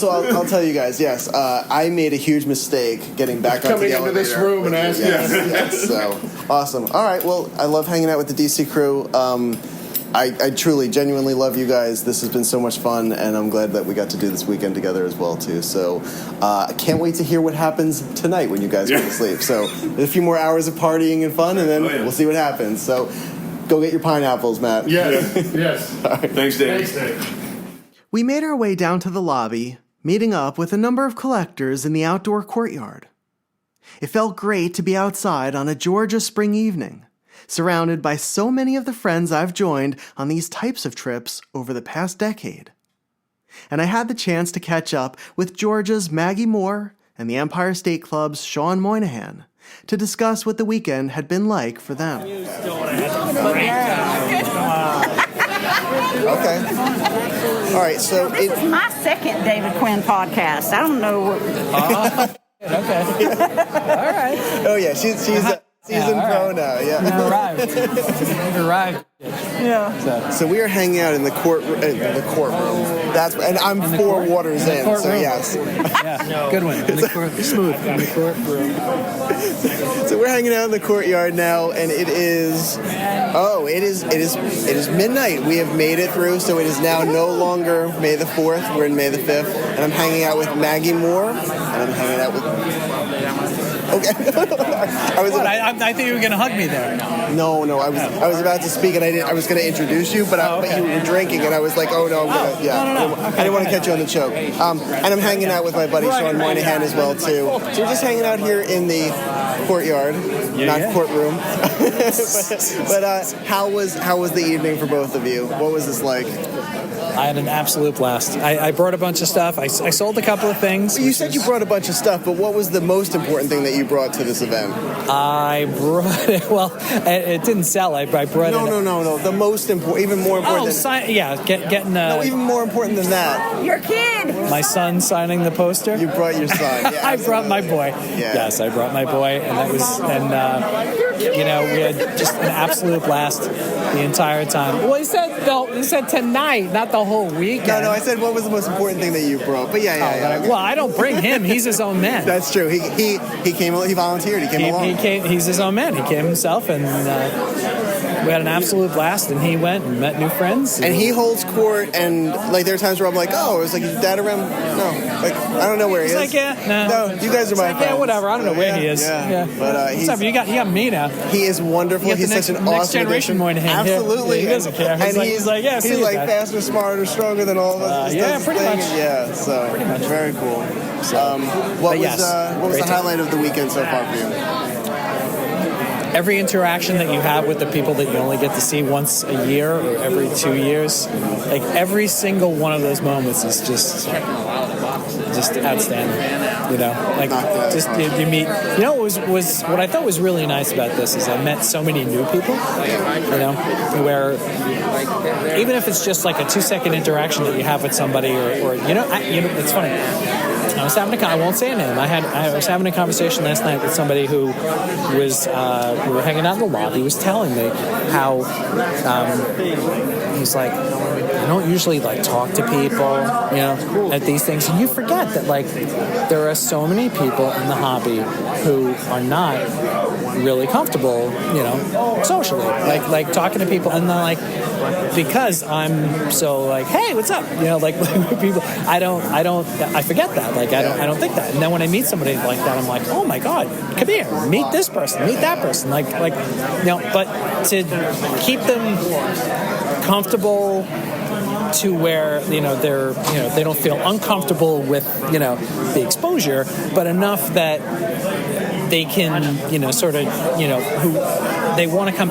I'll tell you guys. Yes, I made a huge mistake getting back onto the elevator. Coming into this room and asking. Yes. So awesome. All right. Well, I love hanging out with the DC crew. I truly, genuinely love you guys. This has been so much fun, and I'm glad that we got to do this weekend together as well, too. So I can't wait to hear what happens tonight when you guys go to sleep. So a few more hours of partying and fun, and then we'll see what happens. So go get your pineapples, Matt. Yes. All right. Thanks, Dave. Thanks, Dave. We made our way down to the lobby, meeting up with a number of collectors in the outdoor courtyard. It felt great to be outside on a Georgia spring evening, surrounded by so many of the friends I've joined on these types of trips over the past decade. And I had the chance to catch up with Georgia's Maggie Moore and the Empire State Club's Sean Moynihan to discuss what the weekend had been like for them. Okay. All right, so this is my second David Quinn podcast. I don't know what... Okay. All right. Oh, yeah, she's a seasoned pro now, yeah. You arrived. Yeah. So we are hanging out in the courtroom. And I'm 4 waters in, so yes. Yeah, good one. Smooth. In the courtroom. So we're hanging out in the courtyard now, and it is midnight. We have made it through, so it is now no longer May the 4th. We're in May the 5th, and I'm hanging out with Maggie Moore, and I'm hanging out with... Okay. I think you were going to hug me there. No, I was about to speak, and I was going to introduce you, but you were drinking, and I was like, oh no, I'm gonna, No. I didn't want to catch you on the choke. And I'm hanging out with my buddy Sean Moynihan as well too. So we're just hanging out here in the courtyard, not courtroom. but how was the evening for both of you? What was this like? I had an absolute blast. I brought a bunch of stuff. I sold a couple of things. You said you brought a bunch of stuff, but what was the most important thing that you brought to this event? I brought it. Well, it didn't sell. I brought it. No. The most important, even more important. Getting. No, even more important than that. Your kid. My son signing the poster. You brought your son. Yeah, I brought my boy. Yeah. Yes, I brought my boy, and that was we had just an absolute blast the entire time. Well, he said tonight, not the whole weekend. No, I said what was the most important thing that you brought. But yeah. Well, I don't bring him. He's his own man. That's true. He came. He volunteered. He came along. He's his own man. He came himself, and we had an absolute blast. And he went and met new friends. And he holds court. And like there are times where I'm like, oh, is like is Dad around? No, like I don't know where he is. Like no, you guys are my friends. Yeah, whatever. I don't know where he is. Yeah. But you got me now. He is wonderful. He's such an next awesome generation Moynihan. Absolutely. He doesn't care. And he's like faster, smarter, stronger than all of us. Pretty much. Yeah, so pretty much. Very cool. What was the highlight of the weekend so far for you? Every interaction that you have with the people that you only get to see once a year or every 2 years, like every single one of those moments is just outstanding. You meet. What I thought was really nice about this is I met so many new people. Where even if it's just like a 2-second interaction that you have with somebody, or it's funny. I won't say a name. I was having a conversation last night with somebody who was we were hanging out in the lobby. He was telling me how he's like, I don't usually like talk to people, at these things, and you forget that like there are so many people in the hobby who are not really comfortable, socially, like talking to people, and then like because I'm so like, hey, what's up, people, I forget that, like I don't think that, and then when I meet somebody like that, I'm like, oh my god, come here, meet this person, meet that person, but to keep them comfortable to where they're they don't feel uncomfortable with the exposure, but enough that they can who they want to come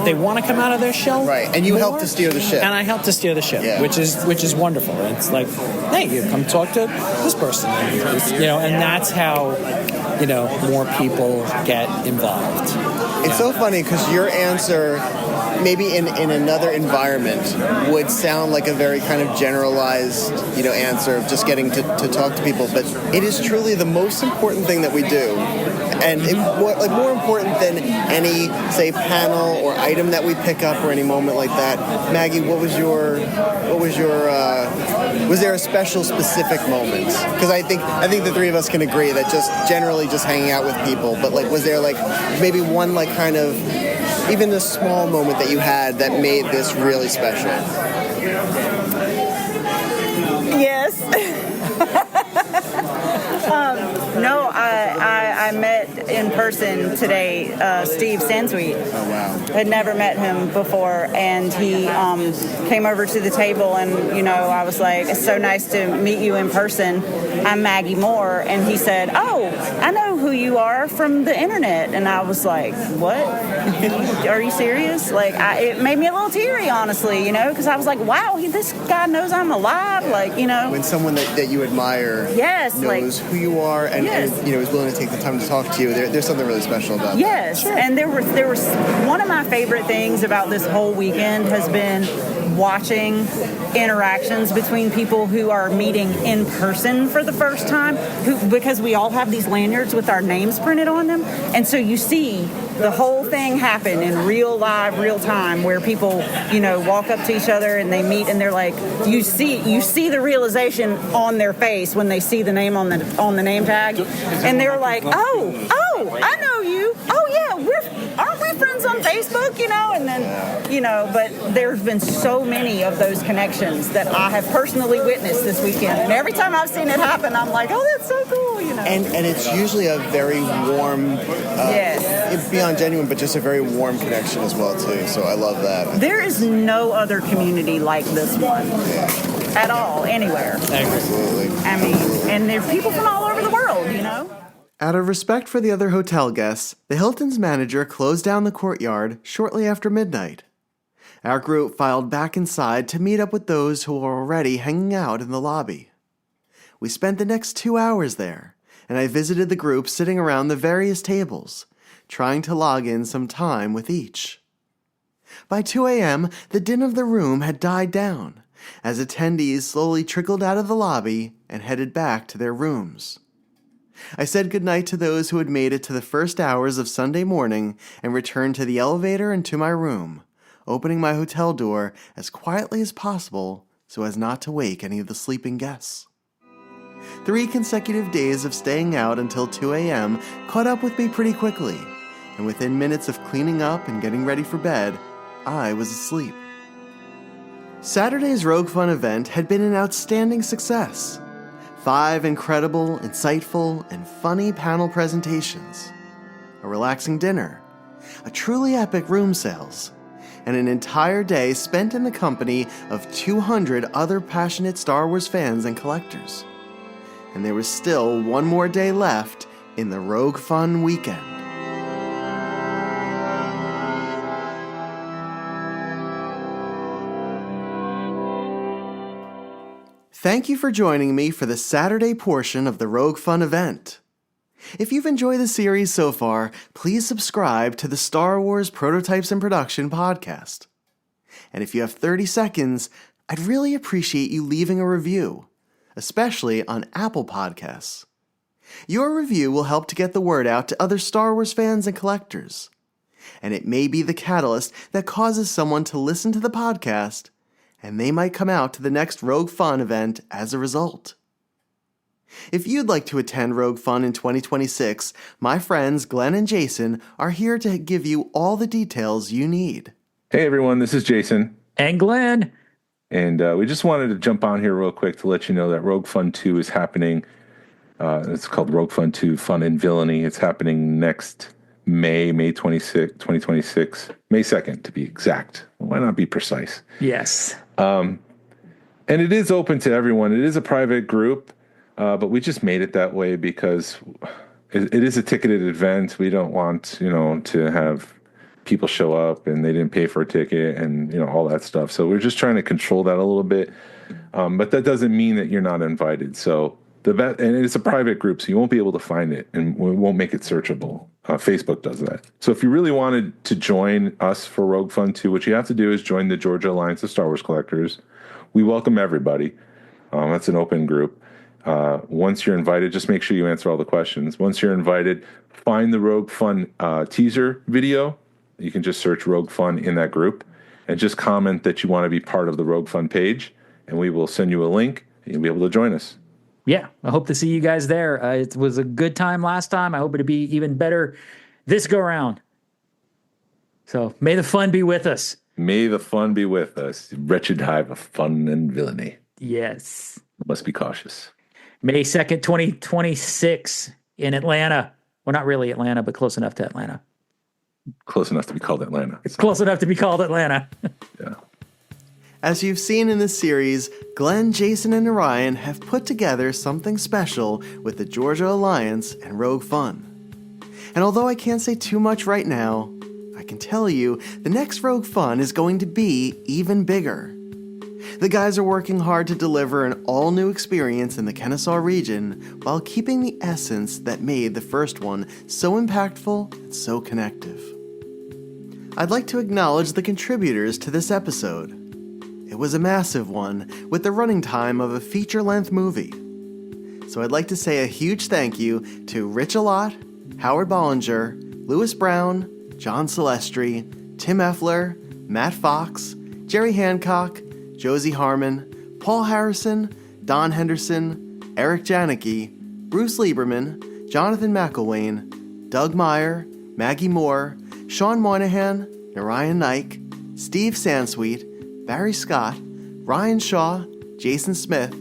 out of their shell, right? And you help to steer the ship, and I help to steer the ship, which is wonderful. It's like, hey, you come talk to this person, and that's how more people get involved. It's so funny because your answer, maybe in another environment, would sound like a very kind of generalized, answer of just getting to talk to people. But it is truly the most important thing that we do, and more important than any, say, panel or item that we pick up or any moment like that. Maggie, was there a special specific moment? Because I think the three of us can agree that just generally just hanging out with people. But like, was there like maybe one like kind of even a small moment that you had that made this really special? Yes. No, I met in person today, Steve Sansweet. Oh, wow. Had never met him before, and he came over to the table, and, you know, I was like, it's so nice to meet you in person. I'm Maggie Moore. And he said, oh, I know who you are from the internet. And I was like, what? Are you serious? Like, it made me a little teary, honestly, you know, because I was like, wow, this guy knows I'm alive. Like, you know. When someone that you admire knows who you are and, you know, is willing to take the time to talk to you, there's something really special about that. Yes, and there was one of my favorite things about this whole weekend has been watching interactions between people who are meeting in person for the first time, because we all have these lanyards with our names printed on them, and so you see the whole thing happen in real time, where people, you know, walk up to each other and they meet, and they're like, you see the realization on their face when they see the name on the name tag, and they're like, oh, I know you. Oh yeah, aren't we friends on Facebook? You know, and then, you know, but there's been so many of those connections that I have personally witnessed this weekend, and every time I've seen it happen, I'm like, oh, that's so cool, you know. And it's usually a very warm, it's beyond genuine, but just a very warm connection as well too. So I love that. There is no other community like this one at all, anywhere. Absolutely. I mean, and there's people from all over the world, you know. Out of respect for the other hotel guests, the Hilton's manager closed down the courtyard shortly after midnight. Our group filed back inside to meet up with those who were already hanging out in the lobby. We spent the next 2 hours there, and I visited the group sitting around the various tables, trying to log in some time with each. By 2 a.m., the din of the room had died down, as attendees slowly trickled out of the lobby and headed back to their rooms. I said goodnight to those who had made it to the first hours of Sunday morning and returned to the elevator and to my room, opening my hotel door as quietly as possible so as not to wake any of the sleeping guests. 3 consecutive days of staying out until 2 a.m. caught up with me pretty quickly, and within minutes of cleaning up and getting ready for bed, I was asleep. Saturday's Rogue Fun event had been an outstanding success. 5 incredible, insightful, and funny panel presentations, a relaxing dinner, a truly epic room sales, and an entire day spent in the company of 200 other passionate Star Wars fans and collectors. And there was still one more day left in the Rogue Fun weekend. Thank you for joining me for the Saturday portion of the Rogue Fun event. If you've enjoyed the series so far, please subscribe to the Star Wars Prototypes in Production podcast. And if you have 30 seconds, I'd really appreciate you leaving a review, especially on Apple Podcasts. Your review will help to get the word out to other Star Wars fans and collectors. And it may be the catalyst that causes someone to listen to the podcast, and they might come out to the next Rogue Fun event as a result. If you'd like to attend Rogue Fun in 2026, my friends Glenn and Jason are here to give you all the details you need. Hey everyone, this is Jason. And Glenn. And we just wanted to jump on here real quick to let you know that Rogue Fun 2 is happening. It's called Rogue Fun 2 Fun and Villainy. It's happening next May 26, 2026. May 2nd, to be exact. Why not be precise? Yes. And it is open to everyone. It is a private group, but we just made it that way because it is a ticketed event. We don't want, to have people show up and they didn't pay for a ticket and, all that stuff. So we're just trying to control that a little bit. But that doesn't mean that you're not invited. So and it's a private group, so you won't be able to find it and we won't make it searchable. Facebook does that. So if you really wanted to join us for Rogue Fun 2, what you have to do is join the Georgia Alliance of Star Wars Collectors. We welcome everybody. That's an open group. Once you're invited, just make sure you answer all the questions. Once you're invited, find the Rogue Fun teaser video. You can just search Rogue Fun in that group and just comment that you want to be part of the Rogue Fun page, and we will send you a link and you'll be able to join us. Yeah, I hope to see you guys there. It was a good time last time. I hope it'll be even better this go around. So may the fun be with us. May the fun be with us. Wretched hive of fun and villainy. Yes. Must be cautious. May 2nd, 2026 in Atlanta. Well, not really Atlanta, but close enough to Atlanta. Close enough to be called Atlanta. It's close enough to be called Atlanta. As you've seen in this series, Glenn, Jason, and Orion have put together something special with the Georgia Alliance and Rogue Fun. And although I can't say too much right now, I can tell you the next Rogue Fun is going to be even bigger. The guys are working hard to deliver an all-new experience in the Kennesaw region while keeping the essence that made the first one so impactful and so connective. I'd like to acknowledge the contributors to this episode. It was a massive one with the running time of a feature-length movie. So I'd like to say a huge thank you to Rich Alott, Howard Bollinger, Lewis Brown, John Celestri, Tim Effler, Matt Fox, Jerry Hancock, Josie Harmon, Paul Harrison, Don Henderson, Eric Janicki, Bruce Lieberman, Jonathan McElwain, Doug Meyer, Maggie Moore, Sean Moynihan, Narayan Naik, Steve Sansweet, Barry Scott, Ryan Shaw, Jason Smith,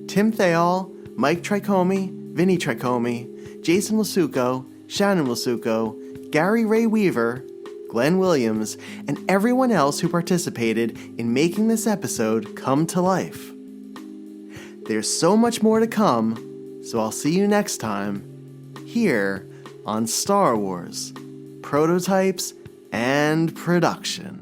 Tim Theall, Mike Tricomi, Vinny Tricomi, Jason Lasucco, Shannon Lasucco, Gary Ray Weaver, Glenn Williams, and everyone else who participated in making this episode come to life. There's so much more to come, so I'll see you next time here on Star Wars, Prototypes and Production.